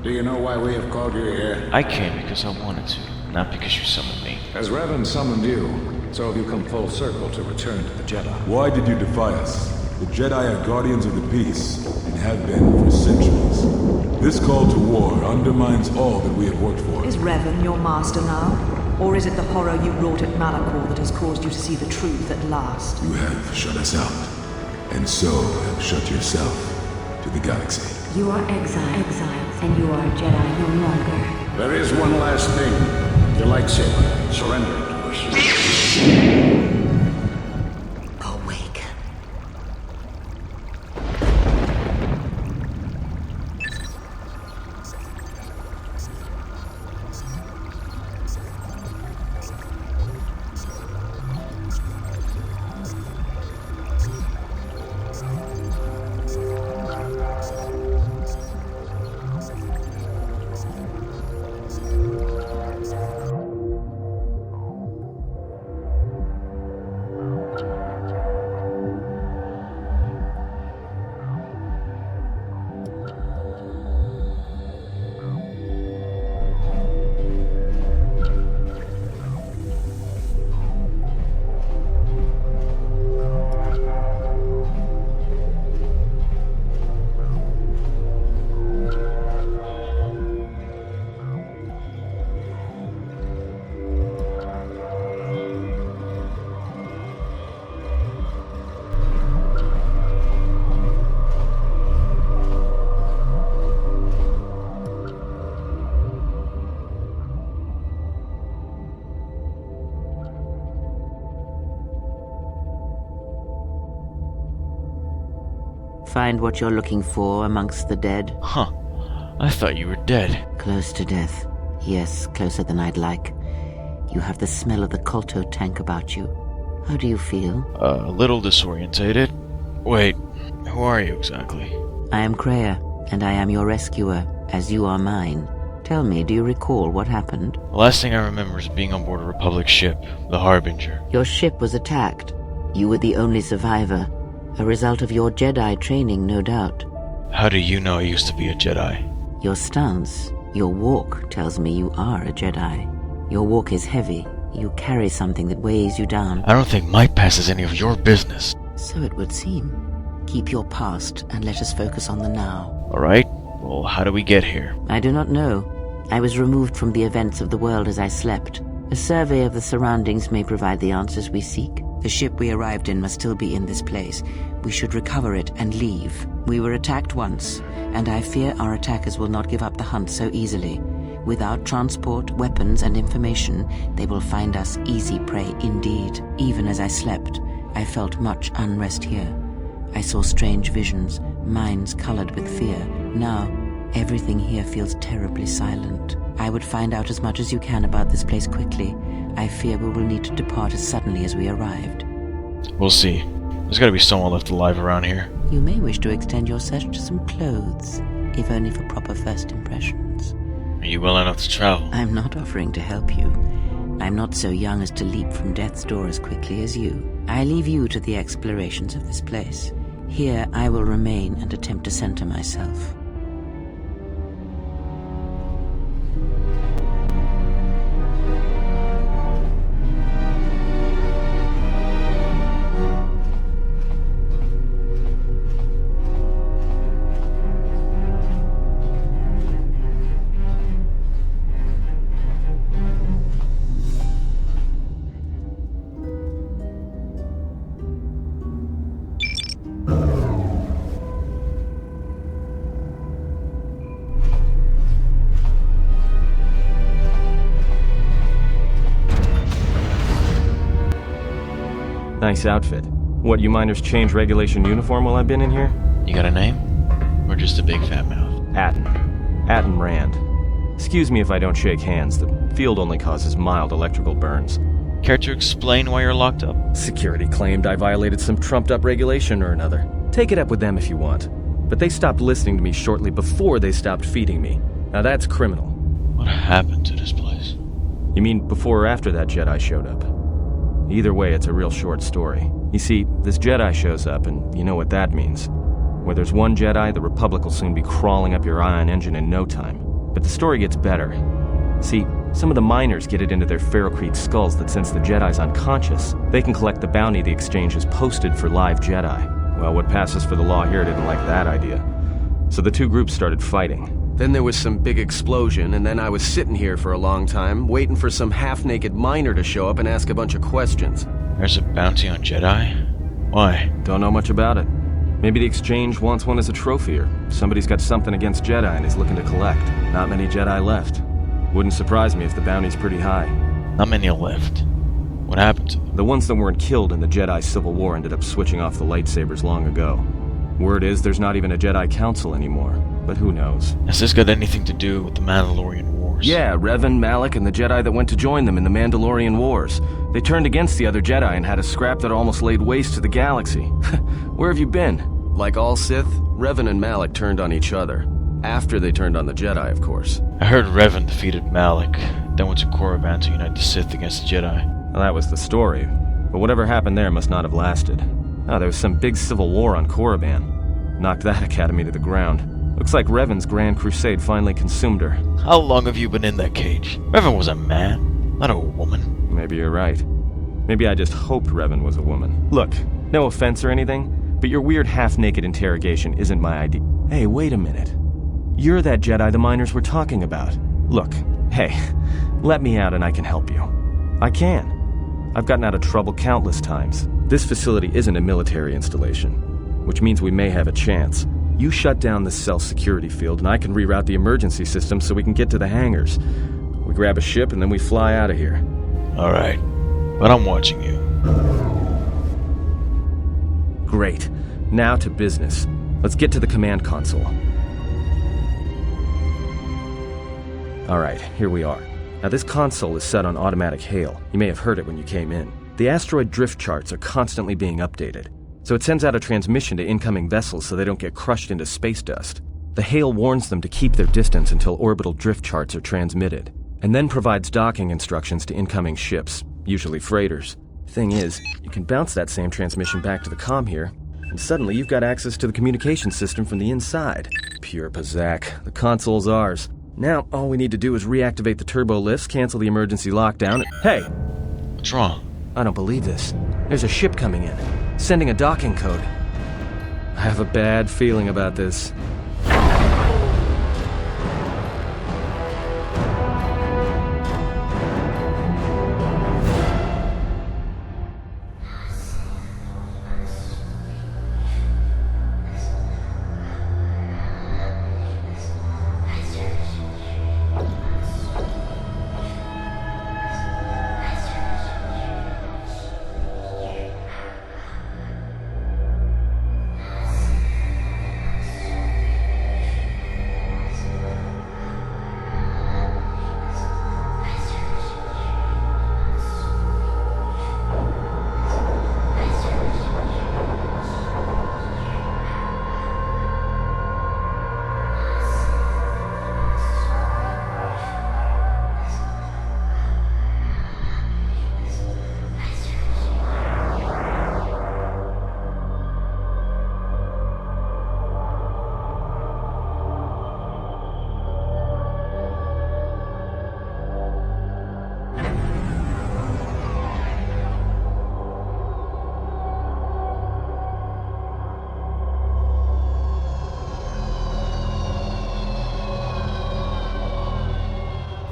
Do you know why we have called you here? I came because I wanted to, not because you summoned me. As Revan summoned you, so have you come full circle to return to the Jedi. Why did you defy us? The Jedi are guardians of the peace, and have been for centuries. This call to war undermines all that we have worked for. Is Revan your master now? Or is it the horror you wrought at Malachor that has caused you to see the truth at last? You have shut us out, and so have shut yourself to the galaxy. You are Exile, and you are a Jedi no longer. There is one last thing. Your lightsaber. Surrender it to us. Awake. Find what you're looking for amongst the dead? Huh. I thought you were dead. Close to death. Yes, closer than I'd like. You have the smell of the KOTOR tank about you. How do you feel? A little disorientated. Wait, who are you exactly? I am Kreia, and I am your rescuer, as you are mine. Tell me, do you recall what happened? The last thing I remember is being on board a Republic ship, the Harbinger. Your ship was attacked. You were the only survivor. A result of your Jedi training, no doubt. How do you know I used to be a Jedi? Your stance, your walk tells me you are a Jedi. Your walk is heavy. You carry something that weighs you down. I don't think my past is any of your business. So it would seem. Keep your past and let us focus on the now. Alright, well, how do we get here? I do not know. I was removed from the events of the world as I slept. A survey of the surroundings may provide the answers we seek. The ship we arrived in must still be in this place. We should recover it and leave. We were attacked once, and I fear our attackers will not give up the hunt so easily. Without transport, weapons, and information, they will find us easy prey indeed. Even as I slept, I felt much unrest here. I saw strange visions, minds colored with fear. Now, everything here feels terribly silent. I would find out as much as you can about this place quickly. I fear we will need to depart as suddenly as we arrived. We'll see. There's gotta be someone left alive around here. You may wish to extend your search to some clothes, if only for proper first impressions. Are you well enough to travel? I'm not offering to help you. I'm not so young as to leap from death's door as quickly as you. I leave you to the explorations of this place. Here I will remain and attempt to center myself. Nice outfit. What, you miners change regulation uniform while I've been in here? You got a name? Or just a big fat mouth? Atten Rand. Excuse me if I don't shake hands. The field only causes mild electrical burns. Care to explain why you're locked up? Security claimed I violated some trumped-up regulation or another. Take it up with them if you want. But they stopped listening to me shortly before they stopped feeding me. Now that's criminal. What happened to this place? You mean before or after that Jedi showed up? Either way, it's a real short story. You see, this Jedi shows up, and you know what that means. Where there's one Jedi, the Republic will soon be crawling up your ion engine in no time. But the story gets better. See, some of the miners get it into their ferrocrete skulls that since the Jedi's unconscious, they can collect the bounty the exchange has posted for live Jedi. Well, what passes for the law here didn't like that idea. So the two groups started fighting. Then there was some big explosion, and then I was sitting here for a long time, waiting for some half-naked miner to show up and ask a bunch of questions. There's a bounty on Jedi? Why? Don't know much about it. Maybe the exchange wants one as a trophy, or somebody's got something against Jedi and is looking to collect. Not many Jedi left. Wouldn't surprise me if the bounty's pretty high. Not many are left. What happened to them? The ones that weren't killed in the Jedi Civil War ended up switching off the lightsabers long ago. Word is there's not even a Jedi Council anymore, but who knows? Has this got anything to do with the Mandalorian Wars? Yeah, Revan, Malak, and the Jedi that went to join them in the Mandalorian Wars. They turned against the other Jedi and had a scrap that almost laid waste to the galaxy. Where have you been? Like all Sith, Revan and Malak turned on each other. After they turned on the Jedi, of course. I heard Revan defeated Malak, then went to Korriban to unite the Sith against the Jedi. Well, that was the story. But whatever happened there must not have lasted. There was some big civil war on Korriban. Knocked that academy to the ground. Looks like Revan's Grand Crusade finally consumed her. How long have you been in that cage? Revan was a man, not a woman. Maybe you're right. Maybe I just hoped Revan was a woman. Look, no offense or anything, but your weird half-naked interrogation isn't my idea. Hey, wait a minute. You're that Jedi the miners were talking about. Look, hey, let me out and I can help you. I can. I've gotten out of trouble countless times. This facility isn't a military installation, which means we may have a chance. You shut down the cell security field and I can reroute the emergency system so we can get to the hangars. We grab a ship and then we fly out of here. Alright, but I'm watching you. Great. Now to business. Let's get to the command console. Alright, here we are. Now this console is set on automatic hail. You may have heard it when you came in. The asteroid drift charts are constantly being updated, so it sends out a transmission to incoming vessels so they don't get crushed into space dust. The hail warns them to keep their distance until orbital drift charts are transmitted, and then provides docking instructions to incoming ships, usually freighters. Thing is, you can bounce that same transmission back to the comm here, and suddenly you've got access to the communication system from the inside. Pure Pazak. The console's ours. Now, all we need to do is reactivate the turbo lifts, cancel the emergency lockdown. Hey! What's wrong? I don't believe this. There's a ship coming in, sending a docking code. I have a bad feeling about this.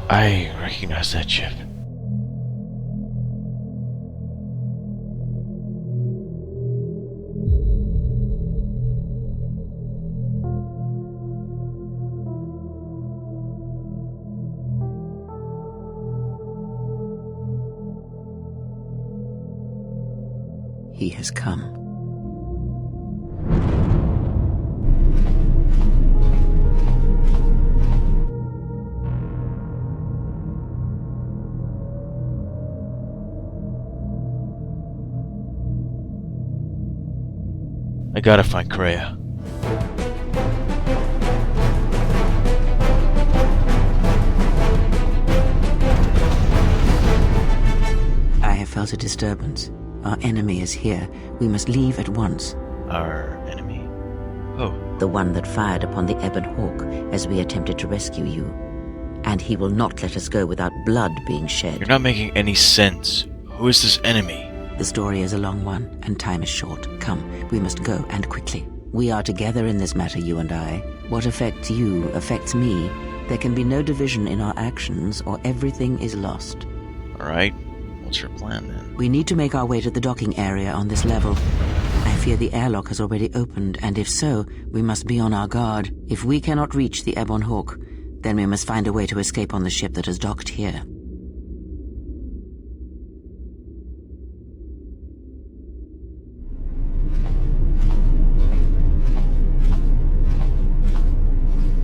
I recognize that ship. He has come. I gotta find Kreia. I have felt a disturbance. Our enemy is here. We must leave at once. Our enemy? Oh, The one that fired upon the Ebon Hawk as we attempted to rescue you. and he will not let us go without blood being shed. You're not making any sense. Who is this enemy? The story is a long one, and time is short. Come, we must go, and quickly. We are together in this matter, you and I. What affects you affects me. There can be no division in our actions, or everything is lost. Alright, what's your plan then? We need to make our way to the docking area on this level. I fear the airlock has already opened, and if so, we must be on our guard. If we cannot reach the Ebon Hawk, then we must find a way to escape on the ship that has docked here.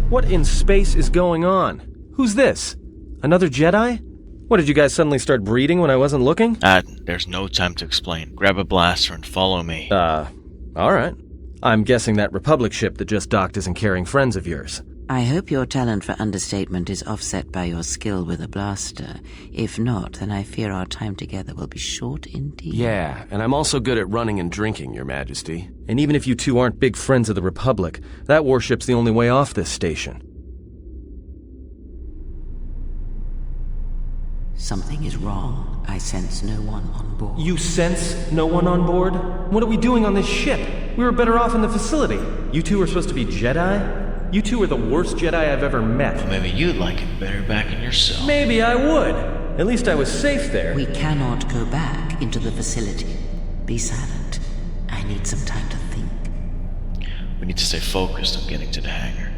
What in space is going on? Who's this? Another Jedi? What, did you guys suddenly start breeding when I wasn't looking? There's no time to explain. Grab a blaster and follow me. Alright. I'm guessing that Republic ship that just docked isn't carrying friends of yours. I hope your talent for understatement is offset by your skill with a blaster. If not, then I fear our time together will be short indeed. Yeah, and I'm also good at running and drinking, Your Majesty. And even if you two aren't big friends of the Republic, that warship's the only way off this station. Something is wrong. I sense no one on board. You sense no one on board? What are we doing on this ship? We were better off in the facility. You two are supposed to be Jedi? You two are the worst Jedi I've ever met. Well, maybe you'd like it better back in your cell. Maybe I would. At least I was safe there. We cannot go back into the facility. Be silent. I need some time to think. We need to stay focused on getting to the hangar.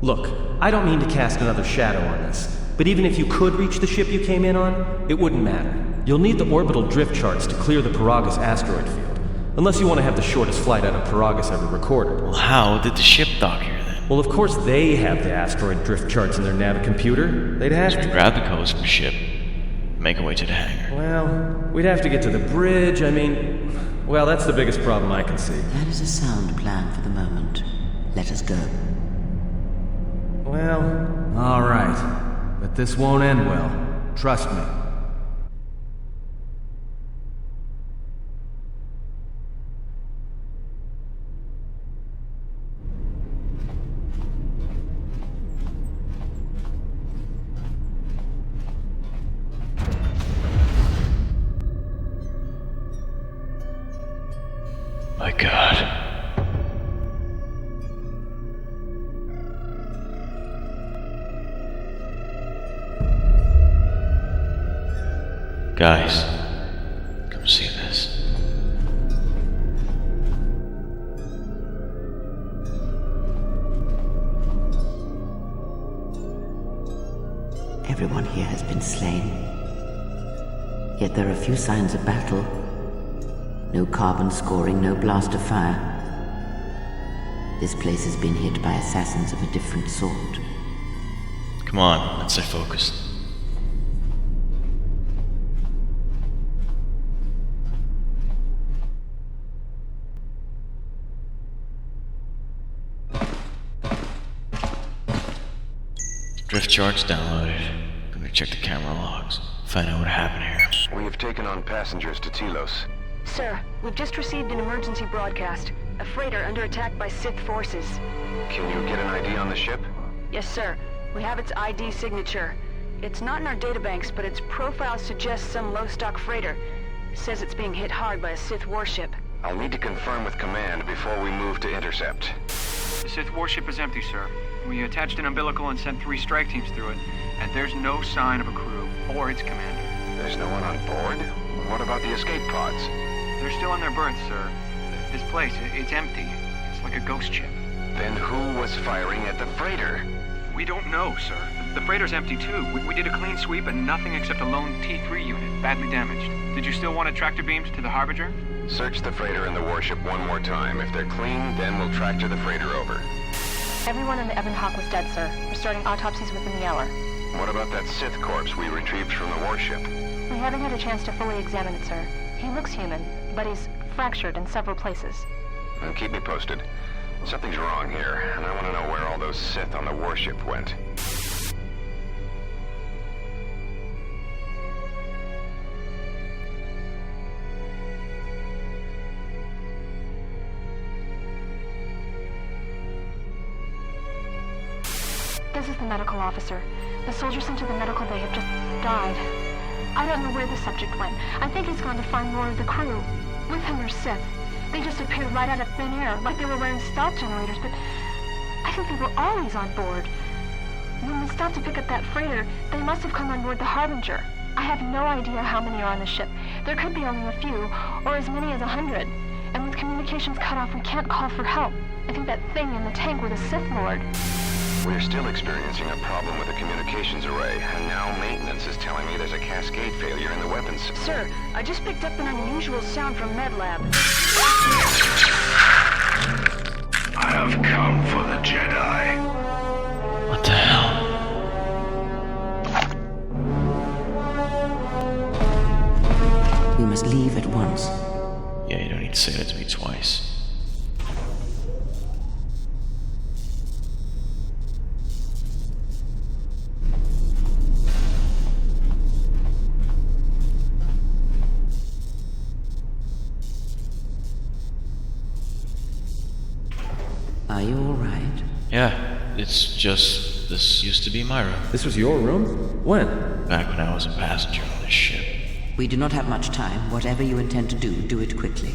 Look, I don't mean to cast another shadow on this, but even if you could reach the ship you came in on, it wouldn't matter. You'll need the orbital drift charts to clear the Paragus asteroid field, unless you want to have the shortest flight out of Paragus ever recorded. Well, how did the ship dock here then? Well, of course they have the asteroid drift charts in their nav computer. They'd have We to. grab the codes from the ship, make our way to the hangar. Well, we'd have to get to the bridge. Well, that's the biggest problem I can see. That is a sound plan for the moment. Let us go. Well, all right. But this won't end well. Trust me. My God. Guys, come see this. Everyone here has been slain. Yet there are few signs of battle. No carbon scoring, no blast of fire. This place has been hit by assassins of a different sort. Come on, let's stay focused. Drift charts downloaded. Gonna check the camera logs. Find out what happened here. We have taken on passengers to Telos. Sir, we've just received an emergency broadcast. A freighter under attack by Sith forces. Can you get an ID on the ship? Yes, sir. We have its ID signature. It's not in our databanks, but its profile suggests some low-stock freighter. Says it's being hit hard by a Sith warship. I'll need to confirm with command before we move to intercept. The Sith warship is empty, sir. We attached an umbilical and sent 3 strike teams through it, and there's no sign of a crew or its commander. There's no one on board? What about the escape pods? They're still in their berths, sir. This place, it's empty. It's like a ghost ship. Then who was firing at the freighter? We don't know, sir. The freighter's empty, too. We did a clean sweep and nothing except a lone T3 unit, badly damaged. Did you still want a tractor beams to the Harbinger? Search the freighter and the warship one more time. If they're clean, then we'll tractor the freighter over. Everyone in the Ebon Hawk was dead, sir. We're starting autopsies within the hour. What about that Sith corpse we retrieved from the warship? We haven't had a chance to fully examine it, sir. He looks human, but he's fractured in several places. Then keep me posted. Something's wrong here, and I want to know where all those Sith on the warship went. This is the medical officer. The soldier sent to the medical bay have just died. I don't know where the subject went. I think he's gone to find more of the crew. With him are Sith. They just appeared right out of thin air, like they were wearing stealth generators, but I think they were always on board. When we stopped to pick up that freighter, they must have come on board the Harbinger. I have no idea how many are on the ship. There could be only a few, or as many as 100. And with communications cut off, we can't call for help. I think that thing in the tank were the Sith Lord. We're still experiencing a problem with the communications array, and now maintenance is telling me there's a cascade failure in the weapons. Sir, I just picked up an unusual sound from MedLab. I have come for the Jedi. What the hell? We must leave at once. Yeah, you don't need to say that to me twice. Are you all right? Yeah, it's just, this used to be my room. This was your room? When? Back when I was a passenger on this ship. We do not have much time. Whatever you intend to do, do it quickly.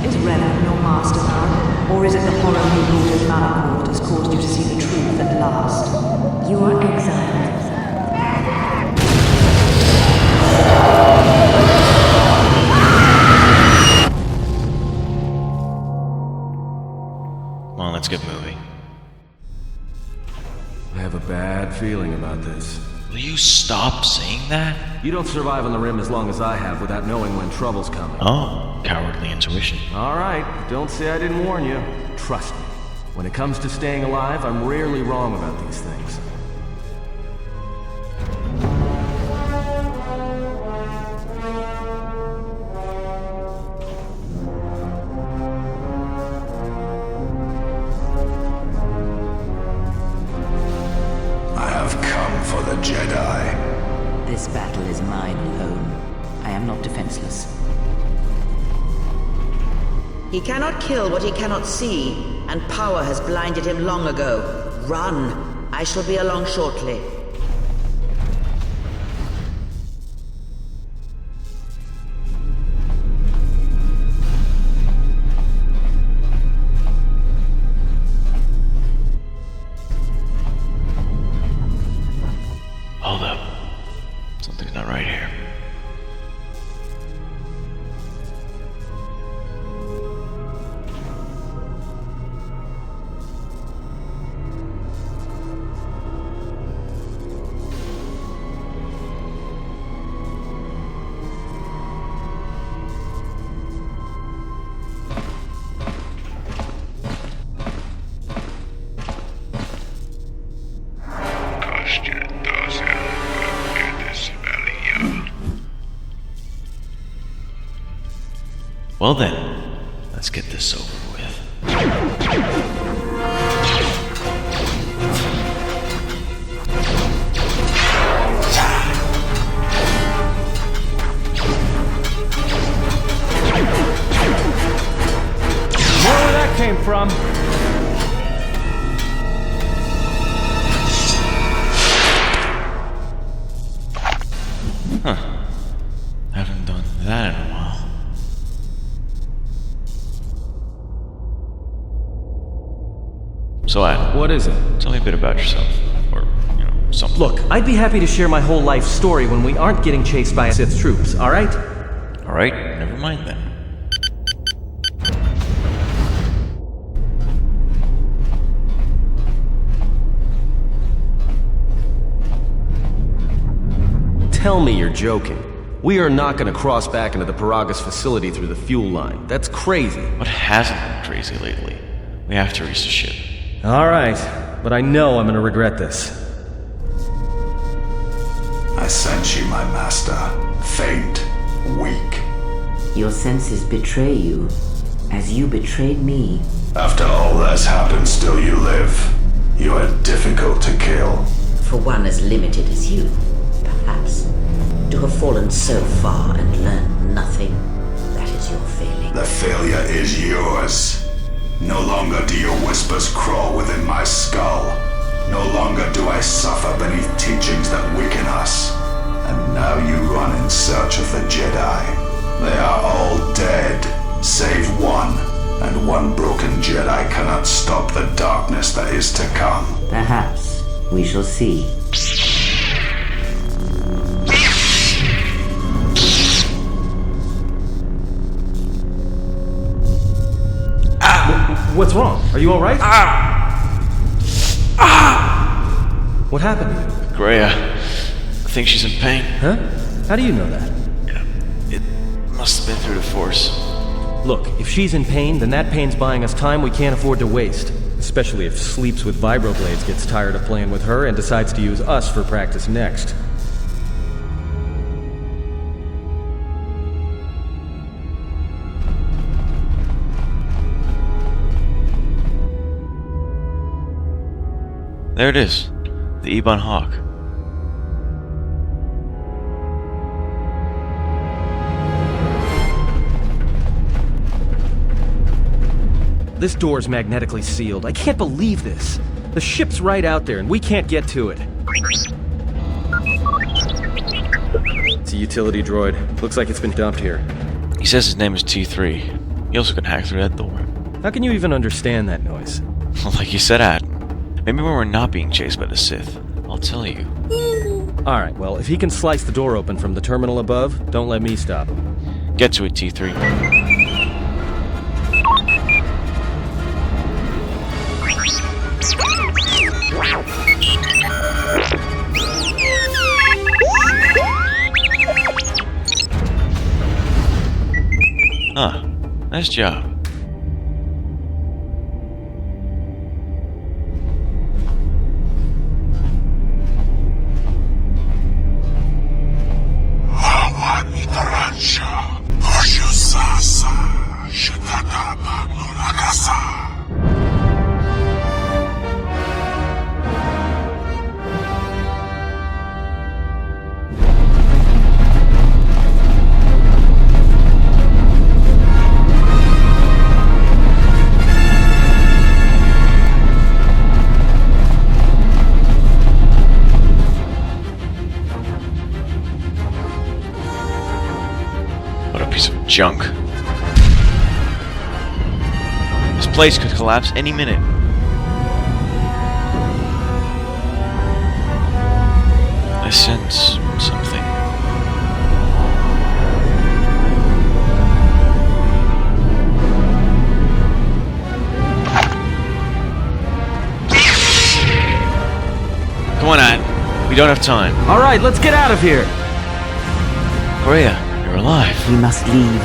Is Revan your master now? Or is it the horror you brought at Malachor that has caused you to see the truth at last? You are exiled. Come on, let's get moving. I have a bad feeling about this. Will you stop saying that? You don't survive on the rim as long as I have without knowing when trouble's coming. Oh, cowardly intuition. Alright, don't say I didn't warn you. Trust me. When it comes to staying alive, I'm rarely wrong about these things. Jedi. This battle is mine alone. I am not defenseless. He cannot kill what he cannot see, and power has blinded him long ago. Run! I shall be along shortly. Hold up. Something's not right here. Well then, let's get this over with. Where that came from? Huh. Haven't done that in a while. So, Adam. What is it? Tell me a bit about yourself. Or, something. Look, I'd be happy to share my whole life story when we aren't getting chased by Sith troops, alright? Alright, never mind then. Tell me you're joking. We are not going to cross back into the Paragus facility through the fuel line. That's crazy. What hasn't been crazy lately? We have to reach the ship. Alright, but I know I'm gonna regret this. I sent you, my master. Faint, weak. Your senses betray you, as you betrayed me. After all that's happened, still you live. You are difficult to kill. For one as limited as you, perhaps. To have fallen so far and learned nothing. That is your failing. The failure is yours. No longer do your whispers crawl within my skull. No longer do I suffer beneath teachings that weaken us. And now you run in search of the Jedi. They are all dead, save one. And one broken Jedi cannot stop the darkness that is to come. Perhaps. We shall see. What's wrong? Are you alright? What happened to you? Greya, I think she's in pain. Huh? How do you know that? It must have been through the Force. Look, if she's in pain, then that pain's buying us time we can't afford to waste. Especially if Sleeps with Vibroblades gets tired of playing with her and decides to use us for practice next. There it is. The Ebon Hawk. This door's magnetically sealed. I can't believe this. The ship's right out there and we can't get to it. It's a utility droid. Looks like it's been dumped here. He says his name is T3. He also can hack through that door. How can you even understand that noise? Like you said, Ad. Maybe when we're not being chased by the Sith. I'll tell you. Alright, well, if he can slice the door open from the terminal above, don't let me stop him. Get to it, T3. Huh. Nice job. Junk. This place could collapse any minute. I sense something. Come on, Ad. We don't have time. Alright, let's get out of here! Greya, you're alive. We must leave.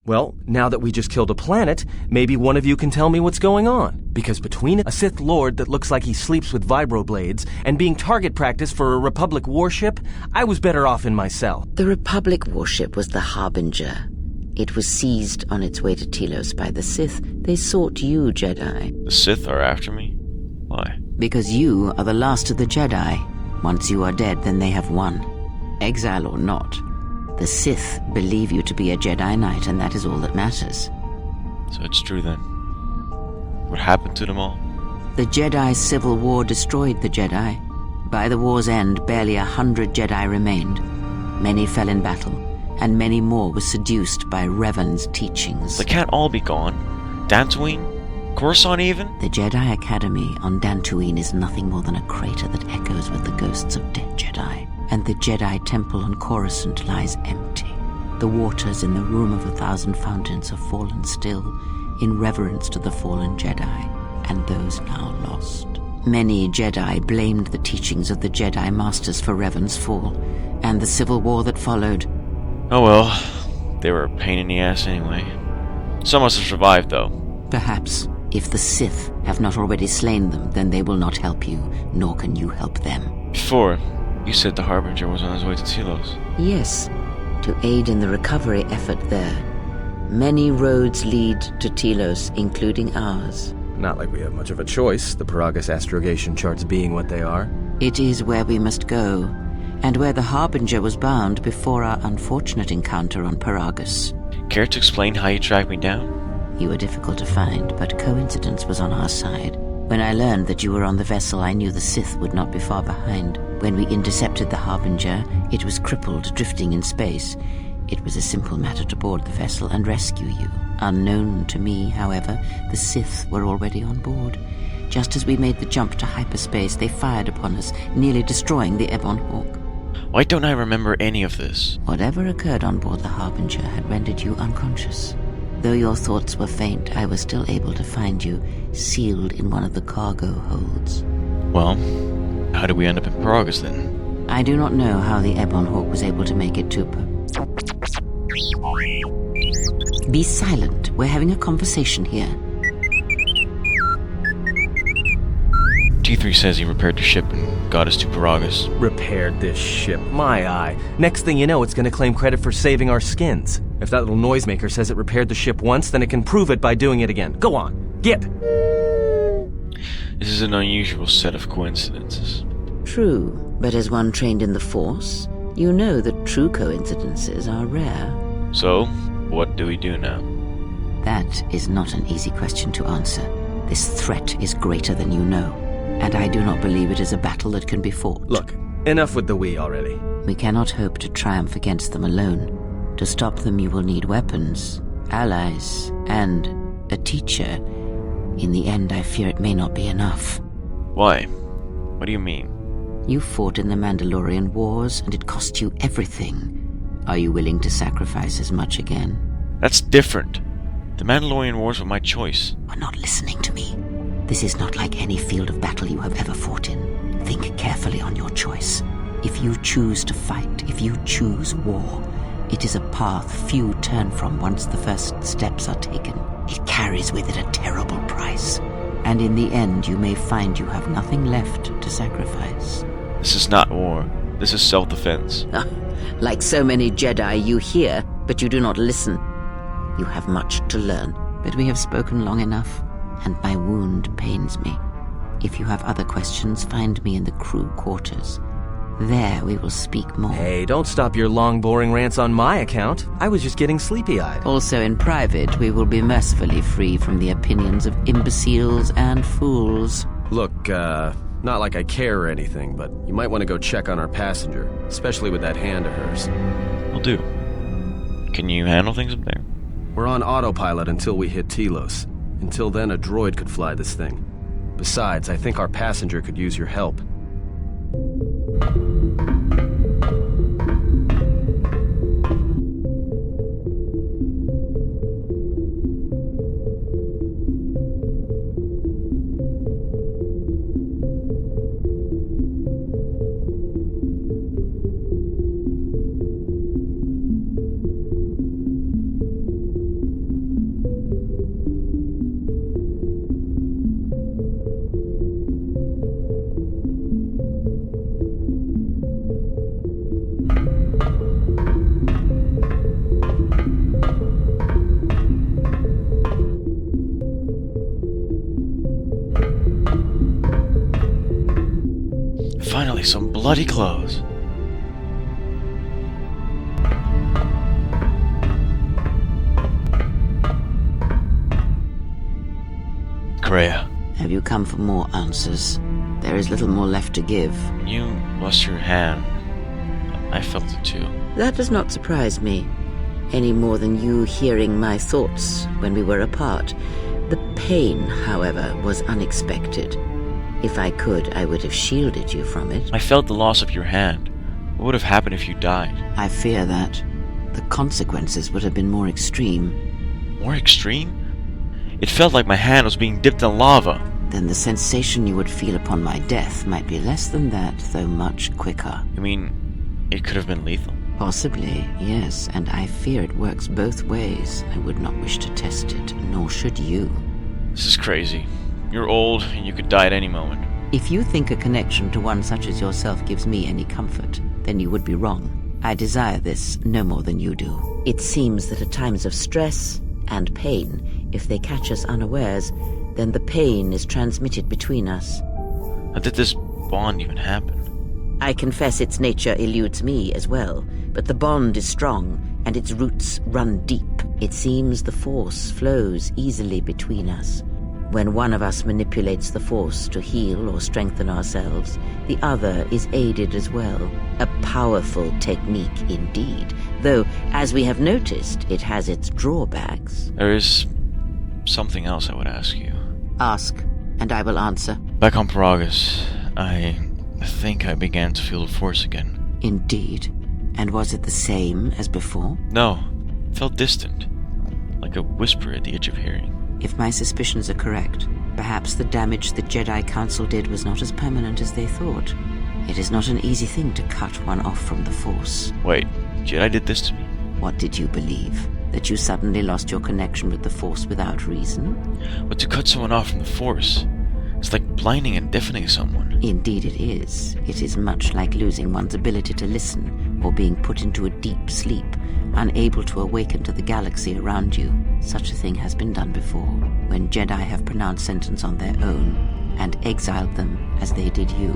Well, now that we just killed a planet, maybe one of you can tell me what's going on. Because between a Sith Lord that looks like he sleeps with vibroblades and being target practice for a Republic warship, I was better off in my cell. The Republic warship was the Harbinger. It was seized on its way to Telos by the Sith. They sought you, Jedi. The Sith are after me? Why? Because you are the last of the Jedi. Once you are dead, then they have won. Exile or not. The Sith believe you to be a Jedi Knight, and that is all that matters. So it's true then. What happened to them all? The Jedi Civil War destroyed the Jedi. By the war's end, barely 100 Jedi remained. Many fell in battle, and many more were seduced by Revan's teachings. They can't all be gone. Dantooine? Coruscant even? The Jedi Academy on Dantooine is nothing more than a crater that echoes with the ghosts of dead Jedi. And the Jedi Temple on Coruscant lies empty. The waters in the Room of 1,000 Fountains have fallen still, in reverence to the fallen Jedi, and those now lost. Many Jedi blamed the teachings of the Jedi Masters for Revan's fall, and the civil war that followed. Oh well, they were a pain in the ass anyway. Some must have survived, though. Perhaps. If the Sith have not already slain them, then they will not help you, nor can you help them. Before, you said the Harbinger was on his way to Telos. Yes, to aid in the recovery effort there. Many roads lead to Telos, including ours. Not like we have much of a choice, the Paragus astrogation charts being what they are. It is where we must go, and where the Harbinger was bound before our unfortunate encounter on Paragus. Care to explain how you tracked me down? You were difficult to find, but coincidence was on our side. When I learned that you were on the vessel, I knew the Sith would not be far behind. When we intercepted the Harbinger, it was crippled, drifting in space. It was a simple matter to board the vessel and rescue you. Unknown to me, however, the Sith were already on board. Just as we made the jump to hyperspace, they fired upon us, nearly destroying the Ebon Hawk. Why don't I remember any of this? Whatever occurred on board the Harbinger had rendered you unconscious. Though your thoughts were faint, I was still able to find you, sealed in one of the cargo holds. Well, how did we end up in Paragus then? I do not know how the Ebon Hawk was able to make it to... Be silent. We're having a conversation here. T3 says he repaired the ship and got us to Paragus. Repaired this ship, my eye. Next thing you know, it's gonna claim credit for saving our skins. If that little noisemaker says it repaired the ship once, then it can prove it by doing it again. Go on, get! This is an unusual set of coincidences. True, but as one trained in the Force, you know that true coincidences are rare. So, what do we do now? That is not an easy question to answer. This threat is greater than you know, and I do not believe it is a battle that can be fought. Look, enough with the we already. We cannot hope to triumph against them alone. To stop them, you will need weapons, allies, and a teacher. In the end, I fear it may not be enough. Why? What do you mean? You fought in the Mandalorian Wars, and it cost you everything. Are you willing to sacrifice as much again? That's different. The Mandalorian Wars were my choice. You're not listening to me. This is not like any field of battle you have ever fought in. Think carefully on your choice. If you choose to fight, if you choose war, it is a path few turn from once the first steps are taken. It carries with it a terrible price. And in the end, you may find you have nothing left to sacrifice. This is not war. This is self-defense. Like so many Jedi, you hear, but you do not listen. You have much to learn, but we have spoken long enough, and my wound pains me. If you have other questions, find me in the crew quarters. There we will speak more. Hey, don't stop your long, boring rants on my account. I was just getting sleepy-eyed. Also in private, we will be mercifully free from the opinions of imbeciles and fools. Look, not like I care or anything, but you might want to go check on our passenger, especially with that hand of hers. Will do. Can you handle things up there? We're on autopilot until we hit Telos. Until then, a droid could fly this thing. Besides, I think our passenger could use your help. Finally, some bloody clothes. Kreia. Have you come for more answers? There is little more left to give. You lost your hand. I felt it too. That does not surprise me, any more than you hearing my thoughts when we were apart. The pain, however, was unexpected. If I could, I would have shielded you from it. I felt the loss of your hand. What would have happened if you died? I fear that. The consequences would have been more extreme. More extreme? It felt like my hand was being dipped in lava. then the sensation you would feel upon my death might be less than that, though much quicker. You mean it could have been lethal? Possibly, yes, and I fear it works both ways. I would not wish to test it, nor should you. This is crazy. You're old, and you could die at any moment. If you think a connection to one such as yourself gives me any comfort, then you would be wrong. I desire this no more than you do. It seems that at times of stress and pain, if they catch us unawares, then the pain is transmitted between us. How did this bond even happen? I confess its nature eludes me as well, but the bond is strong, and its roots run deep. It seems the Force flows easily between us. When one of us manipulates the Force to heal or strengthen ourselves, the other is aided as well. A powerful technique indeed, though, as we have noticed, it has its drawbacks. There is something else I would ask you. Ask, and I will answer. Back on Paragus, I think I began to feel the Force again. Indeed. And was it the same as before? No. It felt distant. Like a whisper at the edge of hearing. If my suspicions are correct, perhaps the damage the Jedi Council did was not as permanent as they thought. It is not an easy thing to cut one off from the Force. Wait, Jedi did this to me? What did you believe? That you suddenly lost your connection with the Force without reason? But to cut someone off from the Force, it's like blinding and deafening someone. Indeed it is. It is much like losing one's ability to listen, or being put into a deep sleep, unable to awaken to the galaxy around you. Such a thing has been done before, when Jedi have pronounced sentence on their own, and exiled them as they did you.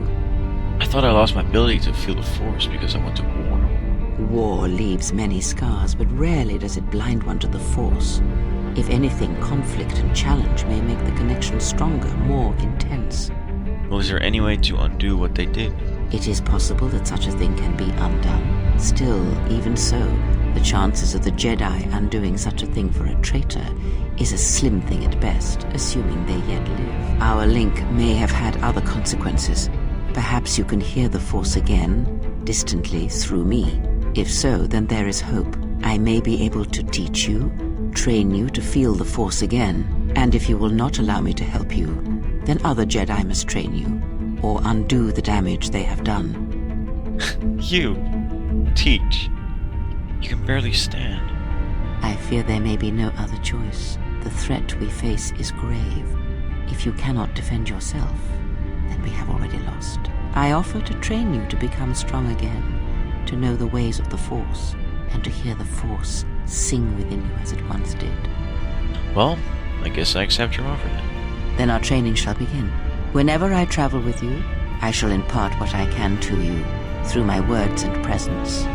I thought I lost my ability to feel the Force because I went to war. War leaves many scars, but rarely does it blind one to the Force. If anything, conflict and challenge may make the connection stronger, more intense. Well, is there any way to undo what they did? It is possible that such a thing can be undone. Still, even so, the chances of the Jedi undoing such a thing for a traitor is a slim thing at best, assuming they yet live. Our link may have had other consequences. Perhaps you can hear the Force again, distantly, through me. If so, then there is hope. I may be able to teach you, train you to feel the Force again, and if you will not allow me to help you, then other Jedi must train you, or undo the damage they have done. You teach? You can barely stand. I fear there may be no other choice. The threat we face is grave. If you cannot defend yourself, then we have already lost. I offer to train you to become strong again, to know the ways of the Force, and to hear the Force sing within you as it once did. Well, I guess I accept your offer then. Then our training shall begin. Whenever I travel with you, I shall impart what I can to you, through my words and presence.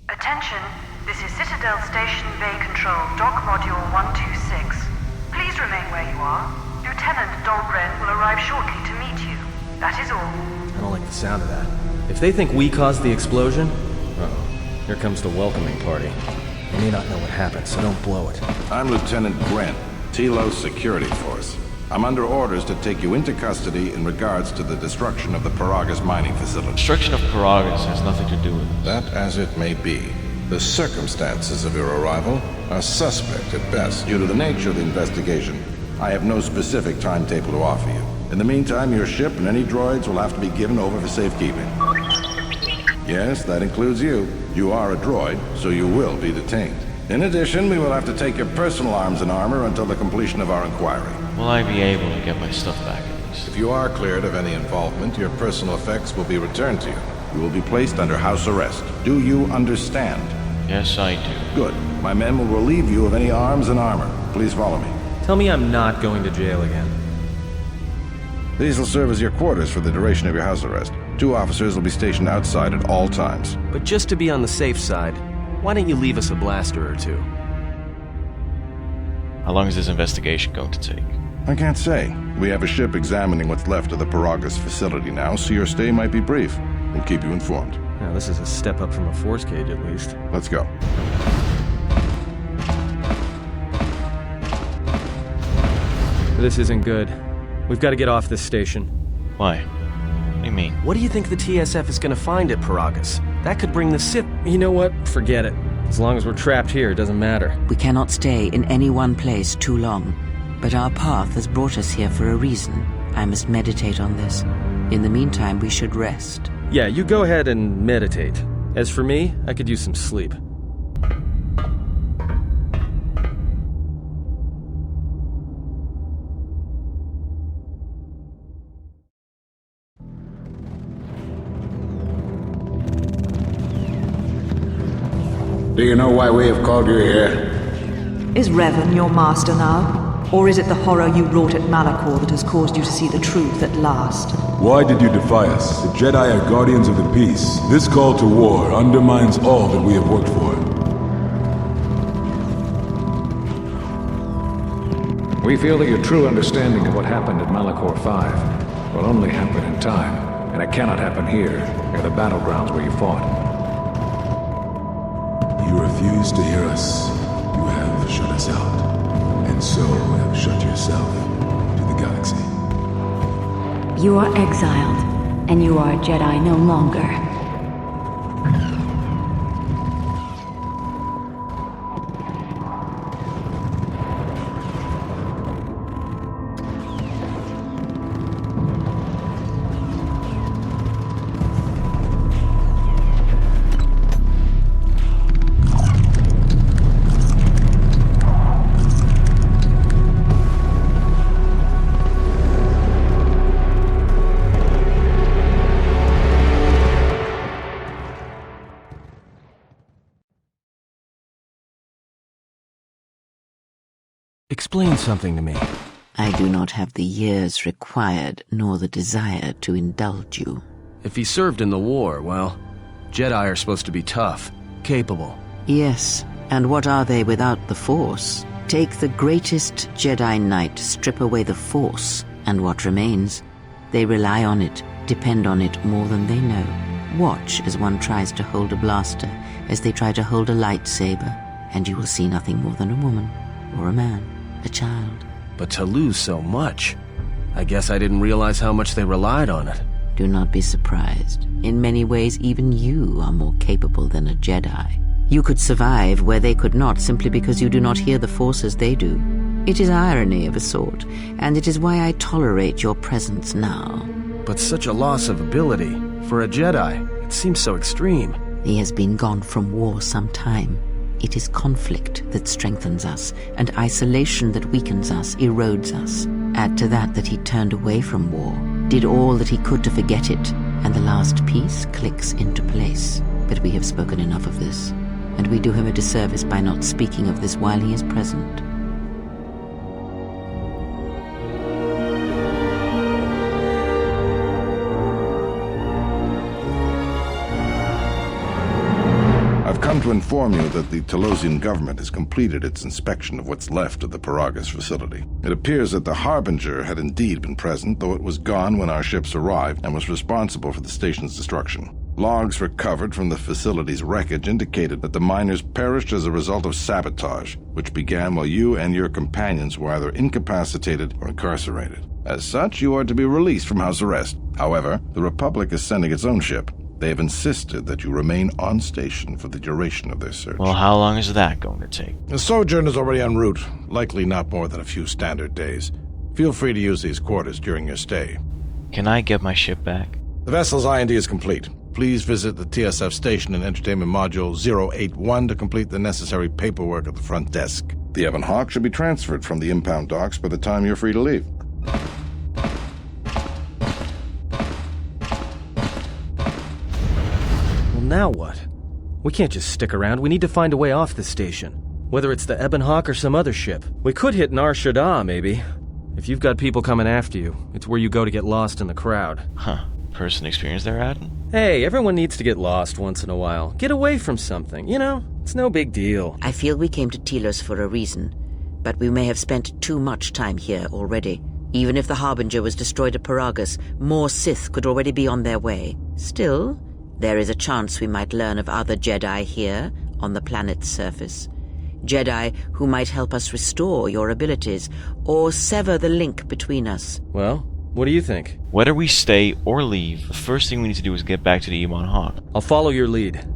Attention, this is Citadel Station Bay Control, Dock Module 126. Please remain where you are. Lieutenant Dahlgren will arrive shortly to meet you. That is all. I don't like the sound of that. If they think we caused the explosion, uh-oh, here comes the welcoming party. They may not know what happened, so don't blow it. I'm Lieutenant Brent, Telos Security Force. I'm under orders to take you into custody in regards to the destruction of the Paragus mining facility. Destruction of Paragus has nothing to do with this. That as it may be. The circumstances of your arrival are suspect at best. Due to the nature of the investigation, I have no specific timetable to offer you. In the meantime, your ship and any droids will have to be given over for safekeeping. Yes, that includes you. You are a droid, so you will be detained. In addition, we will have to take your personal arms and armor until the completion of our inquiry. Will I be able to get my stuff back at least? If you are cleared of any involvement, your personal effects will be returned to you. You will be placed under house arrest. Do you understand? Yes, I do. Good. My men will relieve you of any arms and armor. Please follow me. Tell me I'm not going to jail again. These will serve as your quarters for the duration of your house arrest. 2 officers will be stationed outside at all times. But just to be on the safe side, Why don't you leave us a blaster or two? How long is this investigation going to take? I can't say. We have a ship examining what's left of the Paragus facility now, so your stay might be brief. We'll keep you informed. Now, this is a step up from a force cage, at least. Let's go. This isn't good. We've got to get off this station. Why? What do you mean? What do you think the TSF is going to find at Paragus? That could bring the Sith... You know what? Forget it. As long as we're trapped here, it doesn't matter. We cannot stay in any one place too long. But our path has brought us here for a reason. I must meditate on this. In the meantime, we should rest. Yeah, you go ahead and meditate. As for me, I could use some sleep. Do you know why we have called you here? Is Revan your master now? Or is it the horror you wrought at Malachor that has caused you to see the truth at last? Why did you defy us? The Jedi are guardians of the peace. This call to war undermines all that we have worked for. We feel that your true understanding of what happened at Malachor 5 will only happen in time, and it cannot happen here, near the battlegrounds where you fought. You refuse to hear us. You have shut us out. And so have shut yourself to the galaxy. You are exiled, and you are a Jedi no longer. Explain something to me. I do not have the years required, nor the desire to indulge you. If he served in the war, well, Jedi are supposed to be tough, capable. Yes, and what are they without the Force? Take the greatest Jedi Knight, strip away the Force, and what remains? They rely on it, depend on it more than they know. Watch as one tries to hold a blaster, as they try to hold a lightsaber, and you will see nothing more than a woman, or a man, a child. But to lose so much, I guess I didn't realize how much they relied on it. Do not be surprised. In many ways, even you are more capable than a Jedi. You could survive where they could not simply because you do not hear the Force as they do. It is irony of a sort, and it is why I tolerate your presence now. But such a loss of ability, for a Jedi, it seems so extreme. He has been gone from war some time. It is conflict that strengthens us, and isolation that weakens us, erodes us. Add to that he turned away from war, did all that he could to forget it, and the last piece clicks into place. But we have spoken enough of this, and we do him a disservice by not speaking of this while he is present. I've come to inform you that the Telosian government has completed its inspection of what's left of the Paragus facility. It appears that the Harbinger had indeed been present, though it was gone when our ships arrived and was responsible for the station's destruction. Logs recovered from the facility's wreckage indicated that the miners perished as a result of sabotage, which began while you and your companions were either incapacitated or incarcerated. As such, you are to be released from house arrest. However, the Republic is sending its own ship. They have insisted that you remain on station for the duration of their search. Well, how long is that going to take? The sojourn is already en route, likely not more than a few standard days. Feel free to use these quarters during your stay. Can I get my ship back? The vessel's IND is complete. Please visit the TSF station and Entertainment Module 081 to complete the necessary paperwork at the front desk. The Ebon Hawk should be transferred from the impound docks by the time you're free to leave. Now what? We can't just stick around. We need to find a way off this station. Whether it's the Ebon Hawk or some other ship. We could hit Nar Shaddaa, maybe. If you've got people coming after you, it's where you go to get lost in the crowd. Huh. Person experience there, Adam? Hey, everyone needs to get lost once in a while. Get away from something, you know? It's no big deal. I feel we came to Telos for a reason, but we may have spent too much time here already. Even if the Harbinger was destroyed at Paragus, more Sith could already be on their way. Still, there is a chance we might learn of other Jedi here on the planet's surface. Jedi who might help us restore your abilities or sever the link between us. Well, what do you think? Whether we stay or leave, the first thing we need to do is get back to the Ebon Hawk. I'll follow your lead.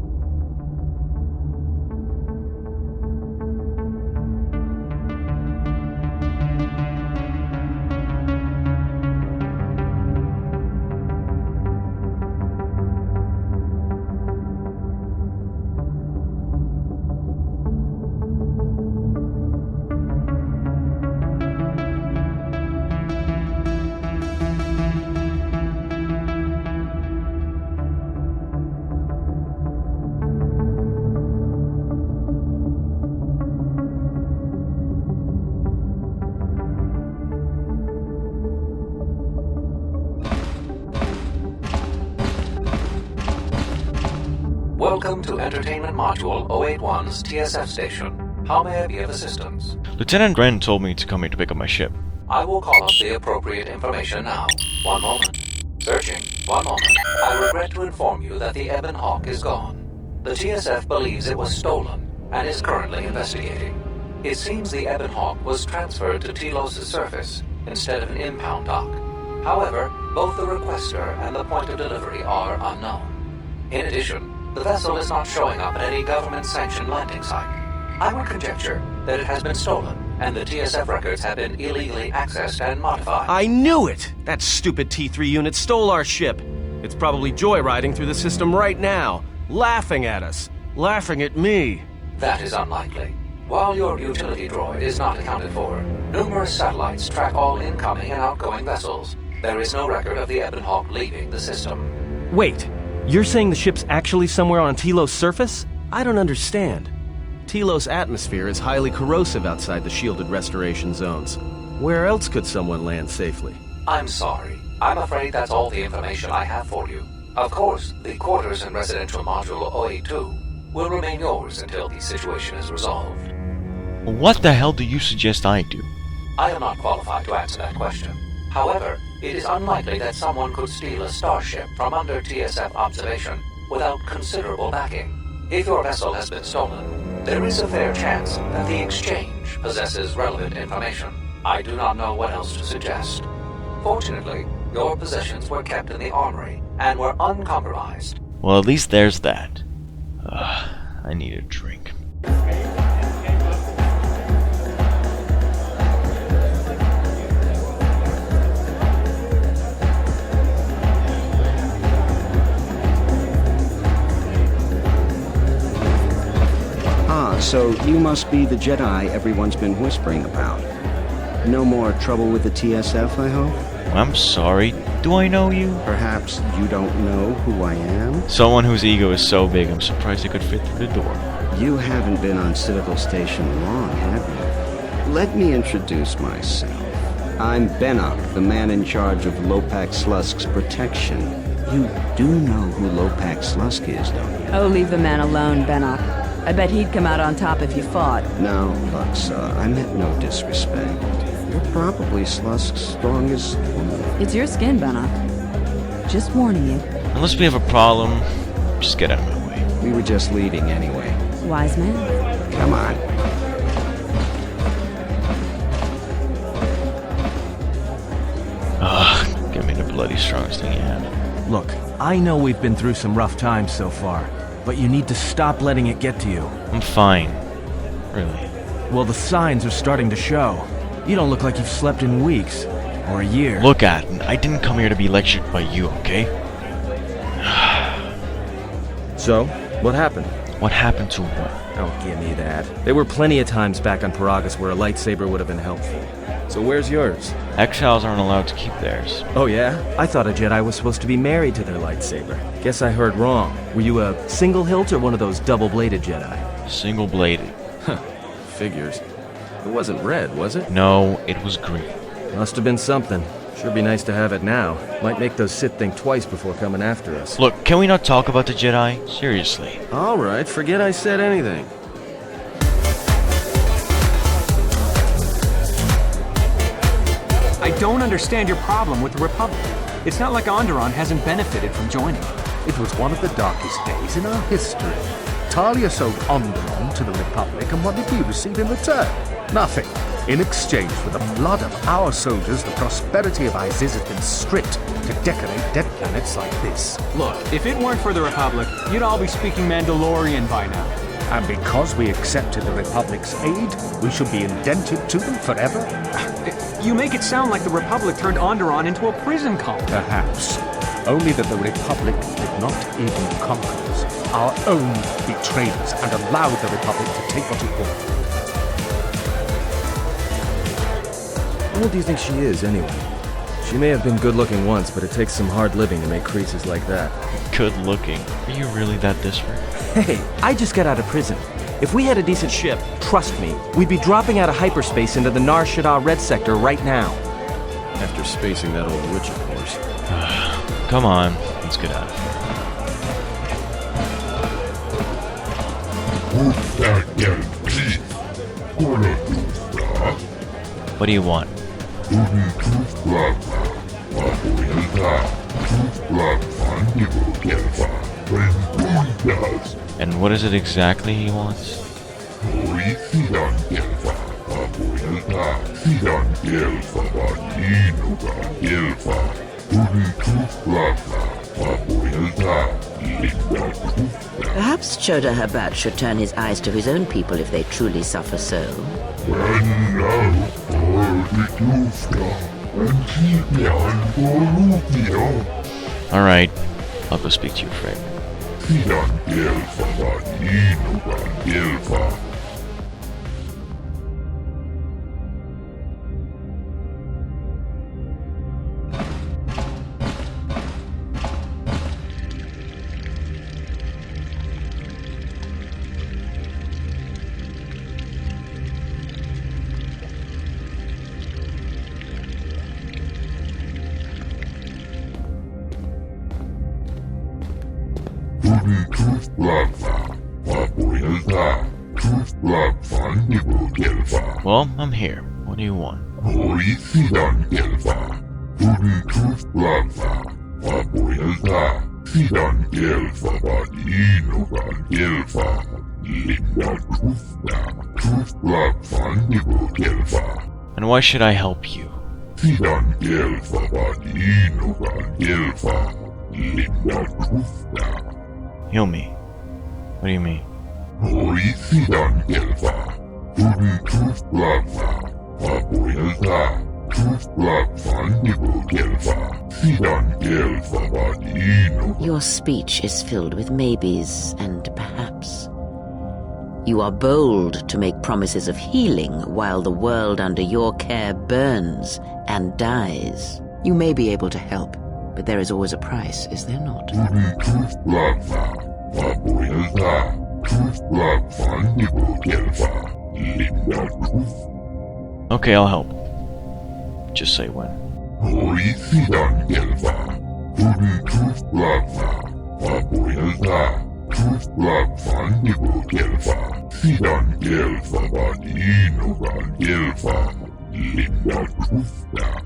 Welcome to Entertainment Module 081's TSF station. How may I be of assistance? Lieutenant Wren told me to come here to pick up my ship. I will call up the appropriate information now. One moment. Searching. One moment. I regret to inform you that the Ebon Hawk is gone. The TSF believes it was stolen and is currently investigating. It seems the Ebon Hawk was transferred to Telos' surface instead of an impound dock. However, both the requester and the point of delivery are unknown. In addition, the vessel is not showing up at any government-sanctioned landing site. I would conjecture that it has been stolen, and the TSF records have been illegally accessed and modified. I knew it! That stupid T3 unit stole our ship. It's probably joyriding through the system right now, laughing at us, laughing at me. That is unlikely. While your utility droid is not accounted for, numerous satellites track all incoming and outgoing vessels. There is no record of the Ebon Hawk leaving the system. Wait. You're saying the ship's actually somewhere on Telos' surface? I don't understand. Telos' atmosphere is highly corrosive outside the shielded restoration zones. Where else could someone land safely? I'm sorry. I'm afraid that's all the information I have for you. Of course, the quarters in Residential Module 082 will remain yours until the situation is resolved. What the hell do you suggest I do? I am not qualified to answer that question. However, it is unlikely that someone could steal a starship from under TSF observation without considerable backing. If your vessel has been stolen, there is a fair chance that the exchange possesses relevant information. I do not know what else to suggest. Fortunately, your possessions were kept in the armory and were uncompromised. Well, at least there's that. I need a drink. So you must be the Jedi everyone's been whispering about. No more trouble with the TSF, I hope? I'm sorry. Do I know you? Perhaps you don't know who I am? Someone whose ego is so big, I'm surprised it could fit through the door. You haven't been on Citadel Station long, have you? Let me introduce myself. I'm Bennock, the man in charge of Lopak Slusk's protection. You do know who Lopak Slusk is, don't you? Oh, leave the man alone, Bennock. I bet he'd come out on top if you fought. Now, Lux, I meant no disrespect. You're probably Slusk's strongest woman. It's your skin, Bennock. Just warning you. Unless we have a problem, just get out of my way. We were just leaving anyway. Wise man. Come on. Ugh, give me the bloody strongest thing you have. Look, I know we've been through some rough times so far, but you need to stop letting it get to you. I'm fine. Really. Well, the signs are starting to show. You don't look like you've slept in weeks. Or a year. Look at me. I didn't come here to be lectured by you, okay? So, what happened? What happened to what? Oh, give me that. There were plenty of times back on Paragus where a lightsaber would have been helpful. So where's yours? Exiles aren't allowed to keep theirs. Oh yeah? I thought a Jedi was supposed to be married to their lightsaber. Guess I heard wrong. Were you a single hilt or one of those double-bladed Jedi? Single-bladed. Huh. Figures. It wasn't red, was it? No, it was green. Must have been something. Sure be nice to have it now. Might make those Sith think twice before coming after us. Look, can we not talk about the Jedi? Seriously. Alright, forget I said anything. don't understand your problem with the Republic. It's not like Onderon hasn't benefited from joining. It was one of the darkest days in our history. Talia sold Onderon to the Republic, and what did we receive in return? Nothing. In exchange for the blood of our soldiers, the prosperity of Iziz has been stripped to decorate dead planets like this. Look, if it weren't for the Republic, you'd all be speaking Mandalorian by now. And because we accepted the Republic's aid, we should be indented to them forever? You make it sound like the Republic turned Onderon into a prison colony. Perhaps. Only that the Republic did not even conquer us. Our own betrayed us and allowed the Republic to take what it wanted. How old do you think she is, anyway? She may have been good-looking once, but it takes some hard living to make creases like that. Good-looking? Are you really that desperate? Hey, I just got out of prison. If we had a decent ship, trust me, we'd be dropping out of hyperspace into the Nar Shaddaa Red Sector right now. After spacing that old witch, of course. Come on, let's get out of here. What do you want? And what is it exactly he wants? Perhaps Choda Habat should turn his eyes to his own people if they truly suffer so. Alright, I'll go speak to your friend. Well, I'm here. What do you want? And why should I help you? Heal me. What do you mean? Your speech is filled with maybes and perhaps. You are bold to make promises of healing while the world under your care burns and dies. You may be able to help, but there is always a price, is there not? Okay, I'll help. Just say when.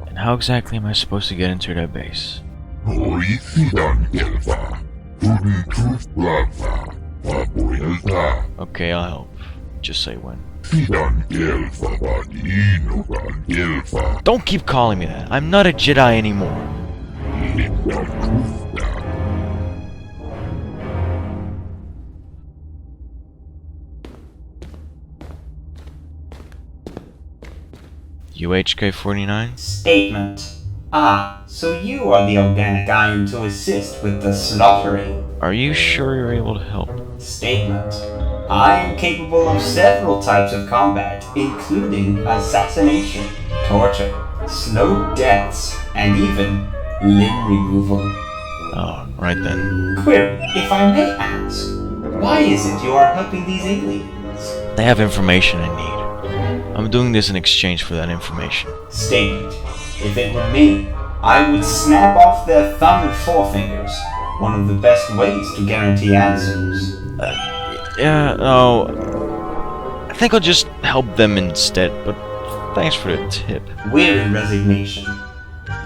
And how exactly am I supposed to get into that base? Okay, I'll help. Just say when. Don't keep calling me that. I'm not a Jedi anymore. UHK-49? Statement. Ah, so you are the organic ion to assist with the slaughtering. Are you sure you're able to help? Statement. I am capable of several types of combat, including assassination, torture, slow deaths, and even limb removal. Oh, right then. Query, if I may ask, why is it you are helping these aliens? They have information I need. I'm doing this in exchange for that information. Statement. If it were me, I would snap off their thumb and forefingers. One of the best ways to guarantee answers. Yeah, no. I think I'll just help them instead, but thanks for the tip. Weary resignation.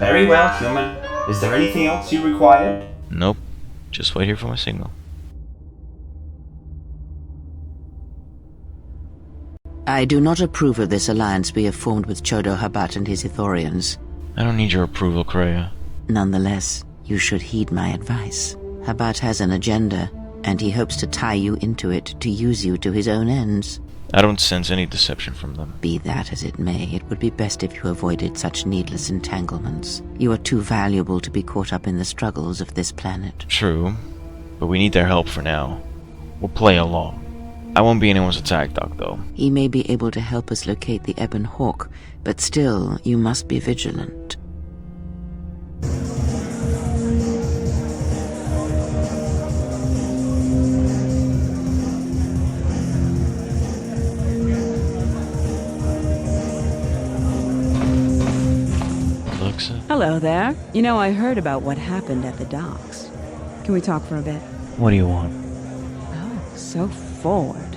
Very well, human. Is there anything else you require? Nope. Just wait here for my signal. I do not approve of this alliance we have formed with Chodo Habat and his Ithorians. I don't need your approval, Kreia. Nonetheless, you should heed my advice. Habat has an agenda, and he hopes to tie you into it to use you to his own ends. I don't sense any deception from them. Be that as it may, it would be best if you avoided such needless entanglements. You are too valuable to be caught up in the struggles of this planet. True, but we need their help for now. We'll play along. I won't be anyone's attack dog, though. He may be able to help us locate the Ebon Hawk, but still, you must be vigilant. Hello there. You know, I heard about what happened at the docks. Can we talk for a bit? What do you want? Oh, so forward.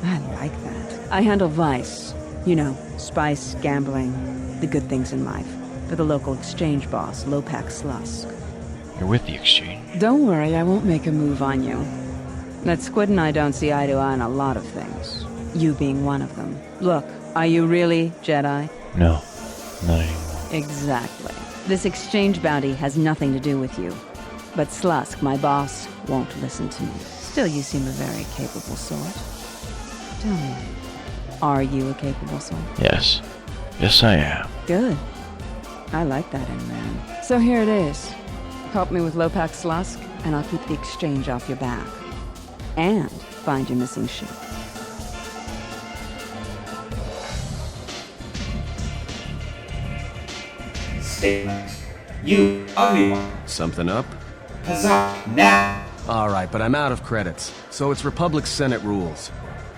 I like that. I handle vice. You know, spice, gambling, the good things in life. For the local exchange boss, Lopak Slusk. You're with the exchange. Don't worry, I won't make a move on you. That Squid and I don't see eye to eye on a lot of things. You being one of them. Look, are you really Jedi? No, not anymore. Exactly. This exchange bounty has nothing to do with you. But Slusk, my boss, won't listen to me. Still, you seem a very capable sort. Tell me, are you a capable sort? Yes. Yes, I am. Good. I like that in man. So here it is. Help me with Lopak Slusk, and I'll keep the exchange off your back. And find your missing ship. Statement. You, ugly one. Something up? Huzzah, now! Alright, but I'm out of credits, so it's Republic Senate rules.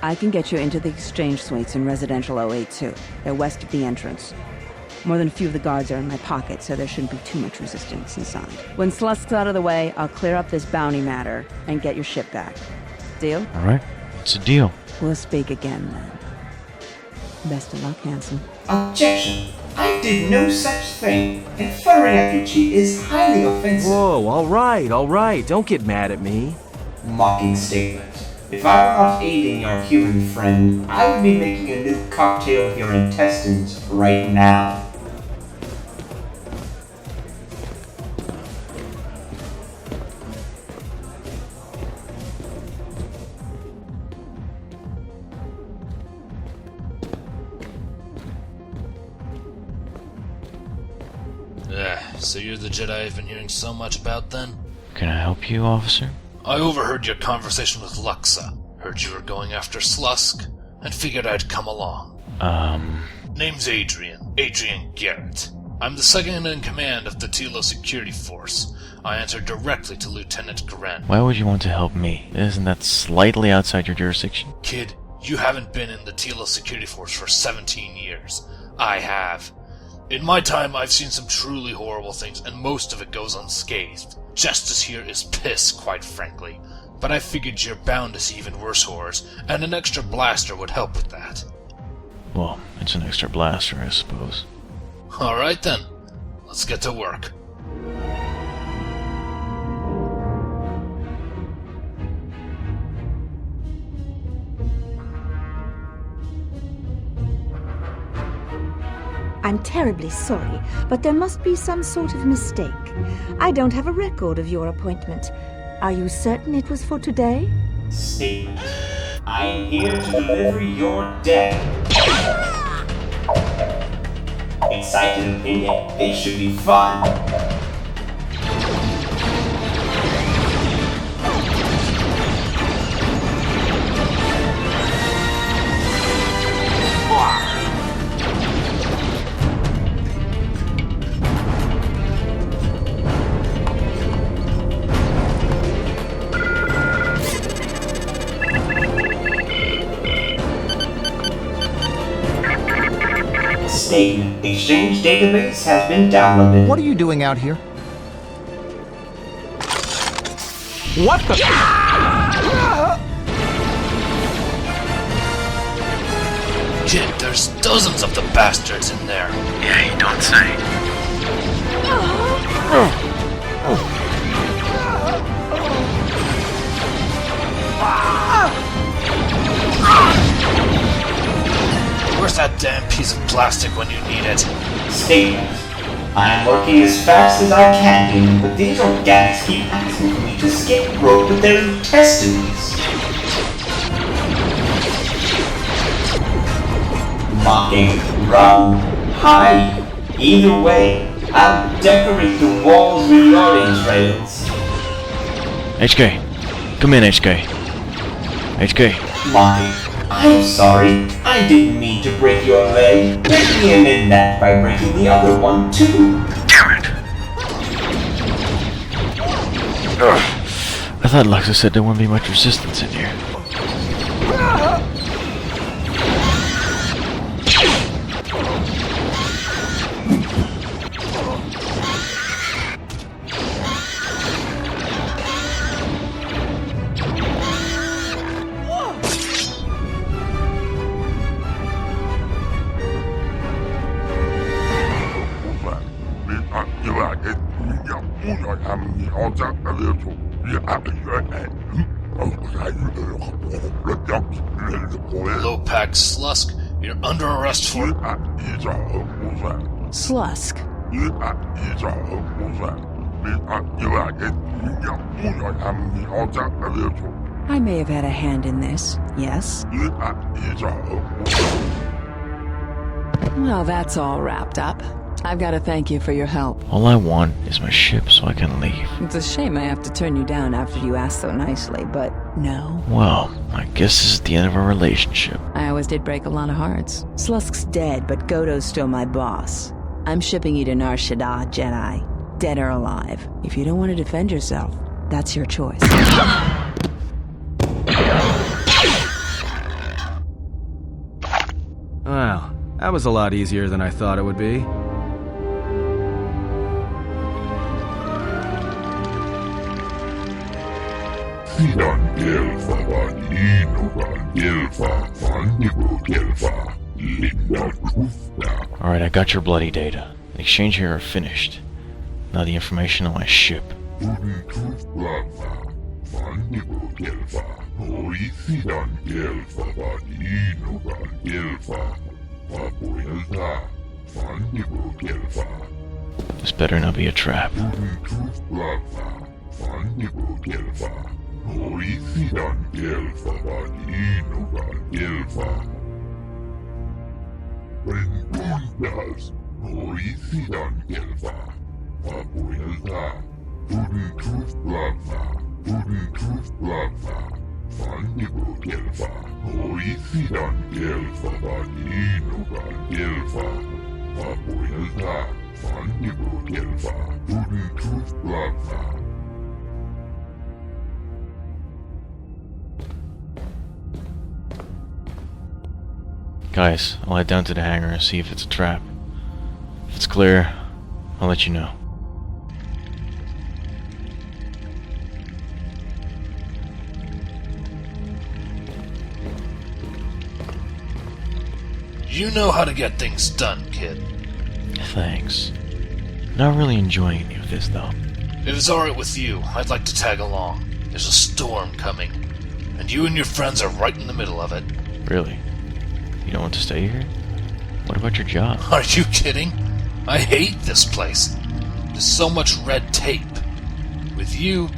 I can get you into the exchange suites in Residential 082. They're west of the entrance. More than a few of the guards are in my pocket, so there shouldn't be too much resistance inside. When Slusk's out of the way, I'll clear up this bounty matter and get your ship back. Deal? Alright, it's a deal. We'll speak again then. Best of luck, handsome. Objection! I did no such thing. Inferring at your cheat is highly offensive. Whoa, alright, don't get mad at me. Mocking statement. If I were not aiding your human friend, I would be making a new cocktail of your intestines right now. So you're the Jedi I've been hearing so much about then? Can I help you, officer? I overheard your conversation with Luxa. Heard you were going after Slusk, and figured I'd come along. Name's Adrian. Adrian Garrett. I'm the second in command of the Tilo Security Force. I answer directly to Lieutenant Gren. Why would you want to help me? Isn't that slightly outside your jurisdiction? Kid, you haven't been in the Tilo Security Force for 17 years. I have. In my time, I've seen some truly horrible things, and most of it goes unscathed. Justice here is piss, quite frankly. But I figured you're bound to see even worse horrors, and an extra blaster would help with that. Well, it's an extra blaster, I suppose. Alright then. Let's get to work. I'm terribly sorry, but there must be some sort of mistake. I don't have a record of your appointment. Are you certain it was for today? Statement. I am here to deliver your death. Excited opinion. It should be fun. Statement. Exchange database has been downloaded. What are you doing out here? What the? Kid, there's dozens of the bastards in there. Yeah, you don't say. Where's that damn piece of plastic when you need it? Statement. I am working as fast as I can, but these organics keep asking for me to scapegoat with their intestines. Mocking, run, hide. Either way, I'll decorate the walls with yardage rails. HK. Come in, HK. HK. Mocking. I'm sorry. I didn't mean to break your leg. Let me amend that by breaking the other one, too. Damn it. I thought Luxa said there wouldn't be much resistance in here. Low-pack Slusk, you're under arrest for... Slusk. I may have had a hand in this, yes? Well, that's all wrapped up. I've got to thank you for your help. All I want is my ship so I can leave. It's a shame I have to turn you down after you asked so nicely, but no. Well, I guess this is the end of our relationship. I always did break a lot of hearts. Slusk's dead, but Goto's still my boss. I'm shipping you to Nar Shaddaa, Jedi. Dead or alive. If you don't want to defend yourself, that's your choice. Wow, that was a lot easier than I thought it would be. Alright, I got your bloody data. The exchange here are finished. Now the information on my ship. This better not be a trap. Guys, I'll head down to the hangar and see if it's a trap. If it's clear, I'll let you know. You know how to get things done, kid. Thanks. Not really enjoying any of this, though. If it's alright with you, I'd like to tag along. There's a storm coming, and you and your friends are right in the middle of it. Really? You don't want to stay here? What about your job? Are you kidding? I hate this place. There's so much red tape. With you,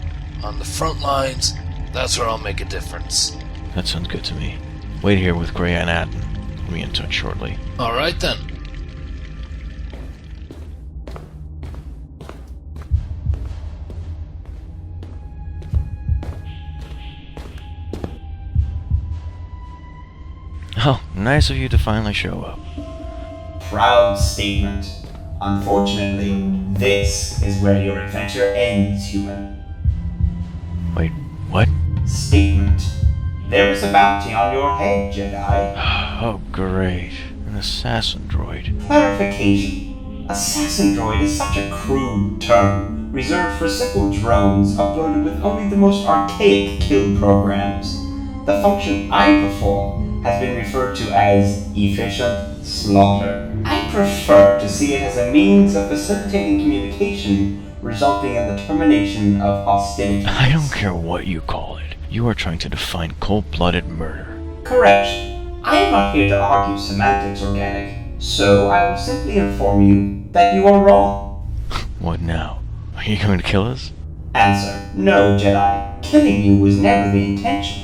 on the front lines, that's where I'll make a difference. That sounds good to me. Wait here with Gray and Atten. We'll be in touch shortly. Alright then. Oh, nice of you to finally show up. Proud statement. Unfortunately, this is where your adventure ends, human. Wait, what? Statement. There is a bounty on your head, Jedi. Oh, great. An assassin droid. Clarification. Assassin droid is such a crude term, reserved for simple drones uploaded with only the most archaic kill programs. The function I perform has been referred to as efficient slaughter. I prefer to see it as a means of facilitating communication resulting in the termination of hostilities. I don't care what you call it. You are trying to define cold-blooded murder. Correct. I am not here to argue semantics, Organic, so I will simply inform you that you are wrong. What now? Are you going to kill us? Answer: no, Jedi. Killing you was never the intention.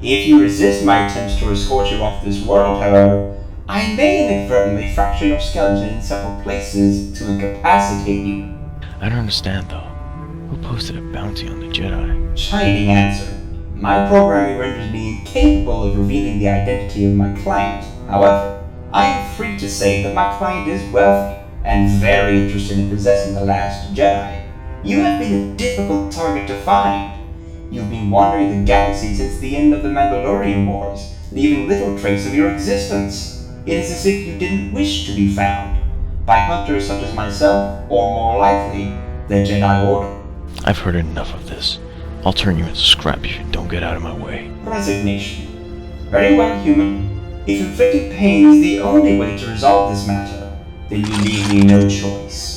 If you resist my attempts to escort you off this world, however, I may inadvertently fracture your skeleton in several places to incapacitate you. I don't understand, though. Who posted a bounty on the Jedi? Chiding answer. My programming renders me incapable of revealing the identity of my client. However, I am free to say that my client is wealthy and very interested in possessing the last Jedi. You have been a difficult target to find. You've been wandering the galaxy since the end of the Mandalorian Wars, leaving little trace of your existence. It is as if you didn't wish to be found by hunters such as myself, or more likely, the Jedi Order. I've heard enough of this. I'll turn you into scrap if you don't get out of my way. Resignation. Very well, human. If inflicting pain is the only way to resolve this matter, then you leave me no choice.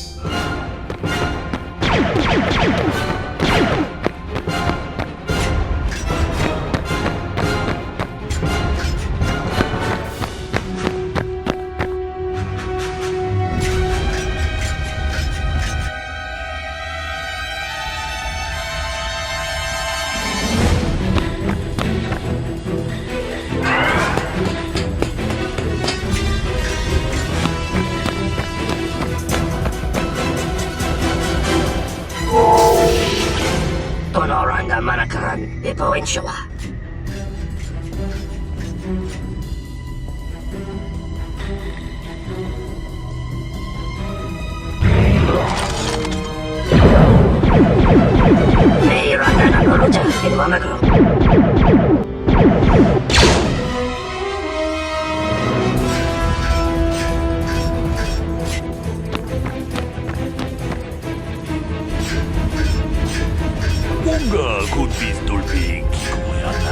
뭔가 곧 비스돌핑 기고야나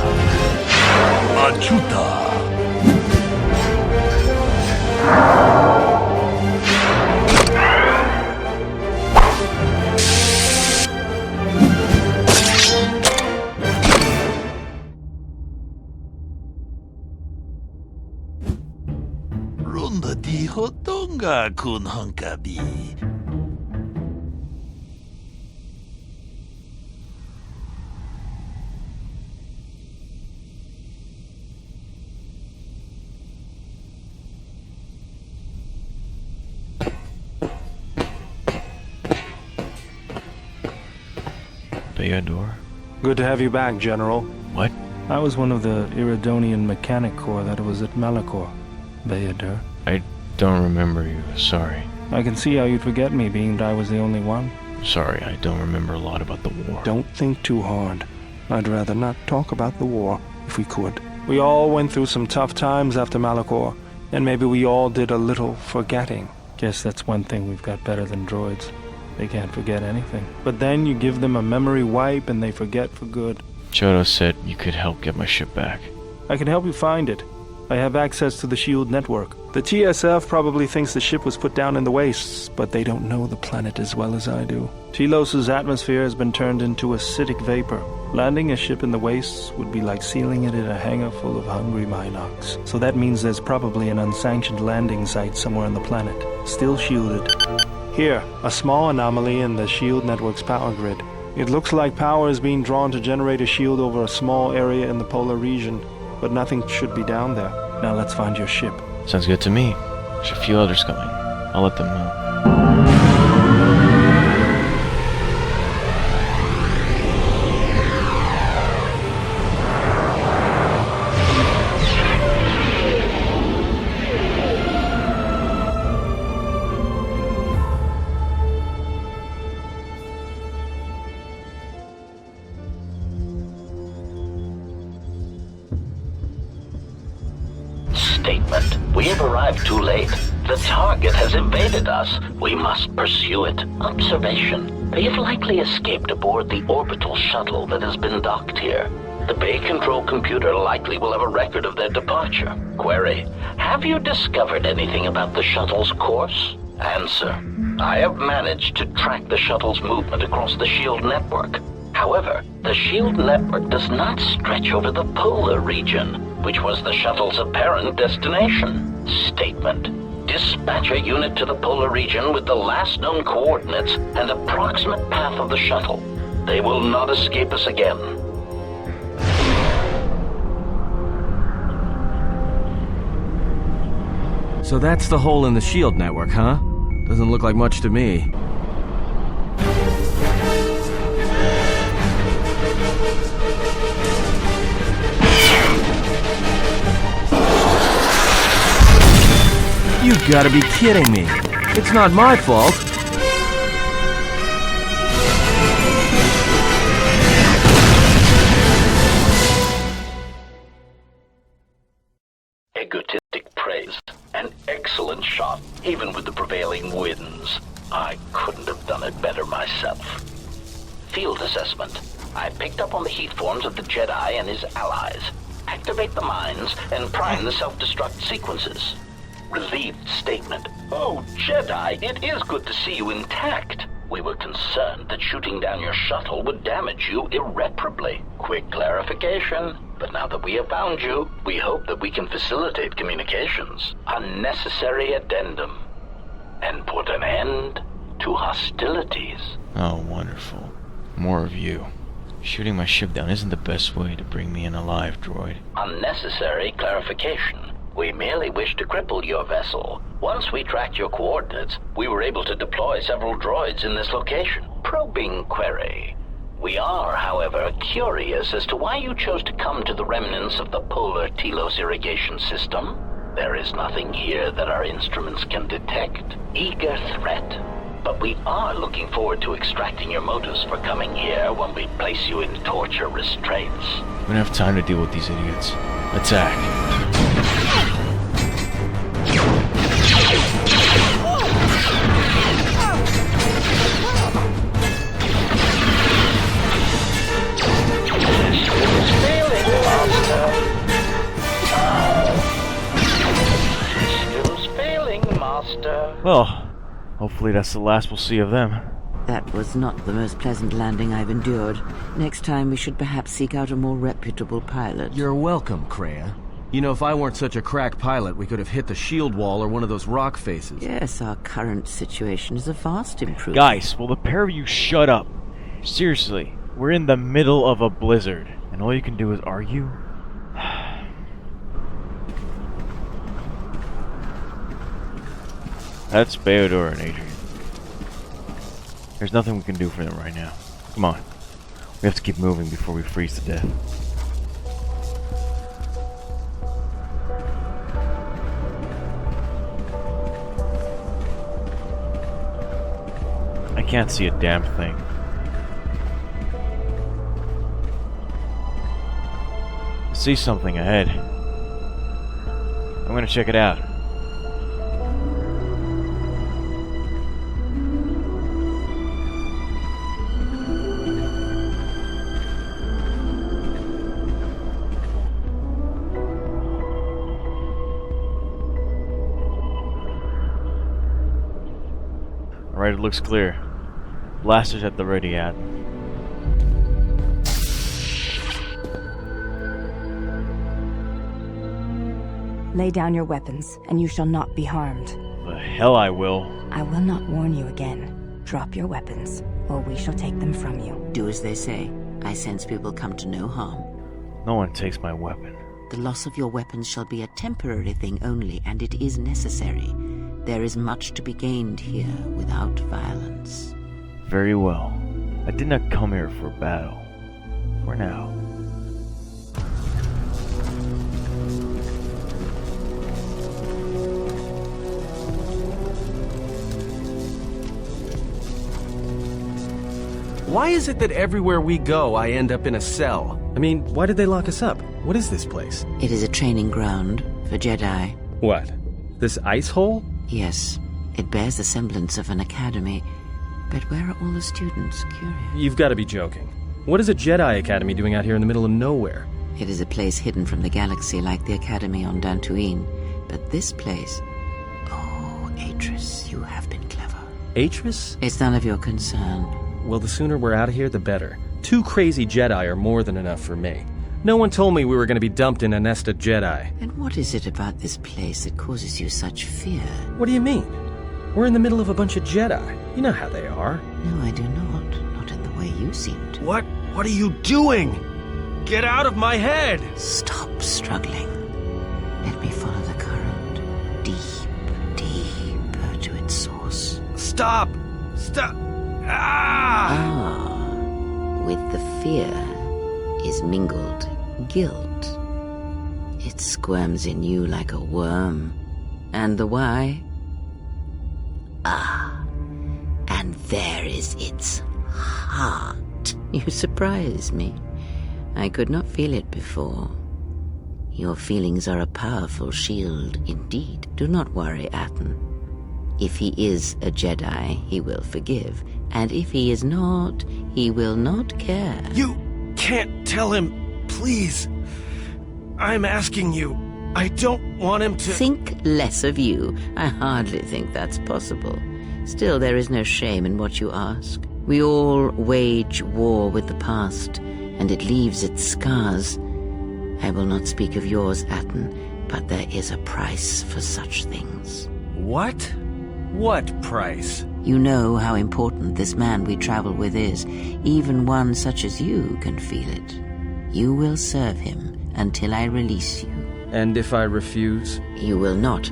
맞추다. 론다 디호똥가 군헌가비. Bayador? Good to have you back, General. What? I was one of the Iridonian Mechanic Corps that was at Malachor. Bayador. I don't remember you, sorry. I can see how you'd forget me, being that I was the only one. Sorry, I don't remember a lot about the war. Don't think too hard. I'd rather not talk about the war, if we could. We all went through some tough times after Malachor, and maybe we all did a little forgetting. Guess that's one thing we've got better than droids. They can't forget anything. But then you give them a memory wipe and they forget for good. Chodo said you could help get my ship back. I can help you find it. I have access to the SHIELD network. The TSF probably thinks the ship was put down in the wastes, but they don't know the planet as well as I do. Telos' atmosphere has been turned into acidic vapor. Landing a ship in the wastes would be like sealing it in a hangar full of hungry Minocs. So that means there's probably an unsanctioned landing site somewhere on the planet, still shielded. Here, a small anomaly in the SHIELD network's power grid. It looks like power is being drawn to generate a shield over a small area in the polar region, but nothing should be down there. Now let's find your ship. Sounds good to me. There's a few others coming. I'll let them know. Statement. We have arrived too late. The target has evaded us. We must pursue it. Observation. They have likely escaped aboard the orbital shuttle that has been docked here. The bay control computer likely will have a record of their departure. Query. Have you discovered anything about the shuttle's course? Answer. I have managed to track the shuttle's movement across the shield network. However, the shield network does not stretch over the polar region, which was the shuttle's apparent destination. Statement. Dispatch a unit to the polar region with the last known coordinates and approximate path of the shuttle. They will not escape us again. So that's the hole in the shield network, huh? Doesn't look like much to me. You've got to be kidding me. It's not my fault. Egotistic praise. An excellent shot, even with the prevailing winds. I couldn't have done it better myself. Field assessment. I picked up on the heat forms of the Jedi and his allies. Activate the mines and prime the self-destruct sequences. Relieved statement. Oh, Jedi, it is good to see you intact. We were concerned that shooting down your shuttle would damage you irreparably. Quick clarification. But now that we have found you, we hope that we can facilitate communications. Unnecessary addendum. And put an end to hostilities. Oh, wonderful. More of you. Shooting my ship down isn't the best way to bring me in alive, droid. Unnecessary clarification. We merely wish to cripple your vessel. Once we tracked your coordinates, we were able to deploy several droids in this location. Probing query. We are, however, curious as to why you chose to come to the remnants of the polar Telos irrigation system. There is nothing here that our instruments can detect. Eager threat. But we are looking forward to extracting your motives for coming here when we place you in torture restraints. We don't have time to deal with these idiots. Attack. Well, hopefully that's the last we'll see of them. That was not the most pleasant landing I've endured. Next time we should perhaps seek out a more reputable pilot. You're welcome, Kreia. You know, if I weren't such a crack pilot, we could have hit the shield wall or one of those rock faces. Yes, our current situation is a vast improvement. Guys, will the pair of you shut up? Seriously, we're in the middle of a blizzard, and all you can do is argue? That's Beodor and Adrian. There's nothing we can do for them right now. Come on. We have to keep moving before we freeze to death. I can't see a damn thing. I see something ahead. I'm gonna check it out. Alright, it looks clear. Blasters at the ready at. Lay down your weapons, and you shall not be harmed. The hell I will. I will not warn you again. Drop your weapons, or we shall take them from you. Do as they say. I sense we will come to no harm. No one takes my weapon. The loss of your weapons shall be a temporary thing only, and it is necessary. There is much to be gained here without violence. Very well. I did not come here for battle. For now. Why is it that everywhere we go, I end up in a cell? I mean, why did they lock us up? What is this place? It is a training ground for Jedi. What? This ice hole? Yes. It bears the semblance of an academy. But where are all the students? Curious. You've got to be joking. What is a Jedi Academy doing out here in the middle of nowhere? It is a place hidden from the galaxy like the Academy on Dantooine. But this place... Oh, Atris, you have been clever. Atris? It's none of your concern. Well, the sooner we're out of here, the better. 2 crazy Jedi are more than enough for me. No one told me we were going to be dumped in a nest of Jedi. And what is it about this place that causes you such fear? What do you mean? We're in the middle of a bunch of Jedi. You know how they are. No, I do not. Not in the way you seem to. What are you doing? Get out of my head! Stop struggling. Let me follow the current. Deeper to its source. Stop! With the fear is mingled guilt. It squirms in you like a worm. And the why? And there is its heart. You surprise me. I could not feel it before. Your feelings are a powerful shield indeed. Do not worry, Atten. If he is a Jedi, he will forgive. And if he is not, he will not care. You can't tell him, please. I'm asking you. I don't want him to... Think less of you. I hardly think that's possible. Still, there is no shame in what you ask. We all wage war with the past, and it leaves its scars. I will not speak of yours, Atten, but there is a price for such things. What? What price? You know how important this man we travel with is. Even one such as you can feel it. You will serve him until I release you. And if I refuse? You will not.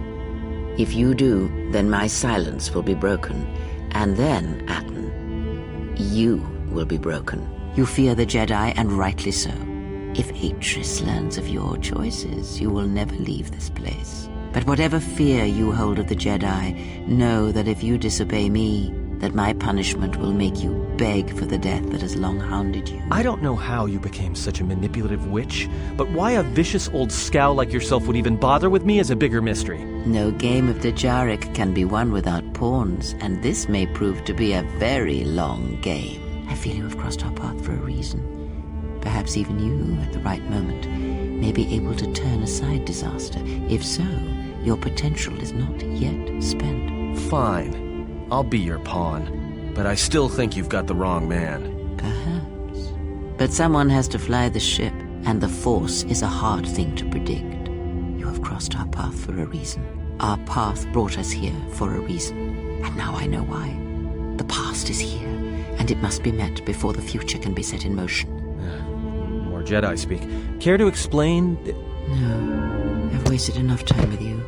If you do, then my silence will be broken. And then, Atten, you will be broken. You fear the Jedi, and rightly so. If Atris learns of your choices, you will never leave this place. But whatever fear you hold of the Jedi, know that if you disobey me, that my punishment will make you beg for the death that has long hounded you. I don't know how you became such a manipulative witch, but why a vicious old scowl like yourself would even bother with me is a bigger mystery. No game of Dajaric can be won without pawns, and this may prove to be a very long game. I feel you have crossed our path for a reason. Perhaps even you, at the right moment, may be able to turn aside disaster. If so, your potential is not yet spent. Fine. I'll be your pawn. But I still think you've got the wrong man. Perhaps. But someone has to fly the ship, and the Force is a hard thing to predict. You have crossed our path for a reason. Our path brought us here for a reason. And now I know why. The past is here, and it must be met before the future can be set in motion. More Jedi speak. Care to explain? No. I've wasted enough time with you.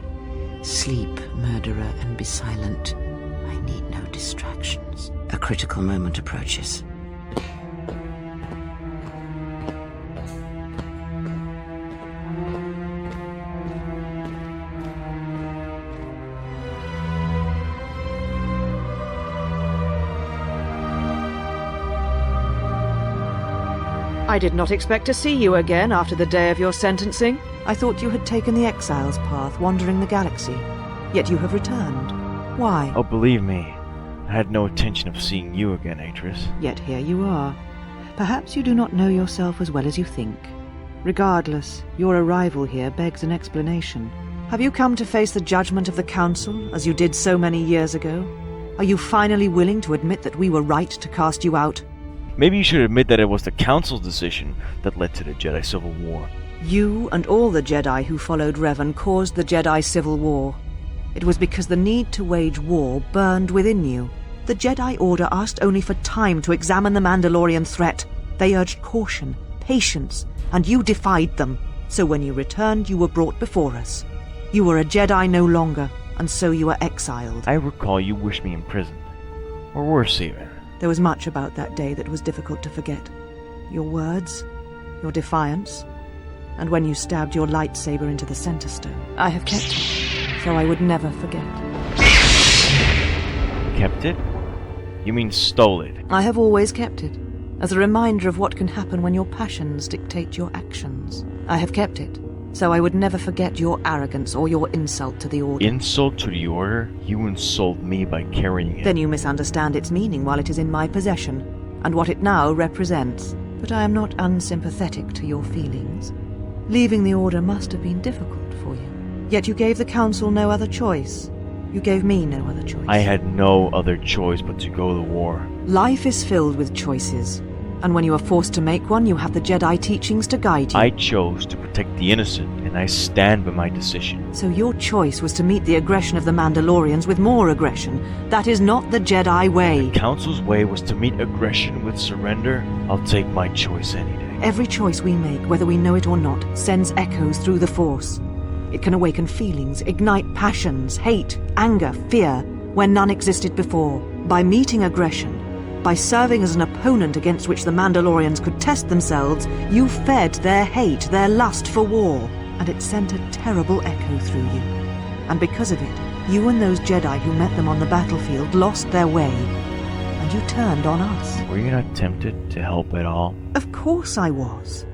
Sleep, murderer, and be silent. I need no distractions. A critical moment approaches. I did not expect to see you again after the day of your sentencing. I thought you had taken the Exile's path, wandering the galaxy. Yet you have returned. Why? Oh, believe me, I had no intention of seeing you again, Atris. Yet here you are. Perhaps you do not know yourself as well as you think. Regardless, your arrival here begs an explanation. Have you come to face the judgment of the Council, as you did so many years ago? Are you finally willing to admit that we were right to cast you out? Maybe you should admit that it was the Council's decision that led to the Jedi Civil War. You and all the Jedi who followed Revan caused the Jedi Civil War. It was because the need to wage war burned within you. The Jedi Order asked only for time to examine the Mandalorian threat. They urged caution, patience, and you defied them. So when you returned, you were brought before us. You were a Jedi no longer, and so you were exiled. I recall you wished me imprisoned. Or worse even. There was much about that day that was difficult to forget. Your words, your defiance, and when you stabbed your lightsaber into the center stone. I have kept it, so I would never forget. Kept it? You mean stole it? I have always kept it, as a reminder of what can happen when your passions dictate your actions. I have kept it, so I would never forget your arrogance or your insult to the Order. Insult to the Order? You insult me by carrying it. Then you misunderstand its meaning while it is in my possession, and what it now represents. But I am not unsympathetic to your feelings. Leaving the Order must have been difficult for you. Yet you gave the Council no other choice. You gave me no other choice. I had no other choice but to go to war. Life is filled with choices. And when you are forced to make one, you have the Jedi teachings to guide you. I chose to protect the innocent, and I stand by my decision. So your choice was to meet the aggression of the Mandalorians with more aggression. That is not the Jedi way. The Council's way was to meet aggression with surrender. I'll take my choice any day. Every choice we make, whether we know it or not, sends echoes through the Force. It can awaken feelings, ignite passions, hate, anger, fear, where none existed before. By meeting aggression, by serving as an opponent against which the Mandalorians could test themselves, you fed their hate, their lust for war, and it sent a terrible echo through you. And because of it, you and those Jedi who met them on the battlefield lost their way, and you turned on us. Were you not tempted to help at all? Of course I was.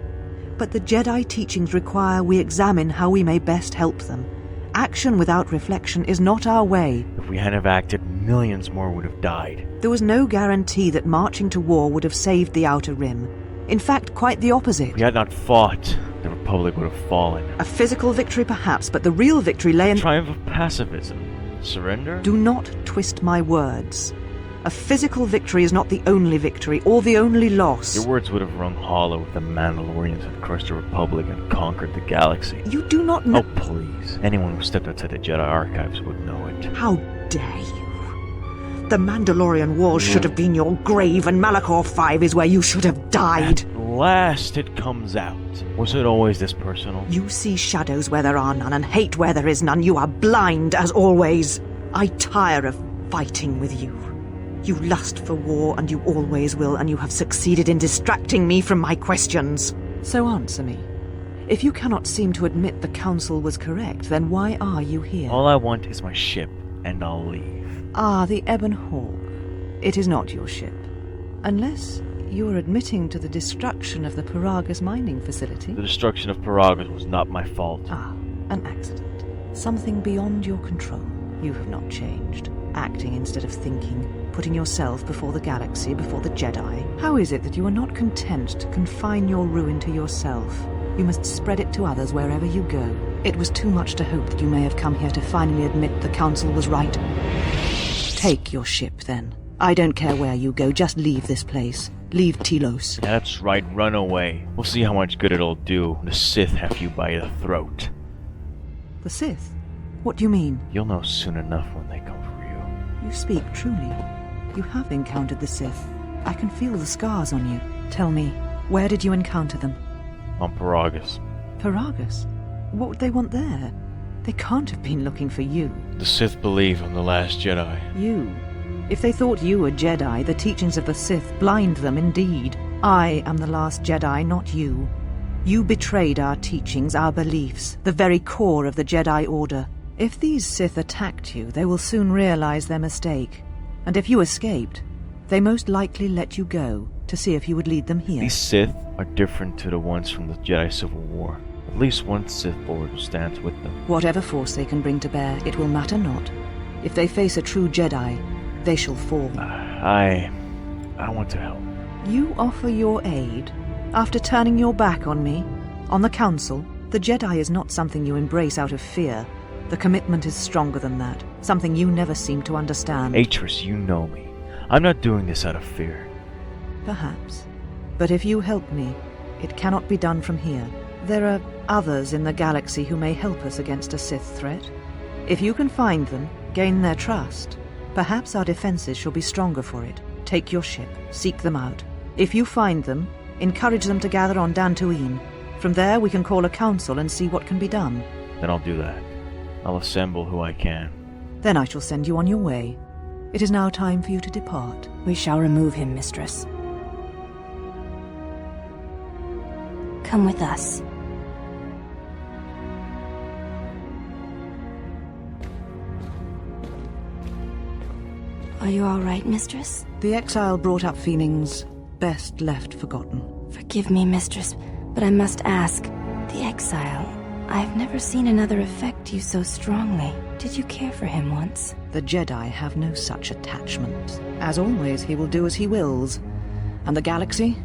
But the Jedi teachings require we examine how we may best help them. Action without reflection is not our way. If we hadn't have acted, millions more would have died. There was no guarantee that marching to war would have saved the Outer Rim. In fact, quite the opposite. If we had not fought, the Republic would have fallen. A physical victory perhaps, but the real victory lay in... Triumph of pacifism. Surrender? Do not twist my words. A physical victory is not the only victory, or the only loss. Your words would have rung hollow if the Mandalorians had crushed the Republic and conquered the galaxy. You do not know... Oh, please. Anyone who stepped outside the Jedi archives would know it. How dare you? The Mandalorian Wars should have been your grave, and Malachor 5 is where you should have died. At last it comes out. Was it always this personal? You see shadows where there are none, and hate where there is none. You are blind, as always. I tire of fighting with you. You lust for war, and you always will, and you have succeeded in distracting me from my questions. So answer me. If you cannot seem to admit the Council was correct, then why are you here? All I want is my ship, and I'll leave. Ah, the Ebon Hawk. It is not your ship. Unless you are admitting to the destruction of the Paragus mining facility. The destruction of Paragus was not my fault. Ah, an accident. Something beyond your control. You have not changed. Acting instead of thinking. Putting yourself before the galaxy, before the Jedi. How is it that you are not content to confine your ruin to yourself? You must spread it to others wherever you go. It was too much to hope that you may have come here to finally admit the Council was right. Take your ship, then. I don't care where you go, just leave this place. Leave Telos. That's right, run away. We'll see how much good it'll do when the Sith have you by the throat. The Sith? What do you mean? You'll know soon enough when they come for you. You speak truly. You have encountered the Sith. I can feel the scars on you. Tell me, where did you encounter them? On Paragus. Paragus? What would they want there? They can't have been looking for you. The Sith believe I'm the last Jedi. You? If they thought you were Jedi, the teachings of the Sith blind them indeed. I am the last Jedi, not you. You betrayed our teachings, our beliefs, the very core of the Jedi Order. If these Sith attacked you, they will soon realize their mistake. And if you escaped, they most likely let you go to see if you would lead them here. These Sith are different to the ones from the Jedi Civil War. At least one Sith Lord stands with them. Whatever force they can bring to bear, it will matter not. If they face a true Jedi, they shall fall. I want to help. You offer your aid after turning your back on me, on the Council? The Jedi is not something you embrace out of fear. The commitment is stronger than that, something you never seem to understand. Atris, you know me. I'm not doing this out of fear. Perhaps. But if you help me, it cannot be done from here. There are others in the galaxy who may help us against a Sith threat. If you can find them, gain their trust, perhaps our defenses shall be stronger for it. Take your ship, seek them out. If you find them, encourage them to gather on Dantooine. From there we can call a council and see what can be done. Then I'll do that. I'll assemble who I can. Then I shall send you on your way. It is now time for you to depart. We shall remove him, mistress. Come with us. Are you all right, mistress? The exile brought up feelings best left forgotten. Forgive me, mistress, but I must ask. The exile... I've never seen another affect you so strongly. Did you care for him once? The Jedi have no such attachment. As always, he will do as he wills. And the galaxy,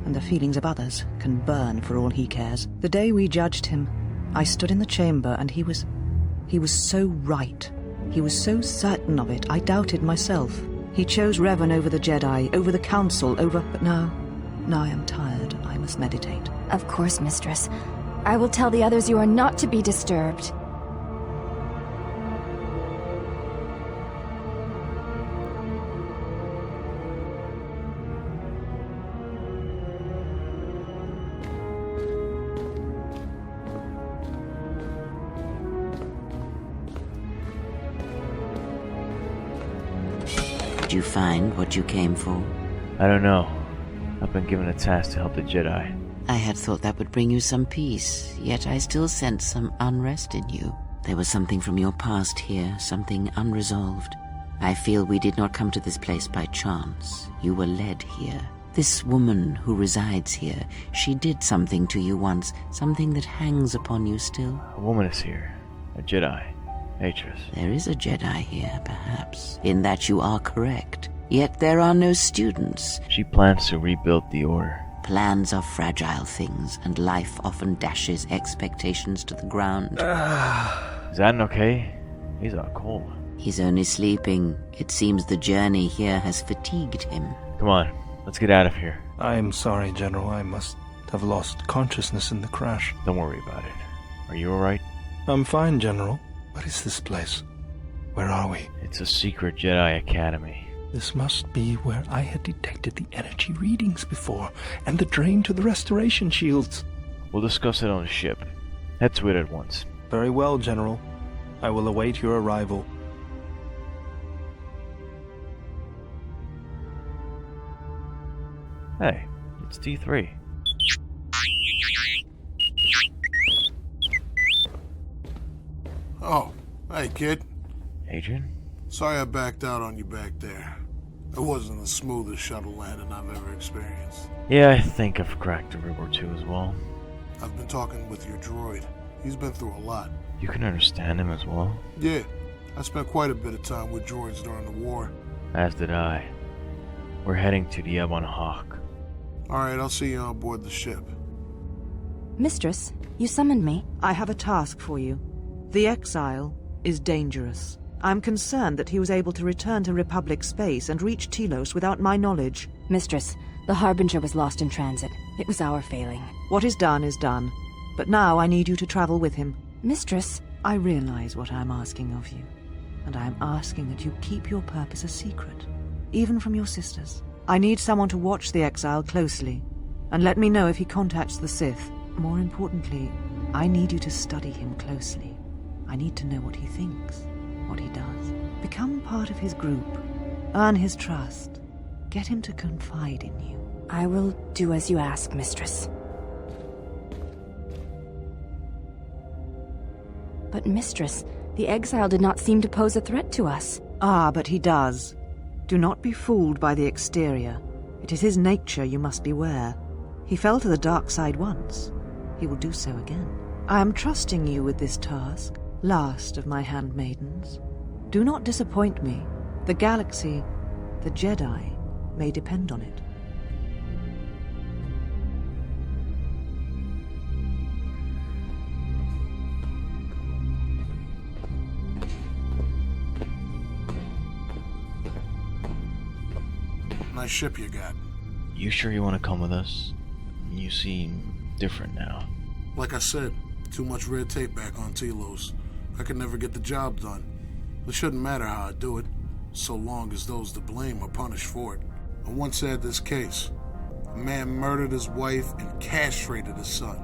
and the feelings of others, can burn for all he cares. The day we judged him, I stood in the chamber and he was so right. He was so certain of it, I doubted myself. He chose Revan over the Jedi, over the Council, over... But now I am tired. I must meditate. Of course, Mistress. I will tell the others you are not to be disturbed. Did you find what you came for? I don't know. I've been given a task to help the Jedi. I had thought that would bring you some peace, yet I still sense some unrest in you. There was something from your past here, something unresolved. I feel we did not come to this place by chance. You were led here. This woman who resides here, she did something to you once, something that hangs upon you still. A woman is here. A Jedi. Atris. There is a Jedi here, perhaps, in that you are correct. Yet there are no students. She plans to rebuild the Order. Plans are fragile things, and life often dashes expectations to the ground. Is that okay? He's out cold. He's only sleeping. It seems the journey here has fatigued him. Come on, let's get out of here. I am sorry, General. I must have lost consciousness in the crash. Don't worry about it. Are you alright? I'm fine, General. What is this place? Where are we? It's a secret Jedi Academy. This must be where I had detected the energy readings before, and the drain to the restoration shields. We'll discuss it on the ship. Head to it at once. Very well, General. I will await your arrival. Hey, it's D3. Oh, hey, kid. Adrian? Sorry I backed out on you back there. It wasn't the smoothest shuttle landing I've ever experienced. Yeah, I think I've cracked a rib or two as well. I've been talking with your droid. He's been through a lot. You can understand him as well? Yeah, I spent quite a bit of time with droids during the war. As did I. We're heading to the Ebon Hawk. Alright, I'll see you on board the ship. Mistress, you summoned me. I have a task for you. The Exile is dangerous. I'm concerned that he was able to return to Republic space and reach Telos without my knowledge. Mistress, the Harbinger was lost in transit. It was our failing. What is done. But now I need you to travel with him. Mistress, I realize what I'm asking of you, and I am asking that you keep your purpose a secret, even from your sisters. I need someone to watch the Exile closely, and let me know if he contacts the Sith. More importantly, I need you to study him closely. I need to know what he thinks, what he does. Become part of his group. Earn his trust. Get him to confide in you. I will do as you ask, Mistress. But Mistress, the Exile did not seem to pose a threat to us. Ah, but he does. Do not be fooled by the exterior. It is his nature you must beware. He fell to the dark side once. He will do so again. I am trusting you with this task, last of my handmaidens. Do not disappoint me. The galaxy, the Jedi, may depend on it. Nice ship you got. You sure you want to come with us? You seem different now. Like I said, too much red tape back on Telos. I could never get the job done. It shouldn't matter how I do it, so long as those to blame are punished for it. I once had this case. A man murdered his wife and castrated his son.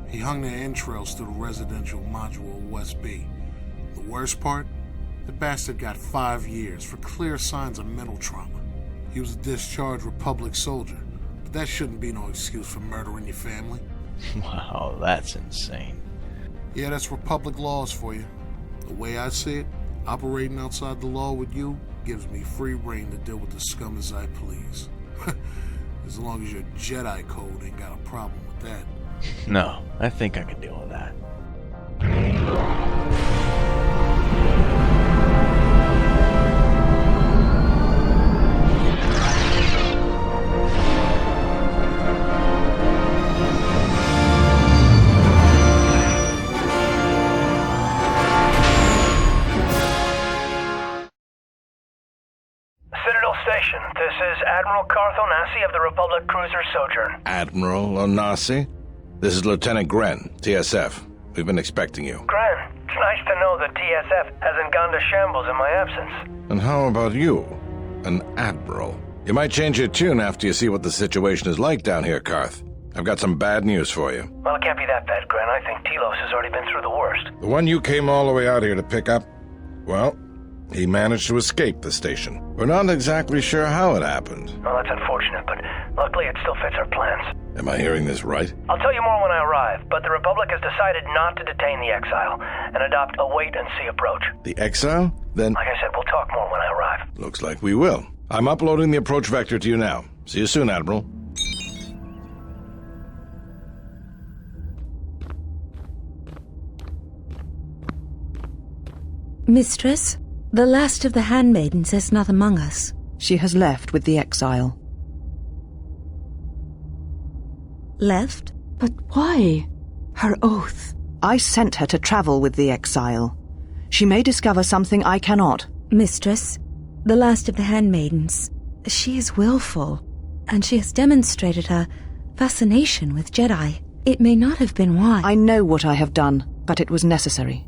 He hung their entrails through the residential module of West B. The worst part? The bastard got 5 years for clear signs of mental trauma. He was a discharged Republic soldier, but that shouldn't be no excuse for murdering your family. Wow, that's insane. Yeah, that's Republic laws for you. The way I see it, operating outside the law with you gives me free rein to deal with the scum as I please. As long as your Jedi code ain't got a problem with that. No, I think I can deal with that. This is Admiral Carth Onasi of the Republic Cruiser Sojourn. Admiral Onasi? This is Lieutenant Gren, TSF. We've been expecting you. Gren, it's nice to know that TSF hasn't gone to shambles in my absence. And how about you? An Admiral. You might change your tune after you see what the situation is like down here, Carth. I've got some bad news for you. Well, it can't be that bad, Gren. I think Telos has already been through the worst. The one you came all the way out here to pick up, well, he managed to escape the station. We're not exactly sure how it happened. Well, that's unfortunate, but luckily it still fits our plans. Am I hearing this right? I'll tell you more when I arrive, but the Republic has decided not to detain the Exile and adopt a wait-and-see approach. The Exile? Then... Like I said, we'll talk more when I arrive. Looks like we will. I'm uploading the approach vector to you now. See you soon, Admiral. Mistress, the last of the handmaidens is not among us. She has left with the Exile. Left? But why? Her oath. I sent her to travel with the Exile. She may discover something I cannot. Mistress, the last of the handmaidens, she is willful, and she has demonstrated her fascination with Jedi. It may not have been wise. I know what I have done, but it was necessary.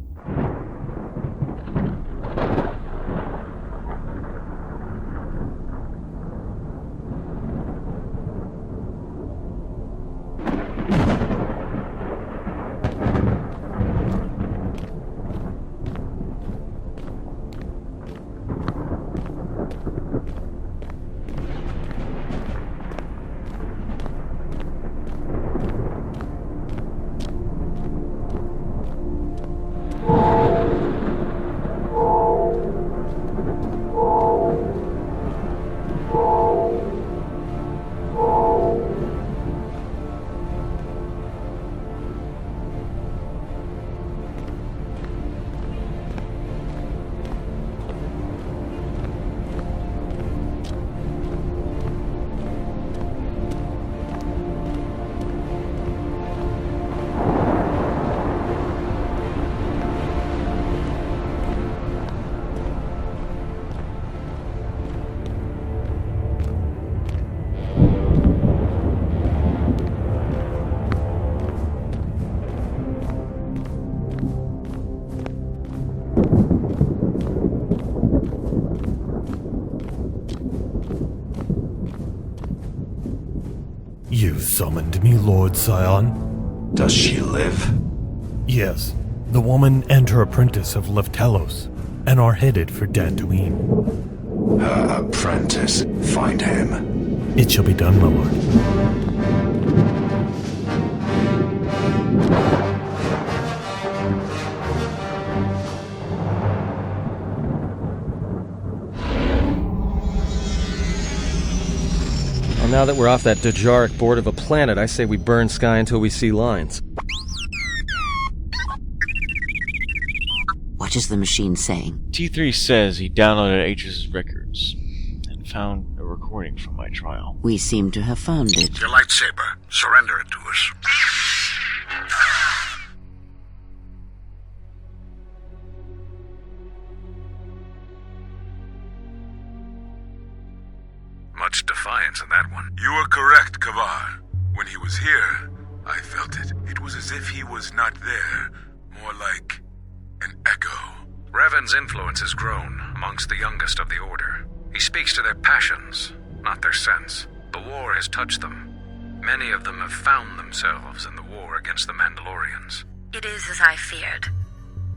You summoned me, Lord Scion? Does she live? Yes. The woman and her apprentice have left Telos and are headed for Dantooine. Her apprentice. Find him. It shall be done, my lord. Now that we're off that Dejaric board of a planet, I say we burn sky until we see lines. What is the machine saying? T3 says he downloaded H's records and found a recording from my trial. We seem to have found it. Your lightsaber. Surrender it to us. Much defiance in that one. You are correct, Kavar. When he was here, I felt it. It was as if he was not there. More like an echo. Revan's influence has grown amongst the youngest of the Order. He speaks to their passions, not their sense. The war has touched them. Many of them have found themselves in the war against the Mandalorians. It is as I feared,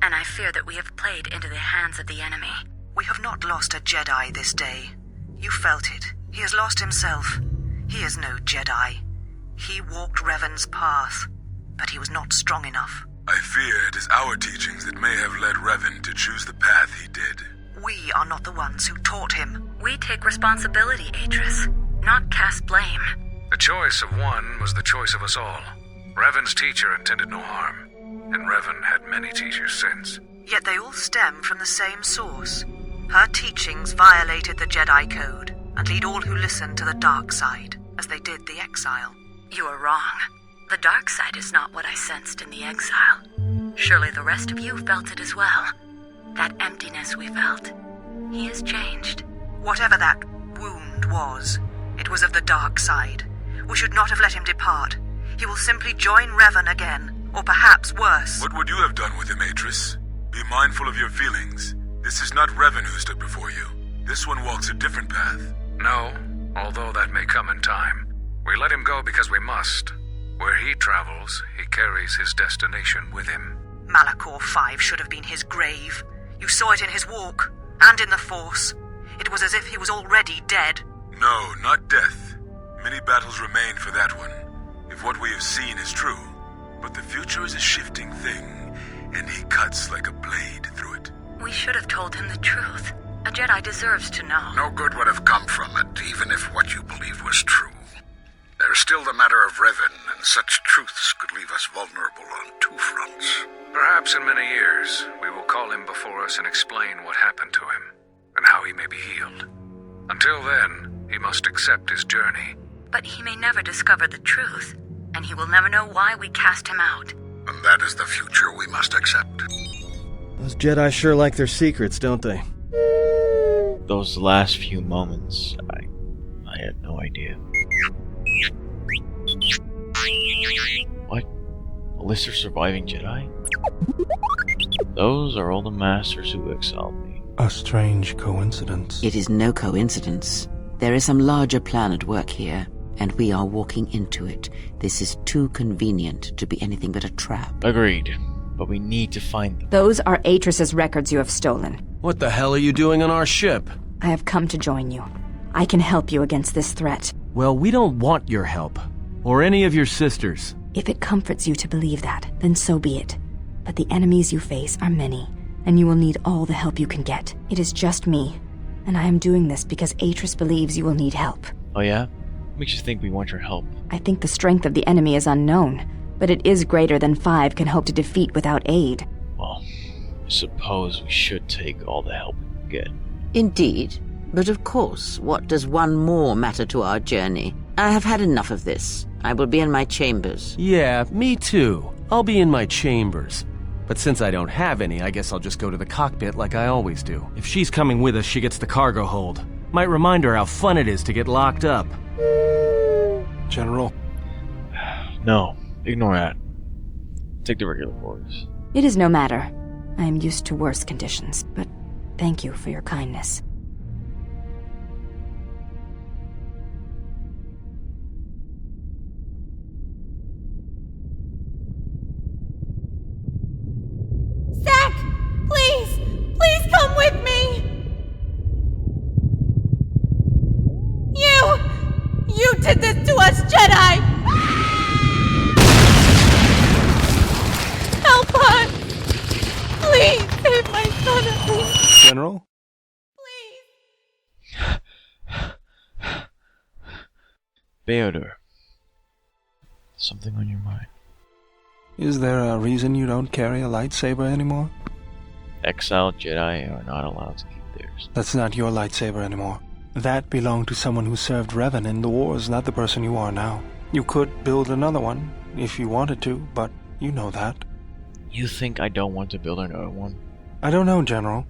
and I fear that we have played into the hands of the enemy. We have not lost a Jedi this day. You felt it. He has lost himself. He is no Jedi. He walked Revan's path, but he was not strong enough. I fear it is our teachings that may have led Revan to choose the path he did. We are not the ones who taught him. We take responsibility, Atris, not cast blame. The choice of one was the choice of us all. Revan's teacher intended no harm, and Revan had many teachers since. Yet they all stem from the same source. Her teachings violated the Jedi Code and lead all who listen to the dark side, as they did the Exile. You are wrong. The dark side is not what I sensed in the Exile. Surely the rest of you felt it as well. That emptiness we felt. He has changed. Whatever that wound was. It was of the dark side. We should not have let him depart. He will simply join Revan again, or perhaps worse. What would you have done with him, Atris? Be mindful of your feelings. This is not Revan who stood before you. This one walks a different path. No, although that may come in time. We let him go because we must. Where he travels, he carries his destination with him. Malachor 5 should have been his grave. You saw it in his walk, and in the Force. It was as if he was already dead. No, not death. Many battles remain for that one, if what we have seen is true. But the future is a shifting thing, and he cuts like a blade through it. We should have told him the truth. A Jedi deserves to know. No good would have come from it, even if what you believed was true. There's still the matter of Revan, and such truths could leave us vulnerable on two fronts. Perhaps in many years, we will call him before us and explain what happened to him, and how he may be healed. Until then, he must accept his journey. But he may never discover the truth, and he will never know why we cast him out. And that is the future we must accept. Those Jedi sure like their secrets, don't they? Those last few moments, I had no idea. What? A list of surviving Jedi? Those are all the masters who exiled me. A strange coincidence. It is no coincidence. There is some larger plan at work here, and we are walking into it. This is too convenient to be anything but a trap. Agreed. But we need to find them. Those are Atris's records you have stolen. What the hell are you doing on our ship? I have come to join you. I can help you against this threat. Well, we don't want your help. Or any of your sisters. If it comforts you to believe that, then so be it. But the enemies you face are many, and you will need all the help you can get. It is just me, and I am doing this because Atris believes you will need help. Oh yeah? What makes you think we want your help? I think the strength of the enemy is unknown, but it is greater than 5 can hope to defeat without aid. Well, I suppose we should take all the help we can get. Indeed. But of course, what does one more matter to our journey? I have had enough of this. I will be in my chambers. Yeah, me too. I'll be in my chambers. But since I don't have any, I guess I'll just go to the cockpit like I always do. If she's coming with us, she gets the cargo hold. Might remind her how fun it is to get locked up. General? No, ignore that. Take the regular quarters. It is no matter. I am used to worse conditions, but thank you for your kindness. Zach! Please! Please come with me! You did this to us, Jedi! Help her! Please save my son! General? Beodor. Something on your mind? Is there a reason you don't carry a lightsaber anymore? Exiled Jedi are not allowed to keep theirs. That's not your lightsaber anymore. That belonged to someone who served Revan in the wars, not the person you are now. You could build another one, if you wanted to, but you know that. You think I don't want to build another one? I don't know, General.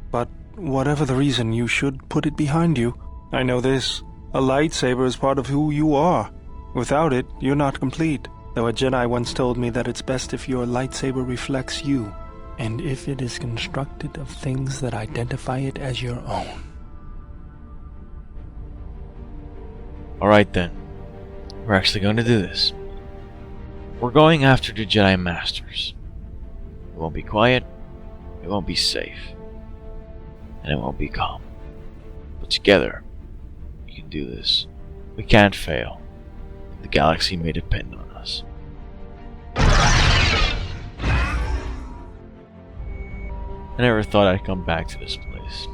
But whatever the reason, you should put it behind you. I know this. A lightsaber is part of who you are. Without it, you're not complete. Though a Jedi once told me that it's best if your lightsaber reflects you, and if it is constructed of things that identify it as your own. Alright then. We're actually going to do this. We're going after the Jedi Masters. It won't be quiet, it won't be safe, and it won't be calm. But together, we can do this. We can't fail. The galaxy may depend on us. I never thought I'd come back to this place.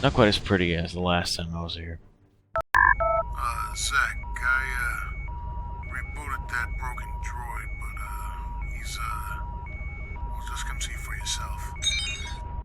Not quite as pretty as the last time I was here. Zach, I, rebooted that broken droid, but, he's, Just come see for yourself.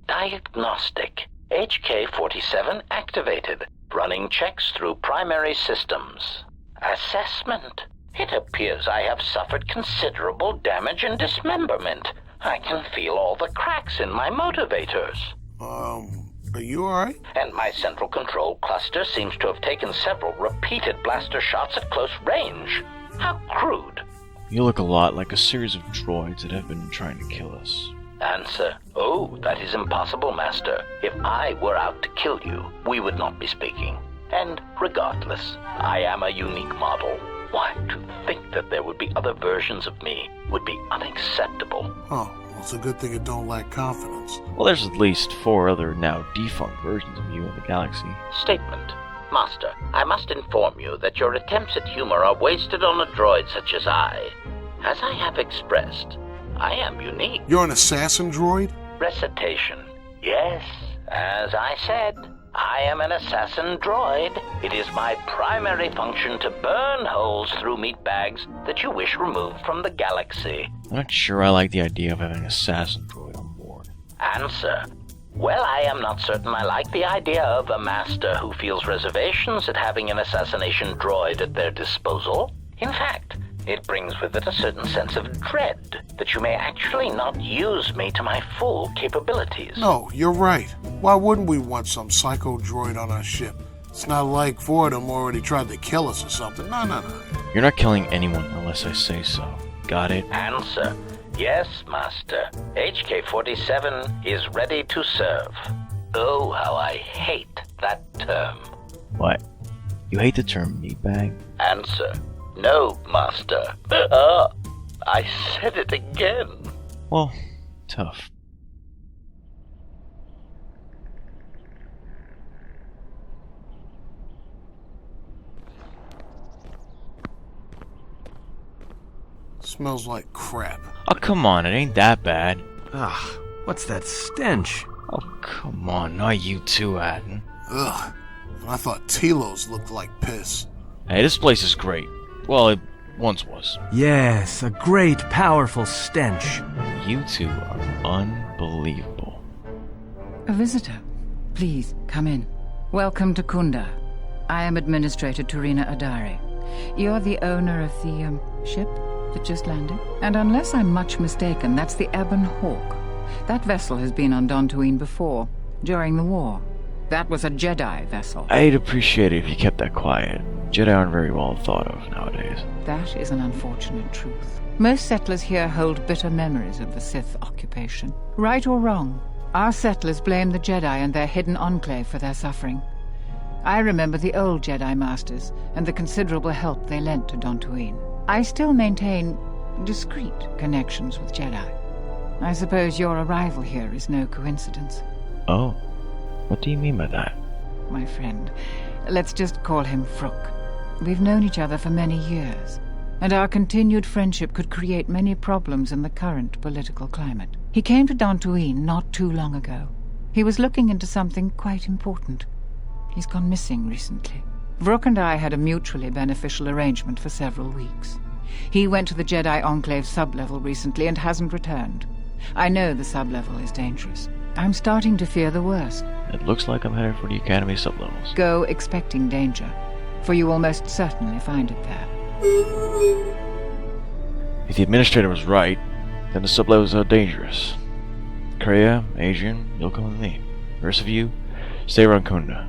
Diagnostic. HK-47 activated. Running checks through primary systems. Assessment. It appears I have suffered considerable damage and dismemberment. I can feel all the cracks in my motivators. Are you alright? And my central control cluster seems to have taken several repeated blaster shots at close range. How crude. You look a lot like a series of droids that have been trying to kill us. Answer. Oh, that is impossible, Master. If I were out to kill you, we would not be speaking. And regardless, I am a unique model. Why, to think that there would be other versions of me would be unacceptable. Oh, well, it's a good thing it don't lack confidence. Well, there's at least 4 other now defunct versions of you in the galaxy. Statement. Master, I must inform you that your attempts at humor are wasted on a droid such as I. As I have expressed, I am unique. You're an assassin droid? Recitation. Yes, as I said, I am an assassin droid. It is my primary function to burn holes through meat bags that you wish removed from the galaxy. I'm not sure I like the idea of having an assassin droid on board. Answer. Well, I am not certain I like the idea of a master who feels reservations at having an assassination droid at their disposal. In fact, it brings with it a certain sense of dread that you may actually not use me to my full capabilities. No, you're right. Why wouldn't we want some psycho droid on our ship? It's not like 4 of them already tried to kill us or something. No. You're not killing anyone unless I say so. Got it? Answer. Yes, Master. HK-47 is ready to serve. Oh, how I hate that term. What? You hate the term meatbag? Answer. No, Master. I said it again. Well, tough. Smells like crap. Oh, come on, it ain't that bad. Ah, what's that stench? Oh, come on, not you too, Adam. Ugh, I thought Telos looked like piss. Hey, this place is great. Well, it once was. Yes, a great, powerful stench. You two are unbelievable. A visitor. Please, come in. Welcome to Kunda. I am Administrator Turina Adari. You're the owner of the, ship that just landed? And unless I'm much mistaken, that's the Ebon Hawk. That vessel has been on Dantooine before, during the war. That was a Jedi vessel. I'd appreciate it if you kept that quiet. Jedi aren't very well thought of nowadays. That is an unfortunate truth. Most settlers here hold bitter memories of the Sith occupation. Right or wrong, our settlers blame the Jedi and their hidden enclave for their suffering. I remember the old Jedi Masters and the considerable help they lent to Dantooine. I still maintain discreet connections with Jedi. I suppose your arrival here is no coincidence. Oh, what do you mean by that? My friend, let's just call him Frook. We've known each other for many years, and our continued friendship could create many problems in the current political climate. He came to Dantooine not too long ago. He was looking into something quite important. He's gone missing recently. Vrook and I had a mutually beneficial arrangement for several weeks. He went to the Jedi Enclave sublevel recently and hasn't returned. I know the sublevel is dangerous. I'm starting to fear the worst. It looks like I'm headed for the Academy sublevels. Go expecting danger, for you will most certainly find it there. If the Administrator was right, then the sublevels are dangerous. Kreia, Adrian, you'll come with me. The rest of you, stay around Kunda.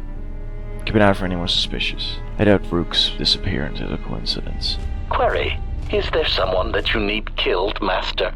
Keep an eye out for anyone suspicious. I doubt Vrook's disappearance is a coincidence. Query. Is there someone that you need killed, Master?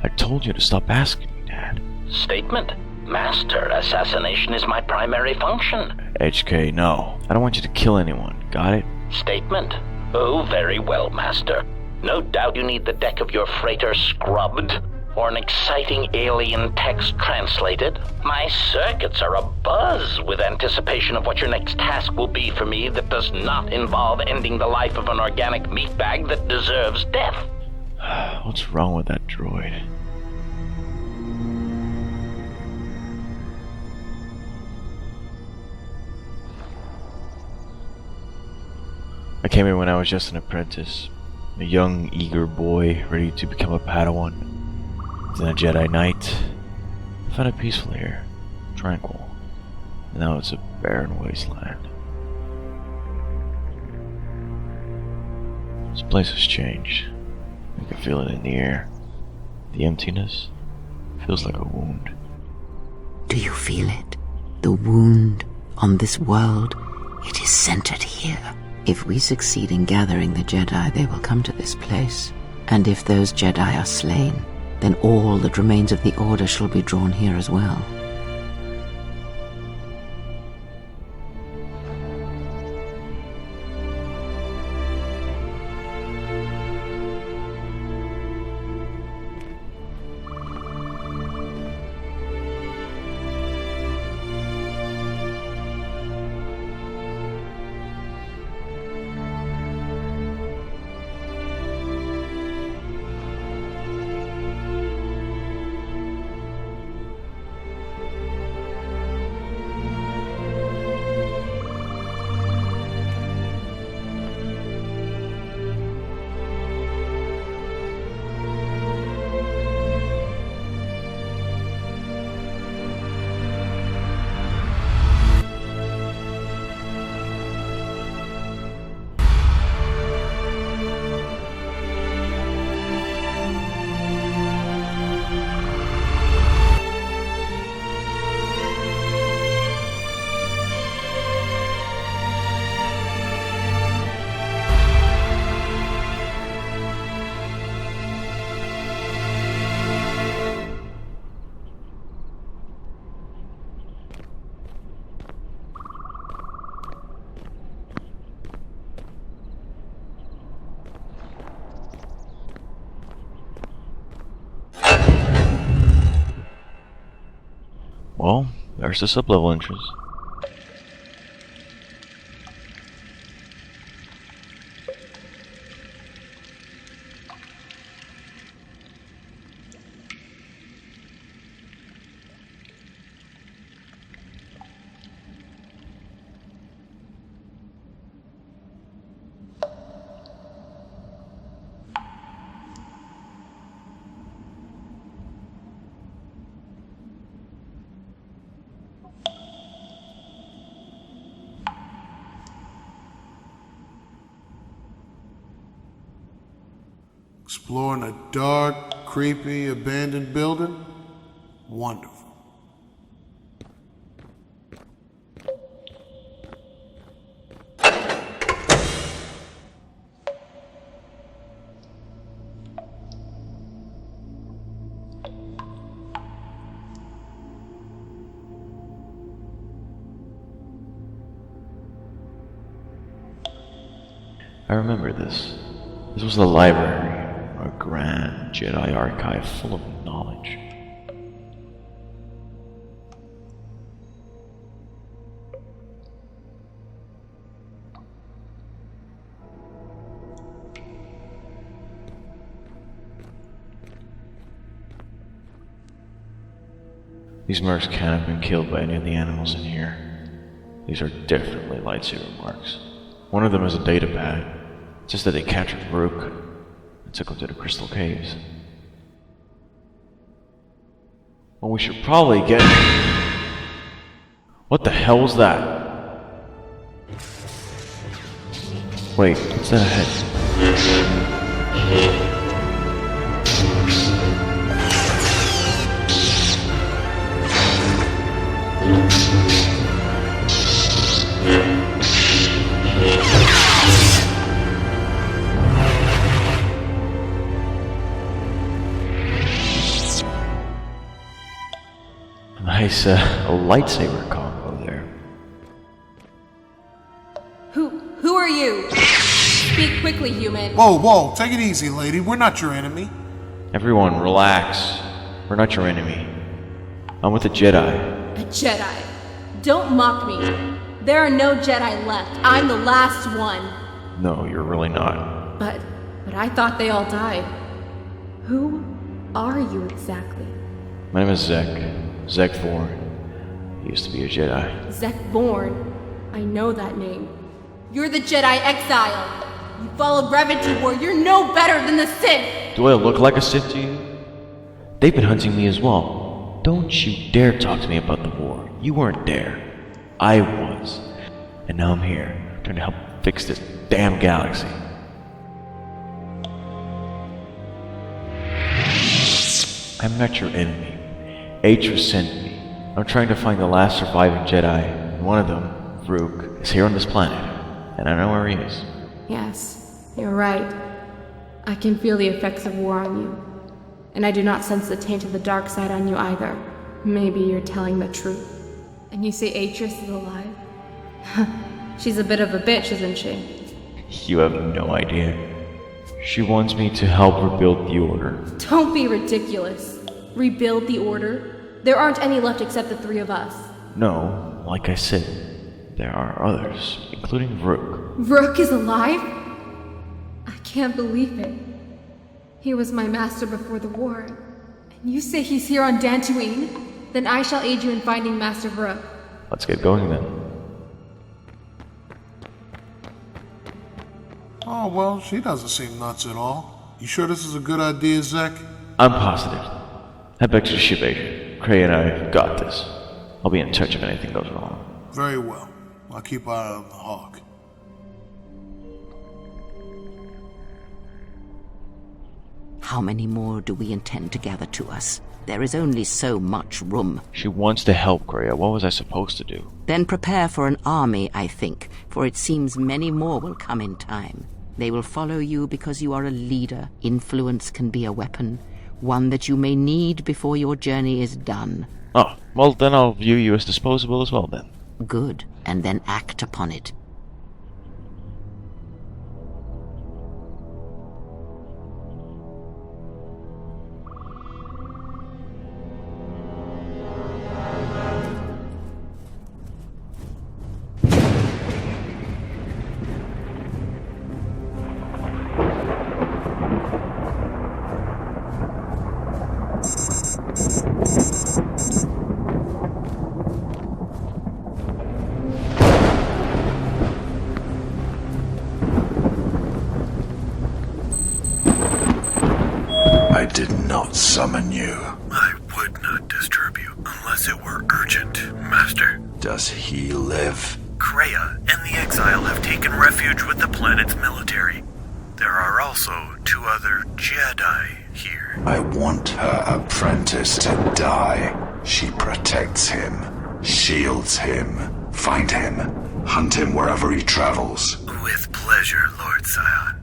I told you to stop asking me, Dad. Statement. Master, assassination is my primary function. HK, no. I don't want you to kill anyone. Got it? Statement. Oh, very well, Master. No doubt you need the deck of your freighter scrubbed, or an exciting alien text translated. My circuits are abuzz with anticipation of what your next task will be for me that does not involve ending the life of an organic meatbag that deserves death. What's wrong with that droid? I came here when I was just an apprentice, a young, eager boy ready to become a Padawan. It's been a Jedi night. I found it peaceful here, tranquil. And now it's a barren wasteland. This place has changed. I can feel it in the air. The emptiness feels like a wound. Do you feel it? The wound on this world? It is centered here. If we succeed in gathering the Jedi, they will come to this place. And if those Jedi are slain, then all that remains of the Order shall be drawn here as well. Well, there's the sub-level entrance. Exploring a dark, creepy, abandoned building? Wonderful. I remember this. This was the library. A grand Jedi archive full of knowledge. These marks can't have been killed by any of the animals in here. These are definitely lightsaber marks. One of them is a data pad. It says that they captured Rook and took him to the Crystal Caves. Well, we should probably get... What the hell was that? Wait, what's that ahead? Nice lightsaber combo there. Who are you? Speak quickly, human. Whoa, take it easy, lady. We're not your enemy. Everyone, relax. We're not your enemy. I'm with a Jedi. A Jedi? Don't mock me. There are no Jedi left. I'm the last one. No, you're really not. But I thought they all died. Who are you exactly? My name is Zek. Zek Vorn. He used to be a Jedi. Zek Vorn? I know that name. You're the Jedi Exile. You followed Revan to war. You're no better than the Sith. Do I look like a Sith to you? They've been hunting me as well. Don't you dare talk to me about the war. You weren't there. I was. And now I'm here, trying to help fix this damn galaxy. I'm not your enemy. Atris sent me. I'm trying to find the last surviving Jedi, and one of them, Rook, is here on this planet, and I know where he is. Yes, you're right. I can feel the effects of war on you. And I do not sense the taint of the dark side on you either. Maybe you're telling the truth. And you say Atris is alive? She's a bit of a bitch, isn't she? You have no idea. She wants me to help rebuild the Order. Don't be ridiculous. Rebuild the Order? There aren't any left except the three of us. No, like I said, there are others, including Rook. Rook is alive? I can't believe it. He was my master before the war. And you say he's here on Dantooine? Then I shall aid you in finding Master Rook. Let's get going then. Oh, well, she doesn't seem nuts at all. You sure this is a good idea, Zek? I'm positive. Head back to the ship, Agent. Cray and I got this. I'll be in touch if anything goes wrong. Very well. I'll keep an eye on the Hawk. How many more do we intend to gather to us? There is only so much room. She wants to help, Greya. What was I supposed to do? Then prepare for an army, I think, for it seems many more will come in time. They will follow you because you are a leader. Influence can be a weapon, one that you may need before your journey is done. Oh, well then I'll view you as disposable as well then. Good, and then act upon it. I did not summon you. I would not disturb you unless it were urgent, Master. Does he live? Kreia and the Exile have taken refuge with the planet's military. There are also 2 other Jedi here. I want her apprentice to die. She protects him, shields him. Find him, hunt him wherever he travels. With pleasure, Lord Scion.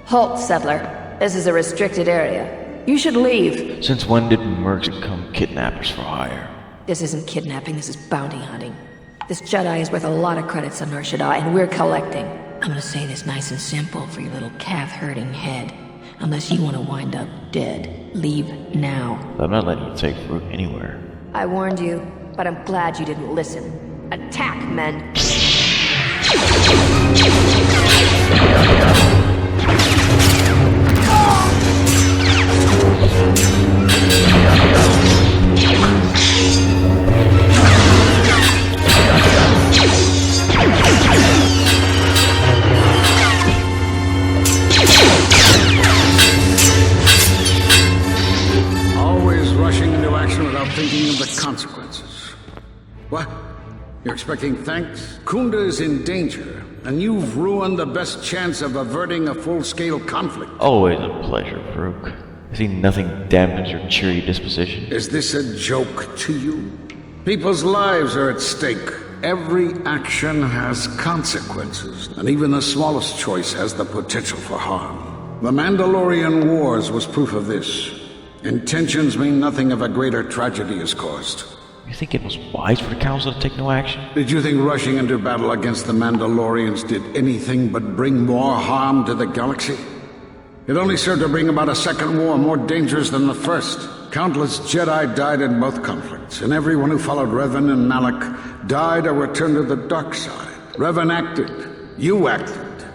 Halt, settler. This is a restricted area. You should leave. Since when did mercs become kidnappers for hire? This isn't kidnapping, this is bounty hunting. This Jedi is worth a lot of credits on Nar Shaddaa, and we're collecting. I'm gonna say this nice and simple for your little calf-hurting head. Unless you want to wind up dead, leave now. I'm not letting you take Rook anywhere. I warned you, but I'm glad you didn't listen. Attack, men! Always rushing into action without thinking of the consequences. What? You're expecting thanks? Kunda is in danger, and you've ruined the best chance of averting a full-scale conflict. Always a pleasure, Rook. I see nothing dampens your cheery disposition. Is this a joke to you? People's lives are at stake. Every action has consequences, and even the smallest choice has the potential for harm. The Mandalorian Wars was proof of this. Intentions mean nothing if a greater tragedy is caused. You think it was wise for the Council to take no action? Did you think rushing into battle against the Mandalorians did anything but bring more harm to the galaxy? It only served to bring about a second war more dangerous than the first. Countless Jedi died in both conflicts, and everyone who followed Revan and Malak died or returned to the dark side. Revan acted. You acted.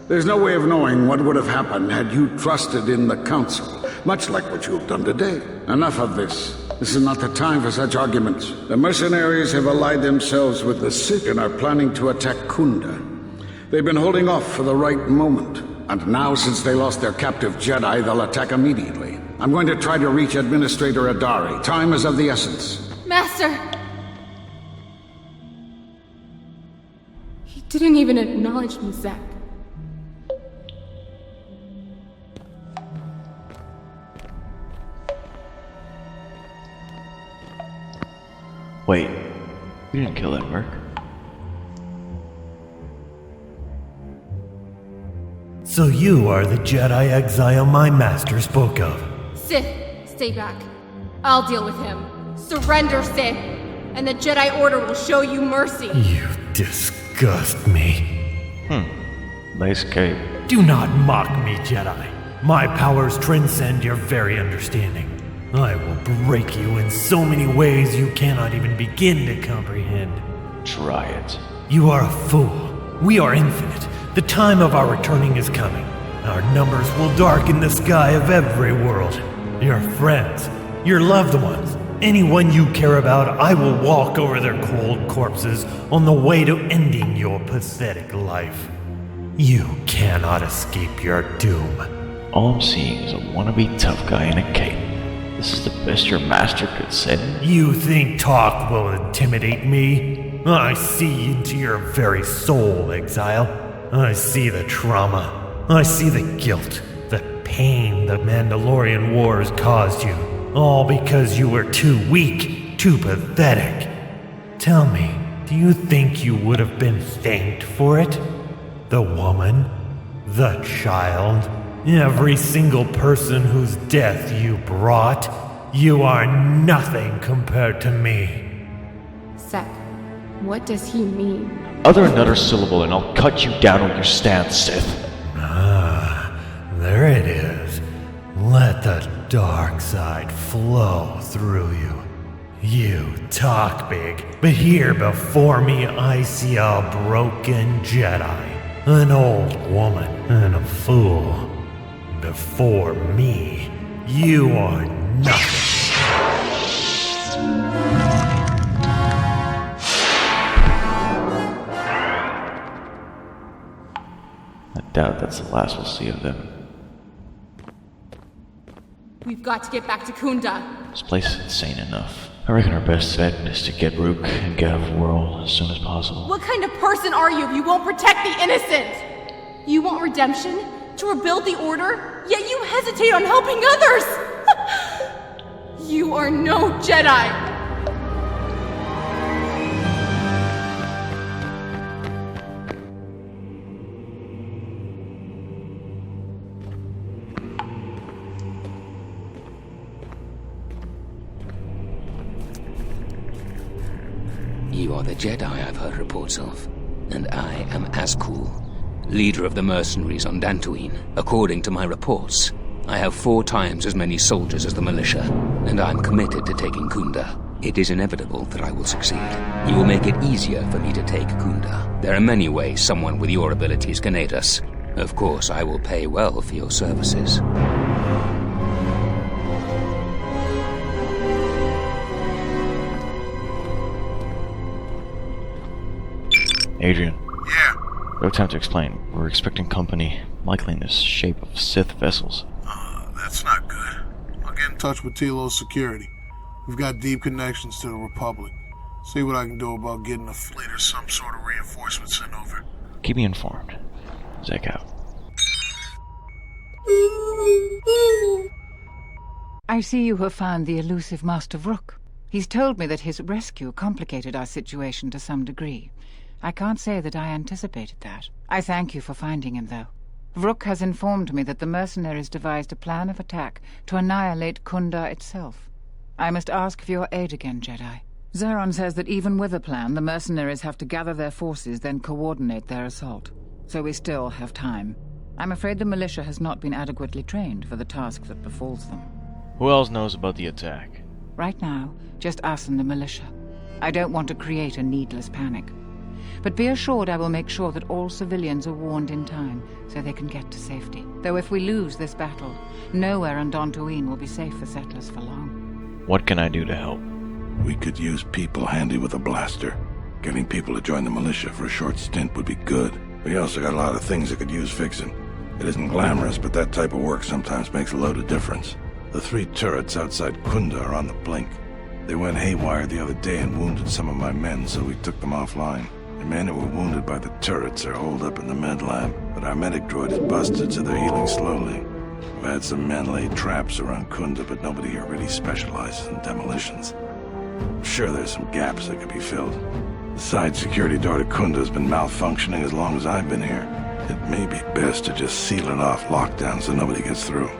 There's no way of knowing what would have happened had you trusted in the Council, much like what you've done today. Enough of this. This is not the time for such arguments. The mercenaries have allied themselves with the Sith and are planning to attack Kunda. They've been holding off for the right moment. And now, since they lost their captive Jedi, they'll attack immediately. I'm going to try to reach Administrator Adari. Time is of the essence. Master! He didn't even acknowledge me, Zack. Wait, you didn't kill that merc. So you are the Jedi Exile my master spoke of. Sith, stay back. I'll deal with him. Surrender, Sith, and the Jedi Order will show you mercy. You disgust me. Nice cape. Do not mock me, Jedi. My powers transcend your very understanding. I will break you in so many ways you cannot even begin to comprehend. Try it. You are a fool. We are infinite. The time of our returning is coming. Our numbers will darken the sky of every world. Your friends, your loved ones, anyone you care about, I will walk over their cold corpses on the way to ending your pathetic life. You cannot escape your doom. All I'm seeing is a wannabe tough guy in a cape. This is the best your master could send? You think talk will intimidate me? I see into your very soul, Exile. I see the trauma. I see the guilt, the pain the Mandalorian Wars caused you. All because you were too weak, too pathetic. Tell me, do you think you would have been thanked for it? The woman? The child? Every single person whose death you brought? You are nothing compared to me. Zack, what does he mean? Utter another syllable and I'll cut you down on your stance, Sith. There it is. Let the dark side flow through you. You talk big, but here before me I see a broken Jedi, an old woman, and a fool. Before me, you are nothing. I doubt that's the last we'll see of them. We've got to get back to Kunda. This place is insane enough. I reckon our best bet is to get Rook and get out of the world as soon as possible. What kind of person are you if you won't protect the innocent? You want redemption? To rebuild the Order? Yet you hesitate on helping others! You are no Jedi! You are the Jedi I've heard reports of, and I am Azkul, leader of the mercenaries on Dantooine. According to my reports, I have 4 times as many soldiers as the militia, and I'm committed to taking Kunda. It is inevitable that I will succeed. You will make it easier for me to take Kunda. There are many ways someone with your abilities can aid us. Of course, I will pay well for your services. Adrian. Yeah? No time to explain. We're expecting company, likely in the shape of Sith vessels. That's not good. I'll get in touch with Tilo's security. We've got deep connections to the Republic. See what I can do about getting a fleet or some sort of reinforcement sent over. Keep me informed. Zack out. I see you have found the elusive Master Rook. He's told me that his rescue complicated our situation to some degree. I can't say that I anticipated that. I thank you for finding him, though. Rook has informed me that the mercenaries devised a plan of attack to annihilate Kunda itself. I must ask for your aid again, Jedi. Zeron says that even with a plan, the mercenaries have to gather their forces, then coordinate their assault. So we still have time. I'm afraid the militia has not been adequately trained for the task that befalls them. Who else knows about the attack? Right now, just us and the militia. I don't want to create a needless panic. But be assured I will make sure that all civilians are warned in time so they can get to safety. Though if we lose this battle, nowhere on Dantooine will be safe for settlers for long. What can I do to help? We could use people handy with a blaster. Getting people to join the militia for a short stint would be good. We also got a lot of things that could use fixing. It isn't glamorous, but that type of work sometimes makes a load of difference. The 3 turrets outside Kunda are on the blink. They went haywire the other day and wounded some of my men, so we took them offline. The men who were wounded by the turrets are holed up in the med lab, but our medic droid is busted, so they're healing slowly. We've had some men lay traps around Kunda, but nobody here really specializes in demolitions. I'm sure there's some gaps that could be filled. The side security door to Kunda has been malfunctioning as long as I've been here. It may be best to just seal it off lockdown so nobody gets through.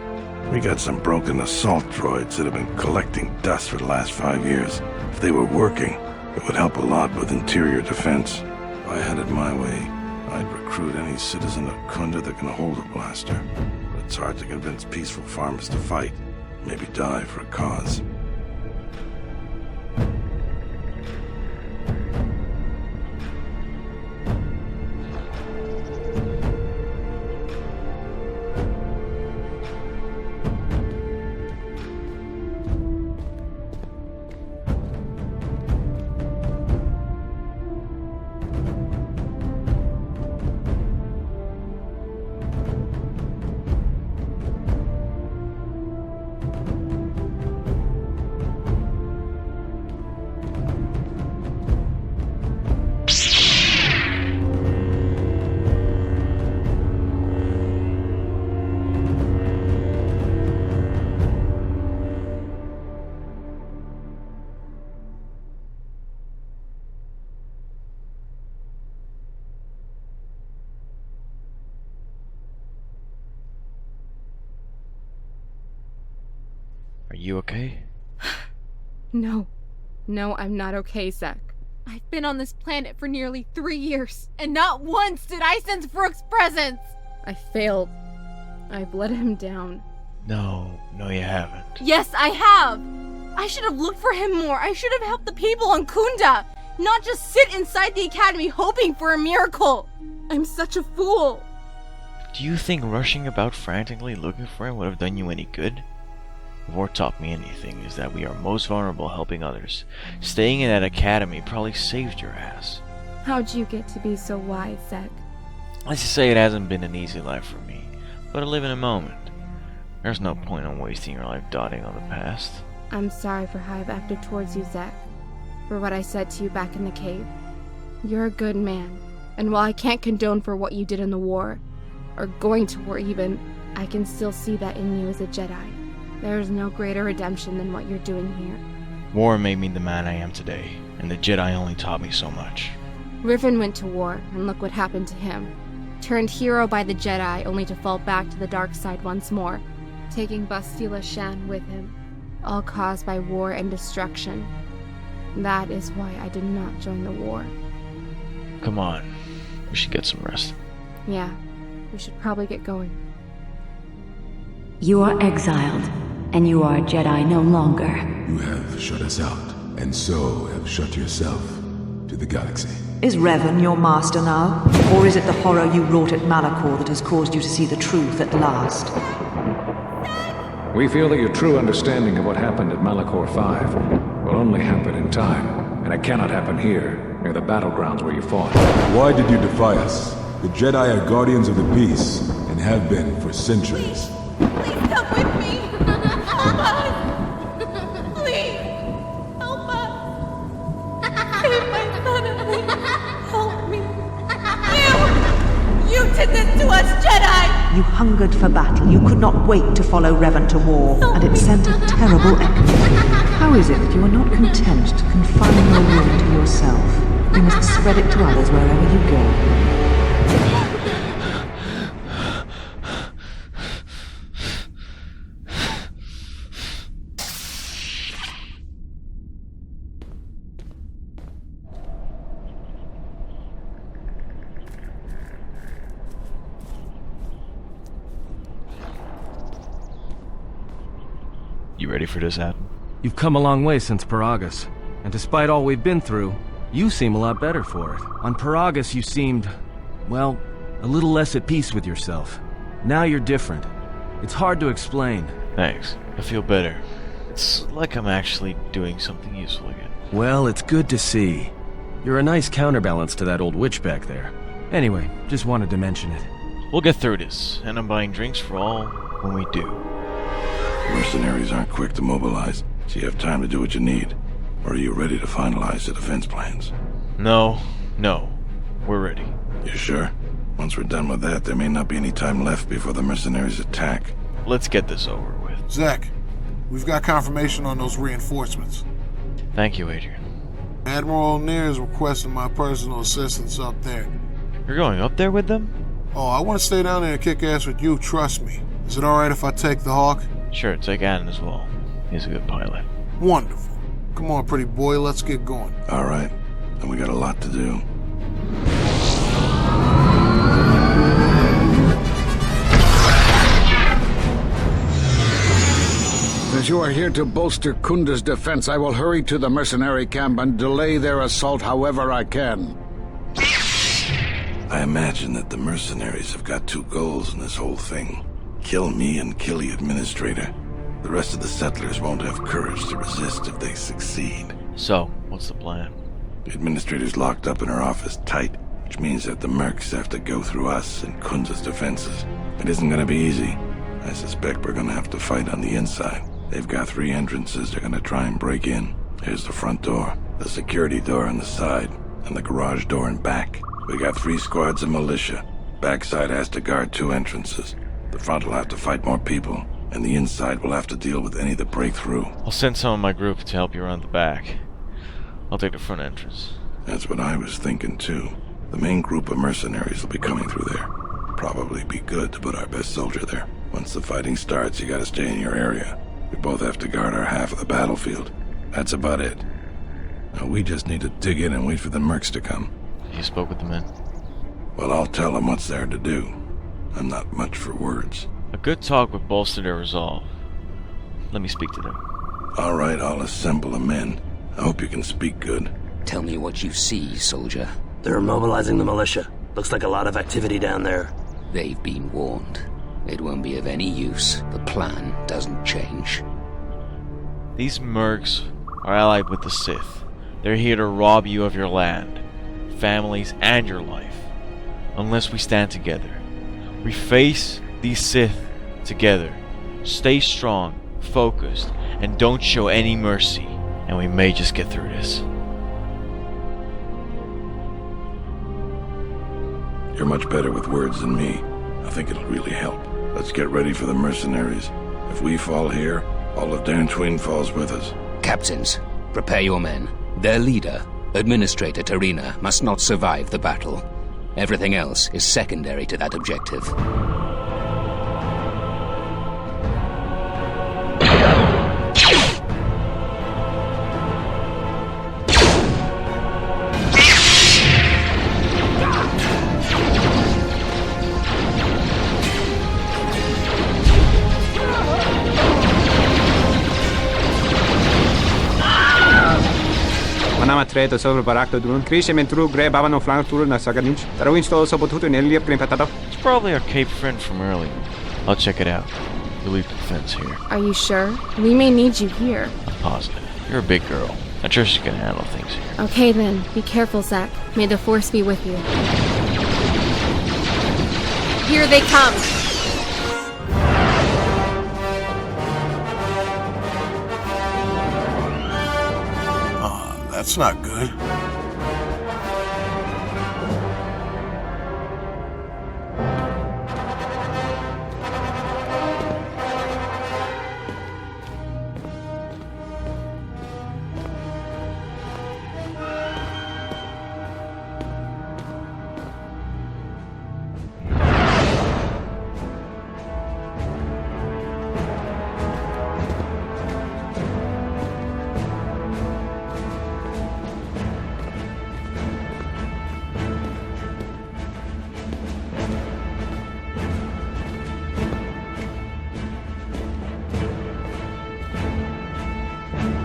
We got some broken assault droids that have been collecting dust for the last 5 years. If they were working, it would help a lot with interior defense. If I had it my way, I'd recruit any citizen of Kunda that can hold a blaster. But it's hard to convince peaceful farmers to fight, maybe die for a cause. Are you okay? No. No, I'm not okay, Zek. I've been on this planet for nearly 3 years, and not once did I sense Vrook's presence! I failed. I've let him down. No, you haven't. Yes, I have! I should have looked for him more. I should have helped the people on Kunda, not just sit inside the academy hoping for a miracle. I'm such a fool. Do you think rushing about frantically looking for him would have done you any good? If War taught me anything, is that we are most vulnerable helping others. Staying in that academy probably saved your ass. How'd you get to be so wise, Zek? Let's just say it hasn't been an easy life for me, but I live in a moment. There's no point in wasting your life dotting on the past. I'm sorry for how I've acted towards you, Zek. For what I said to you back in the cave. You're a good man, and while I can't condone for what you did in the war, or going to war even, I can still see that in you as a Jedi. There is no greater redemption than what you're doing here. War made me the man I am today, and the Jedi only taught me so much. Revan went to war, and look what happened to him. Turned hero by the Jedi, only to fall back to the dark side once more, taking Bastila Shan with him, all caused by war and destruction. That is why I did not join the war. Come on, we should get some rest. Yeah, we should probably get going. You are exiled, and you are a Jedi no longer. You have shut us out, and so have shut yourself to the galaxy. Is Revan your master now? Or is it the horror you wrought at Malachor that has caused you to see the truth at last? We feel that your true understanding of what happened at Malachor 5 will only happen in time, and it cannot happen here, near the battlegrounds where you fought. Why did you defy us? The Jedi are guardians of the peace, and have been for centuries. Please come with me! Help us! Please! Help us! Save my son and me! Help me! You did this to us, Jedi! You hungered for battle. You could not wait to follow Revan to war, and it sent a terrible echo. How is it that you are not content to confine your wound to yourself? You must spread it to others wherever you go. You ready for this, Adam? You've come a long way since Paragus, and despite all we've been through, you seem a lot better for it. On Paragus you seemed, well, a little less at peace with yourself. Now you're different. It's hard to explain. Thanks. I feel better. It's like I'm actually doing something useful again. Well, it's good to see. You're a nice counterbalance to that old witch back there. Anyway, just wanted to mention it. We'll get through this, and I'm buying drinks for all when we do. Mercenaries aren't quick to mobilize, so you have time to do what you need. Or are you ready to finalize the defense plans? No. We're ready. You sure? Once we're done with that, there may not be any time left before the mercenaries attack. Let's get this over with. Zach, we've got confirmation on those reinforcements. Thank you, Adrian. Admiral O'Near is requesting my personal assistance up there. You're going up there with them? Oh, I want to stay down there and kick ass with you, trust me. Is it alright if I take the Hawk? Sure, take Adam as well. He's a good pilot. Wonderful. Come on, pretty boy, let's get going. Alright, and we got a lot to do. As you are here to bolster Kunda's defense, I will hurry to the mercenary camp and delay their assault however I can. I imagine that the mercenaries have got two goals in this whole thing. Kill me and kill the administrator. The rest of the settlers won't have courage to resist if they succeed. So, what's the plan? The administrator's locked up in her office tight, which means that the mercs have to go through us and Kunda's defenses. It isn't gonna be easy. I suspect we're gonna have to fight on the inside. They've got 3 entrances they're gonna try and break in. Here's the front door, the security door on the side, and the garage door in back. We got 3 squads of militia. Backside has to guard 2 entrances. The front will have to fight more people, and the inside will have to deal with any that break through. I'll send some of my group to help you around the back. I'll take the front entrance. That's what I was thinking too. The main group of mercenaries will be coming through there. Probably be good to put our best soldier there. Once the fighting starts, you gotta stay in your area. We both have to guard our half of the battlefield. That's about it. Now we just need to dig in and wait for the mercs to come. You spoke with the men? Well, I'll tell them what's there to do. I'm not much for words. A good talk would bolster their resolve. Let me speak to them. All right, I'll assemble the men. I hope you can speak good. Tell me what you see, soldier. They're mobilizing the militia. Looks like a lot of activity down there. They've been warned. It won't be of any use. The plan doesn't change. These mercs are allied with the Sith. They're here to rob you of your land, families, and your life. Unless we stand together. We face these Sith together. Stay strong, focused, and don't show any mercy. And we may just get through this. You're much better with words than me. I think it'll really help. Let's get ready for the mercenaries. If we fall here, all of Dantooine falls with us. Captains, prepare your men. Their leader, Administrator Tarina, must not survive the battle. Everything else is secondary to that objective. Treto sobre barakto drun. Krishem and true grey babano flank tour na saganich. Tarawin stole so but in Elia Primpatado. It's probably our Cape friend from earlier. I'll check it out. You'll leave the fence here. Are you sure? We may need you here. I'm positive. You're a big girl. I trust you can handle things here. Okay then, be careful, Zach. May the Force be with you. Here they come! That's not good.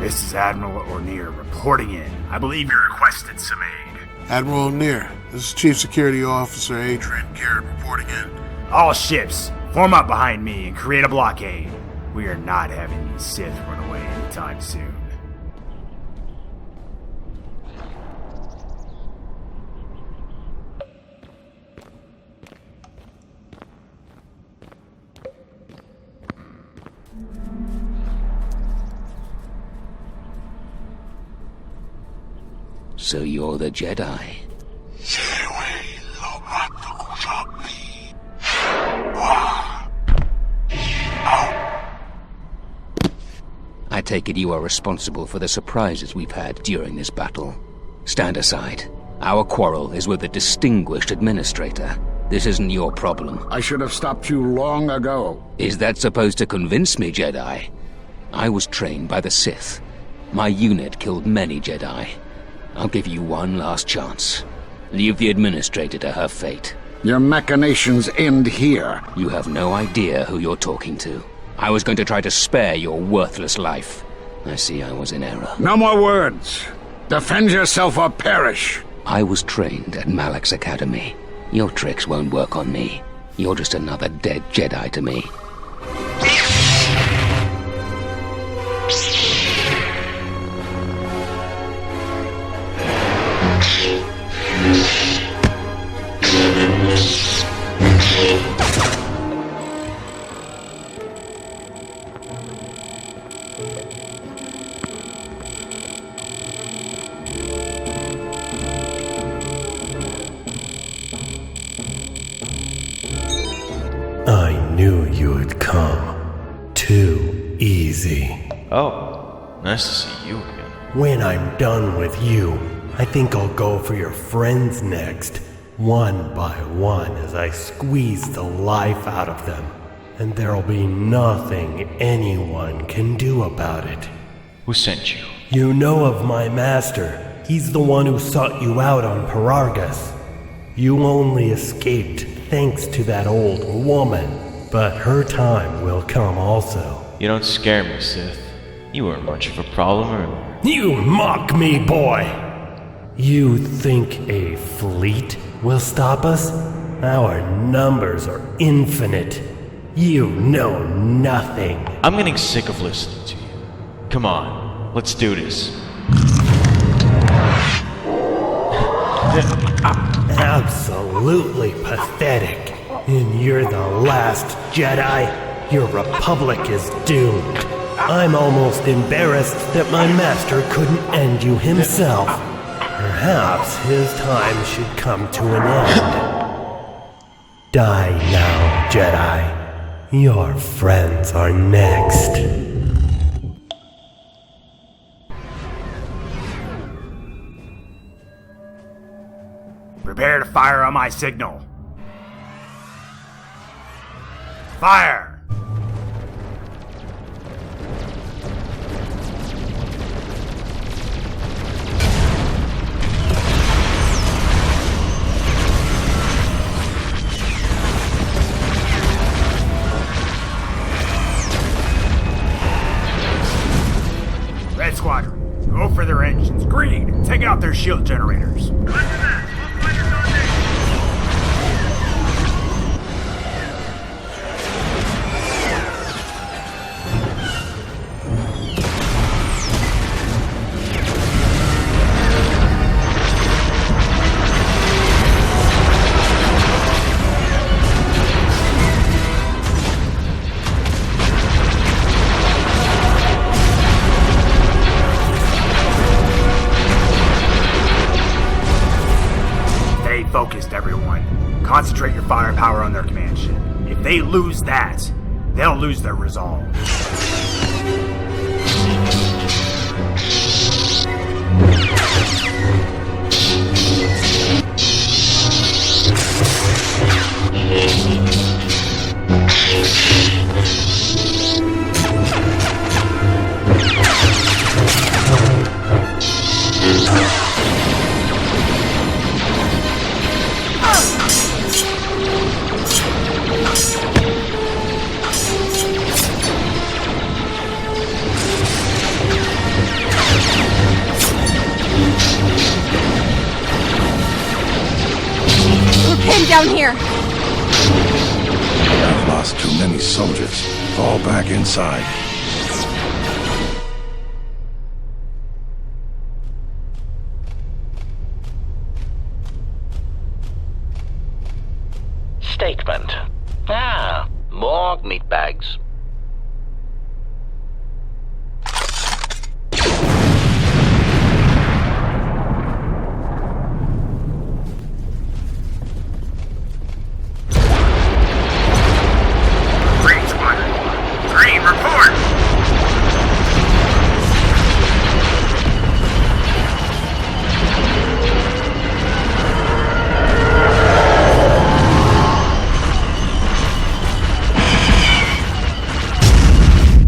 This is Admiral O'Neill reporting in. I believe you requested some aid. Admiral O'Neill, this is Chief Security Officer Adrian Garrett reporting in. All ships, form up behind me and create a blockade. We are not having these Sith run away anytime soon. So you're the Jedi? I take it you are responsible for the surprises we've had during this battle. Stand aside. Our quarrel is with a distinguished administrator. This isn't your problem. I should have stopped you long ago. Is that supposed to convince me, Jedi? I was trained by the Sith. My unit killed many Jedi. I'll give you one last chance. Leave the administrator to her fate. Your machinations end here. You have no idea who you're talking to. I was going to try to spare your worthless life. I see I was in error. No more words. Defend yourself or perish. I was trained at Malak's academy. Your tricks won't work on me. You're just another dead Jedi to me. I knew you would come. Too easy. Oh, nice to see you again. When I'm done with you, I think I'll go for your friends next. One by one as I squeeze the life out of them. And there'll be nothing anyone can do about it. Who sent you? You know of my master. He's the one who sought you out on Parargus. You only escaped thanks to that old woman. But her time will come also. You don't scare me, Sith. You weren't much of a problem earlier. You mock me, boy! You think a fleet will stop us? Our numbers are infinite. You know nothing. I'm getting sick of listening to you. Come on, let's do this. Absolutely pathetic. And you're the last Jedi. Your republic is doomed. I'm almost embarrassed that my master couldn't end you himself. Perhaps his time should come to an end. Die now, Jedi. Your friends are next. Prepare to fire on my signal. Fire! Red Squadron, go for their engines. Green, take out their shield generators. Focused, everyone. Concentrate your firepower on their command ship. If they lose that, they'll lose their resolve. happening down here? I've lost too many soldiers. Fall back inside. Statement. Ah, more meat bags. Green Squadron. Green, report!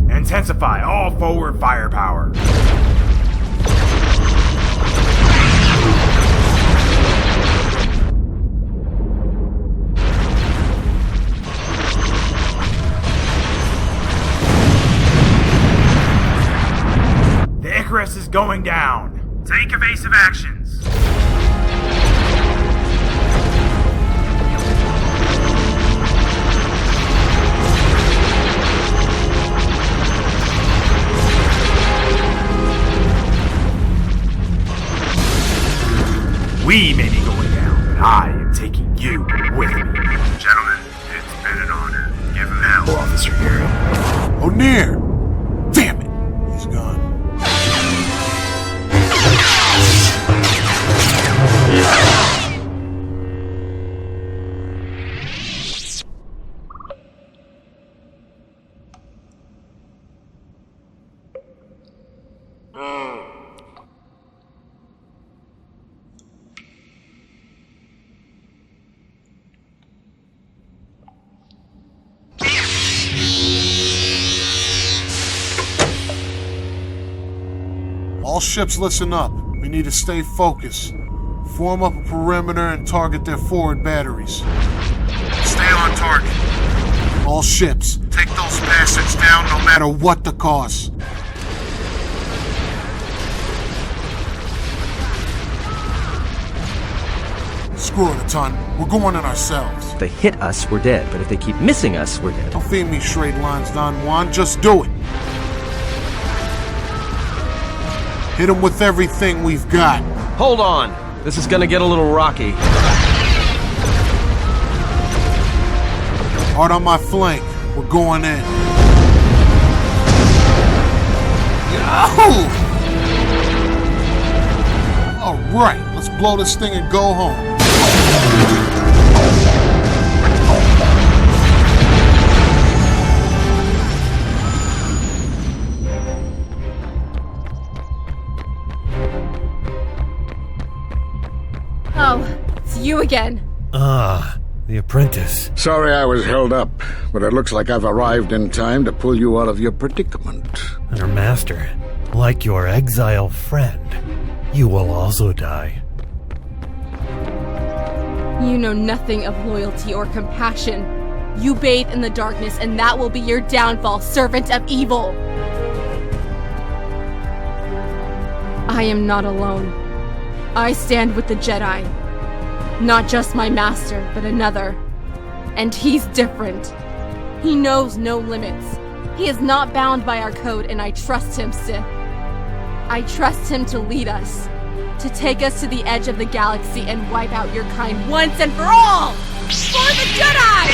Intensify all forward firepower. The Icarus is going down. Take evasive actions. We may be going down, but I am taking you with me. Gentlemen, it's been an honor. Give him hell, Officer Gary. O'Near! Damn it! He's gone. All ships, listen up. We need to stay focused. Form up a perimeter and target their forward batteries. Stay on target. All ships, take those bastards down no matter what the cost. Screw it a ton. We're going in ourselves. If they hit us, we're dead. But if they keep missing us, we're dead. Don't feed me straight lines, Don Juan. Just do it. Hit them with everything we've got. Hold on. This is gonna get a little rocky. Hard on my flank. We're going in. Yahoo! All right, let's blow this thing and go home. Oh, it's you again. Ah, the apprentice. Sorry I was held up, but it looks like I've arrived in time to pull you out of your predicament. Your master, like your exile friend, you will also die. You know nothing of loyalty or compassion. You bathe in the darkness, and that will be your downfall, servant of evil. I am not alone. I stand with the Jedi. Not just my master, but another. And he's different. He knows no limits. He is not bound by our code, and I trust him, Sith. I trust him to lead us. To take us to the edge of the galaxy and wipe out your kind once and for all! For the Jedi!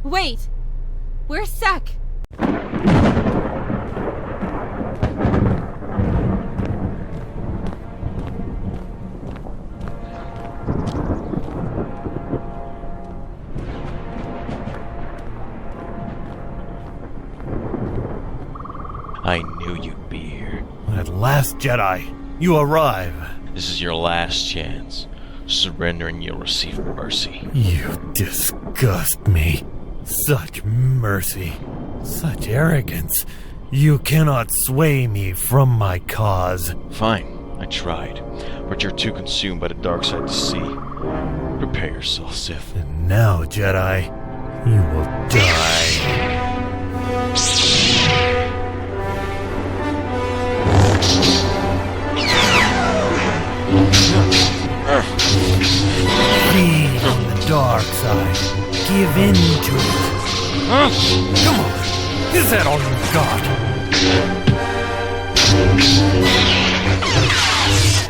Wait! Where's Sek? I knew you'd be here. At last, Jedi, you arrive. This is your last chance. Surrender and you'll receive mercy. You disgust me. Such mercy. Such arrogance. You cannot sway me from my cause. Fine, I tried. But you're too consumed by the dark side to see. Prepare yourself, Sith. And now, Jedi, you will die. Feed on the dark side. Give in to it. Come on. Is that all you got?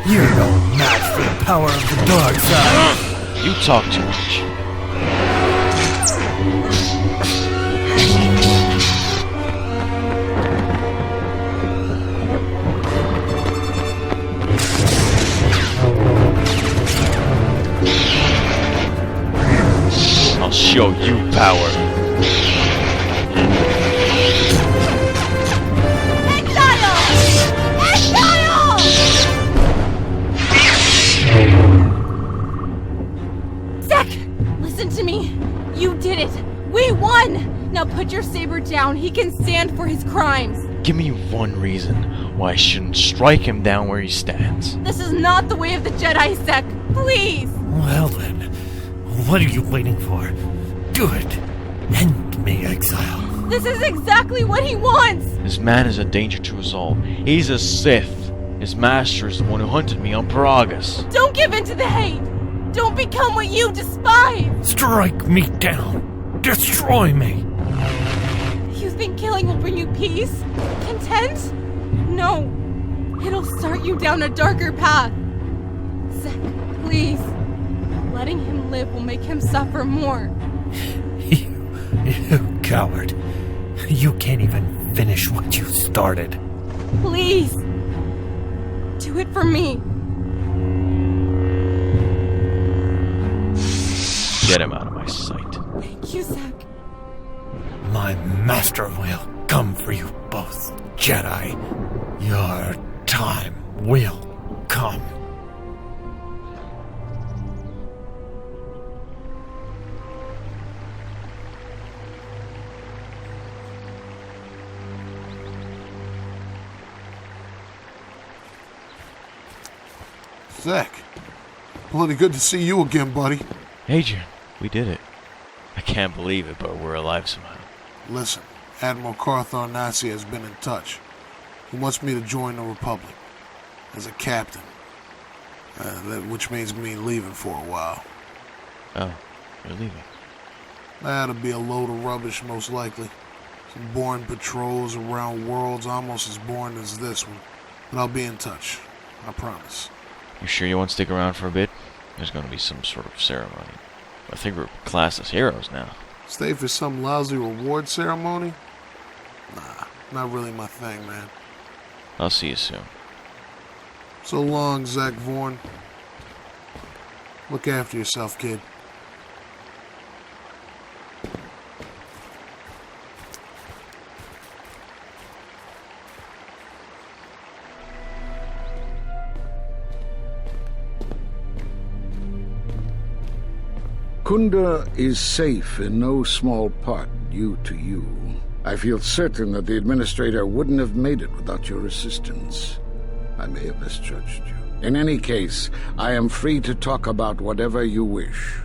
You're no match for the power of the dark side. You talk too much. I'll show you power. Exile! Exile! Sek! Listen to me. You did it. We won! Now put your saber down. He can stand for his crimes. Give me one reason why I shouldn't strike him down where he stands. This is not the way of the Jedi, Sek. Please! Well then, what are you waiting for? Do it. End me, Exile. This is exactly what he wants! This man is a danger to us all. He's a Sith. His master is the one who hunted me on Paragus. Don't give in to the hate! Don't become what you despise! Strike me down! Destroy me! You think killing will bring you peace? Content? No. It'll start you down a darker path. Sek, please. Letting him live will make him suffer more. You coward. You can't even finish what you started. Please. Do it for me. Get him out of my sight. Thank you, Sek. My master will come for you both, Jedi. Your time will come. Sek, bloody good to see you again, buddy. Adrian, we did it. I can't believe it, but we're alive somehow. Listen, Admiral KOTOR Nasi has been in touch. He wants me to join the Republic as a captain, which means me leaving for a while. Oh, you're leaving? That'll be a load of rubbish, most likely. Some boring patrols around worlds almost as boring as this one. But I'll be in touch. I promise. You sure you want to stick around for a bit? There's going to be some sort of ceremony. I think we're classed as heroes now. Stay for some lousy reward ceremony? Nah, not really my thing, man. I'll see you soon. So long, Zach Vorn. Look after yourself, kid. Kunda is safe in no small part due to you. I feel certain that the Administrator wouldn't have made it without your assistance. I may have misjudged you. In any case, I am free to talk about whatever you wish.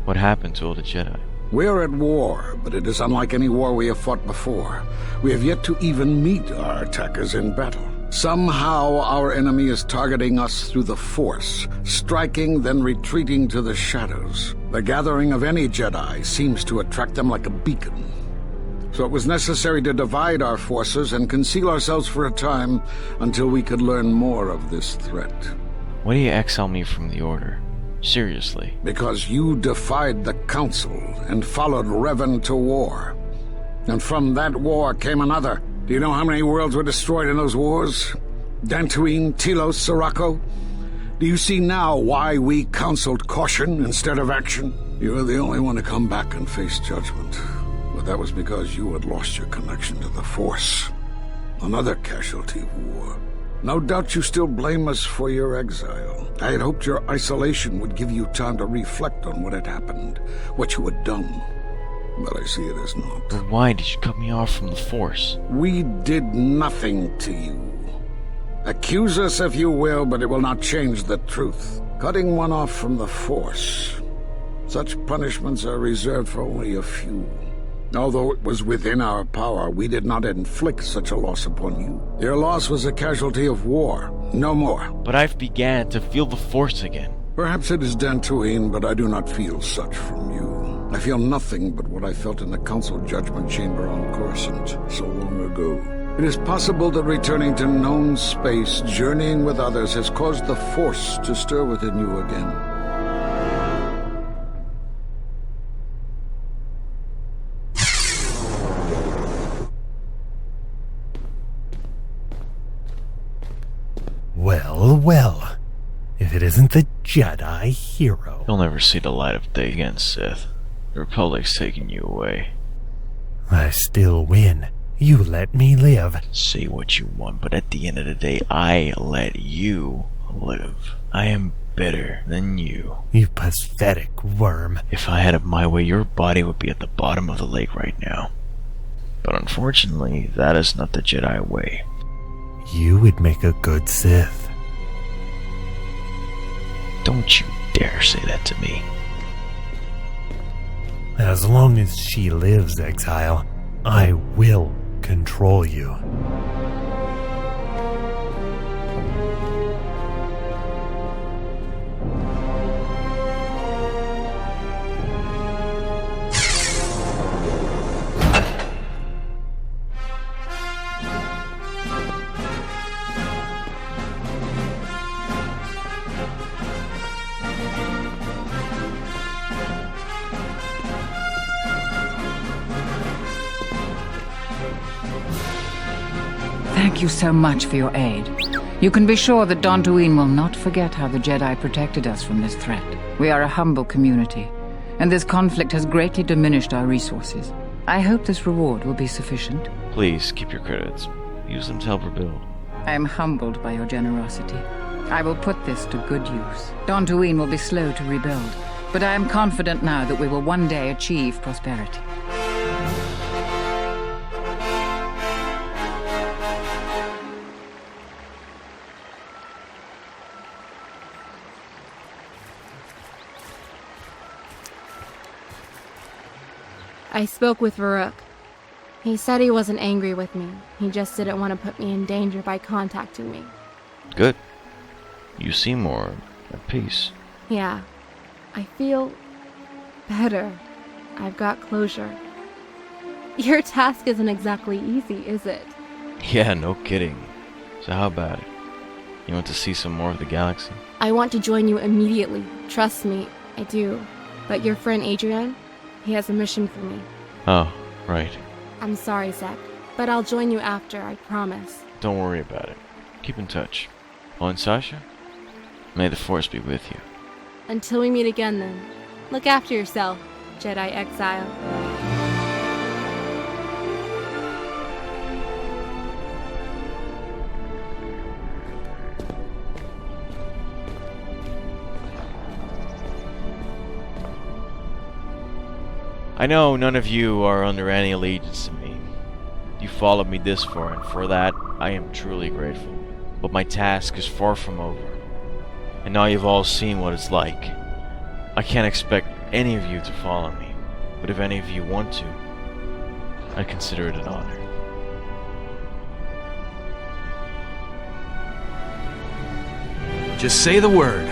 What happened to all the Jedi? We're at war, but it is unlike any war we have fought before. We have yet to even meet our attackers in battle. Somehow our enemy is targeting us through the Force, striking, then retreating to the shadows. The gathering of any Jedi seems to attract them like a beacon. So it was necessary to divide our forces and conceal ourselves for a time until we could learn more of this threat. Why do you exile me from the Order? Seriously. Because you defied the Council and followed Revan to war. And from that war came another. Do you know how many worlds were destroyed in those wars? Dantooine, Telos, Sirocco? Do you see now why we counseled caution instead of action? You were the only one to come back and face judgment. But that was because you had lost your connection to the Force. Another casualty of war. No doubt you still blame us for your exile. I had hoped your isolation would give you time to reflect on what had happened, what you had done. But I see it as not. But why did you cut me off from the Force? We did nothing to you. Accuse us if you will, but it will not change the truth. Cutting one off from the Force. Such punishments are reserved for only a few. Although it was within our power, we did not inflict such a loss upon you. Your loss was a casualty of war, no more. But I've began to feel the Force again. Perhaps it is Dantooine, but I do not feel such from you. I feel nothing but what I felt in the Council Judgment Chamber on Coruscant so long ago. It is possible that returning to known space, journeying with others, has caused the Force to stir within you again. Well, if it isn't the Jedi hero. You'll never see the light of day again, Sith. The Republic's taking you away. I still win. You let me live. Say what you want, but at the end of the day, I let you live. I am better than you. You pathetic worm. If I had it my way, your body would be at the bottom of the lake right now. But unfortunately, that is not the Jedi way. You would make a good Sith. Don't you dare say that to me. As long as she lives, Exile, I will control you. Thank you so much for your aid. You can be sure that Dantooine will not forget how the Jedi protected us from this threat. We are a humble community, and this conflict has greatly diminished our resources. I hope this reward will be sufficient. Please, keep your credits. Use them to help rebuild. I am humbled by your generosity. I will put this to good use. Dantooine will be slow to rebuild, but I am confident now that we will one day achieve prosperity. I spoke with Varuk. He said he wasn't angry with me. He just didn't want to put me in danger by contacting me. Good. You seem more at peace. Yeah. I feel better. I've got closure. Your task isn't exactly easy, is it? Yeah, no kidding. So how about it? You want to see some more of the galaxy? I want to join you immediately. Trust me, I do. But your friend Adrian, he has a mission for me. Oh, right. I'm sorry, Zach, but I'll join you after, I promise. Don't worry about it. Keep in touch. Oh, and Sasha? May the Force be with you. Until we meet again, then. Look after yourself, Jedi Exile. I know none of you are under any allegiance to me. You followed me this far, and for that, I am truly grateful. But my task is far from over. And now you've all seen what it's like. I can't expect any of you to follow me, but if any of you want to, I consider it an honor. Just say the word.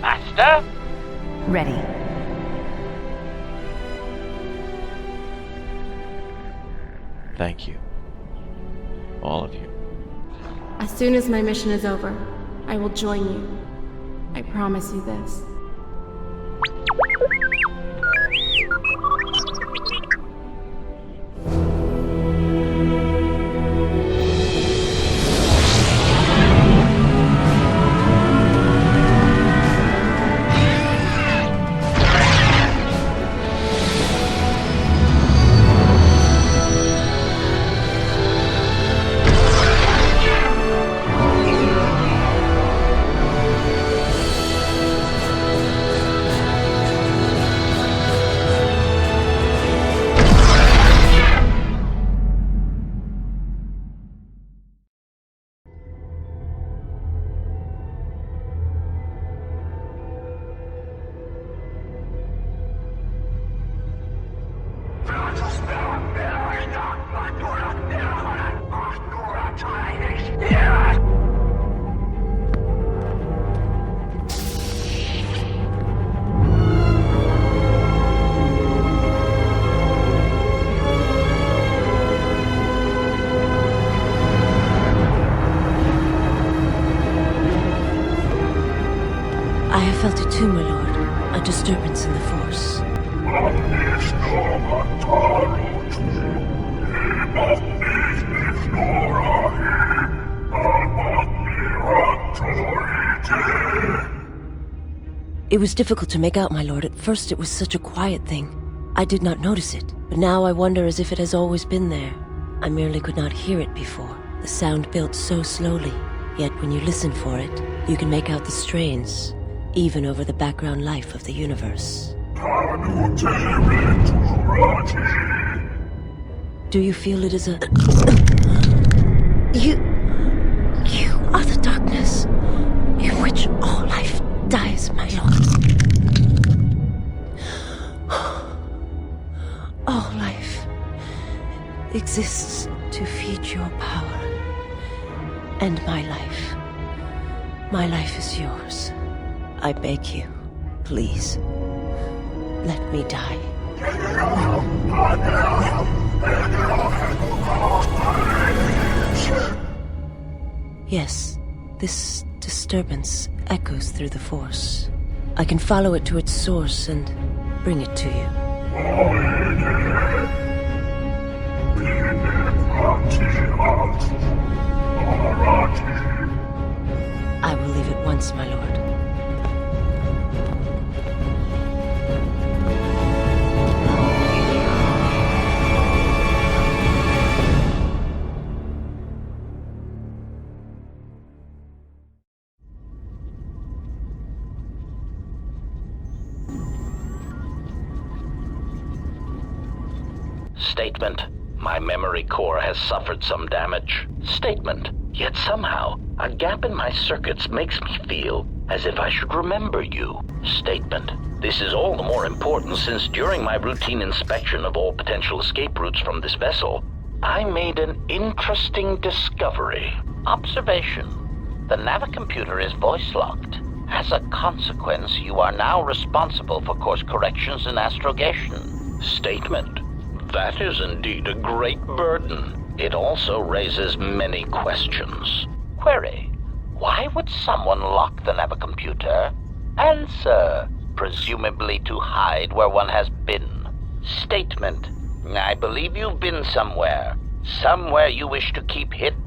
Master? Ready. Thank you. All of you. As soon as my mission is over, I will join you. I promise you this. I have felt it too, my lord. A disturbance in the Force. It was difficult to make out, my lord. At first it was such a quiet thing. I did not notice it, but now I wonder as if it has always been there. I merely could not hear it before. The sound built so slowly, yet when you listen for it, you can make out the strains, even over the background life of the universe. Do you feel it is a... You are the darkness in which all life dies, my lord. All life exists to feed your power. And my life is yours. I beg you, please, let me die. Yes, this disturbance echoes through the Force. I can follow it to its source and bring it to you. I will leave at once, my lord. Statement. My memory core has suffered some damage. Statement. Yet somehow, a gap in my circuits makes me feel as if I should remember you. Statement. This is all the more important since during my routine inspection of all potential escape routes from this vessel, I made an interesting discovery. Observation. The navicomputer is voice-locked. As a consequence, you are now responsible for course corrections and astrogation. Statement. That is indeed a great burden. It also raises many questions. Query. Why would someone lock the navicomputer? Answer. Presumably to hide where one has been. Statement. I believe you've been somewhere. Somewhere you wish to keep hidden.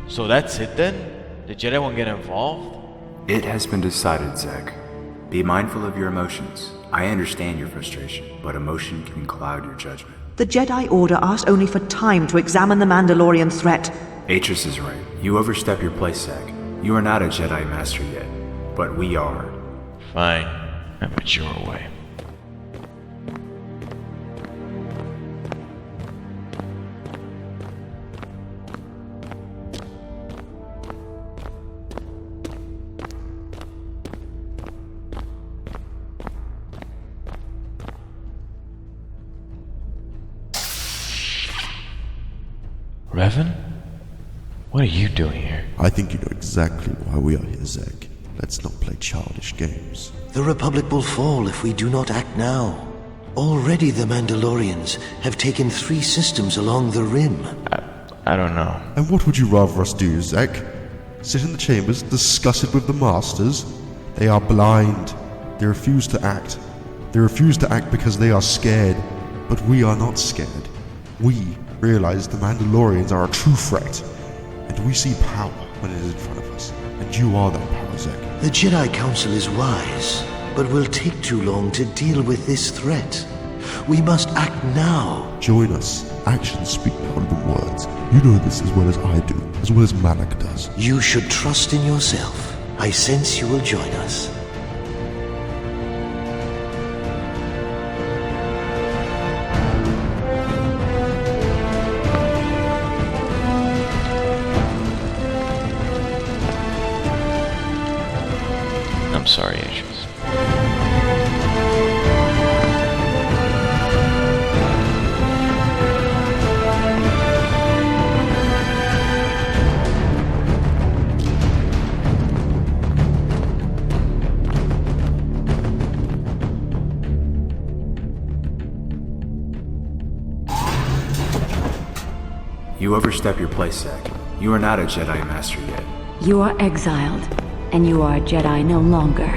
So that's it then? The Jedi won't get involved? It has been decided, Zach. Be mindful of your emotions. I understand your frustration, but emotion can cloud your judgment. The Jedi Order asked only for time to examine the Mandalorian threat. Atris is right. You overstep your place, Zach. You are not a Jedi Master yet, but we are. Fine. I mature away. Revan? What are you doing here? I think you know exactly why we are here, Zek. Let's not play childish games. The Republic will fall if we do not act now. Already the Mandalorians have taken 3 systems along the rim. I don't know. And what would you rather us do, Zek? Sit in the chambers, discuss it with the Masters? They are blind. They refuse to act. They refuse to act because they are scared. But we are not scared. We realize the Mandalorians are a true threat. And we see power when it is in front of us. And you are that power, Zek. The Jedi Council is wise, but will take too long to deal with this threat. We must act now. Join us. Actions speak louder than words. You know this as well as I do, as well as Malak does. You should trust in yourself. I sense you will join us. I'm sorry, Aegis. You overstep your place, Zek. You are not a Jedi Master yet. You are exiled, and you are a Jedi no longer.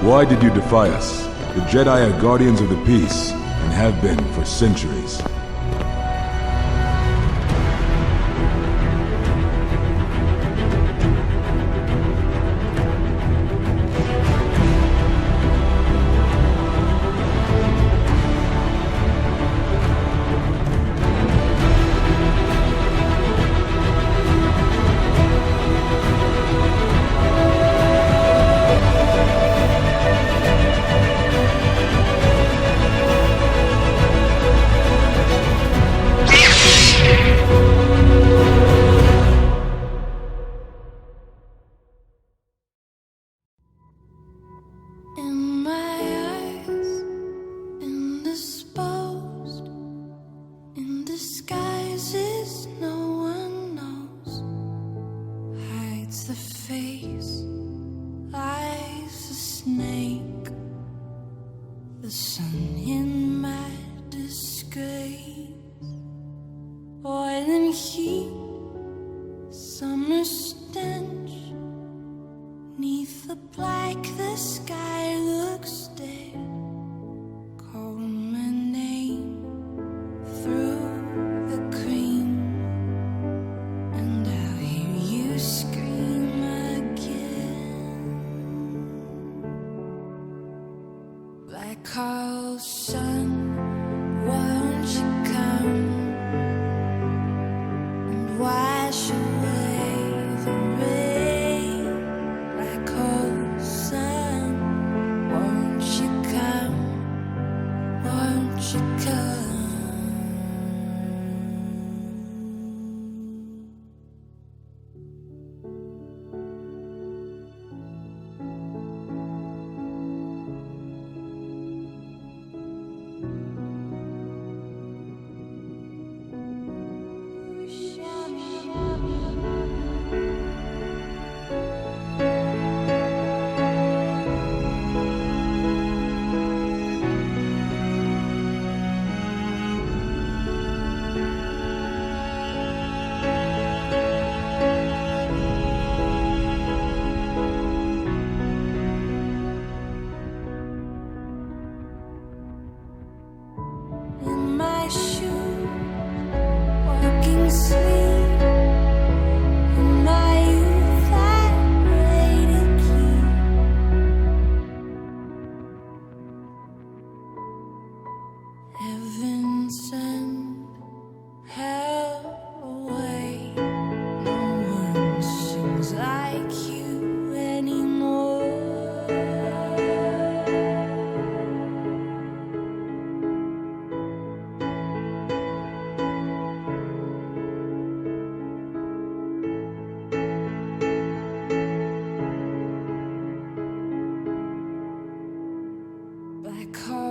Why did you defy us? The Jedi are guardians of the peace, and have been for centuries. In my eyes, indisposed, in disguises no one knows, hides the face, lies a snake, the sun in my disgrace, oil and heat, summer stench. Neath the black, the sky looks dead. Call my name through the cream, and I'll hear you scream again. Black Carl's son, won't you come and wash away the rain? call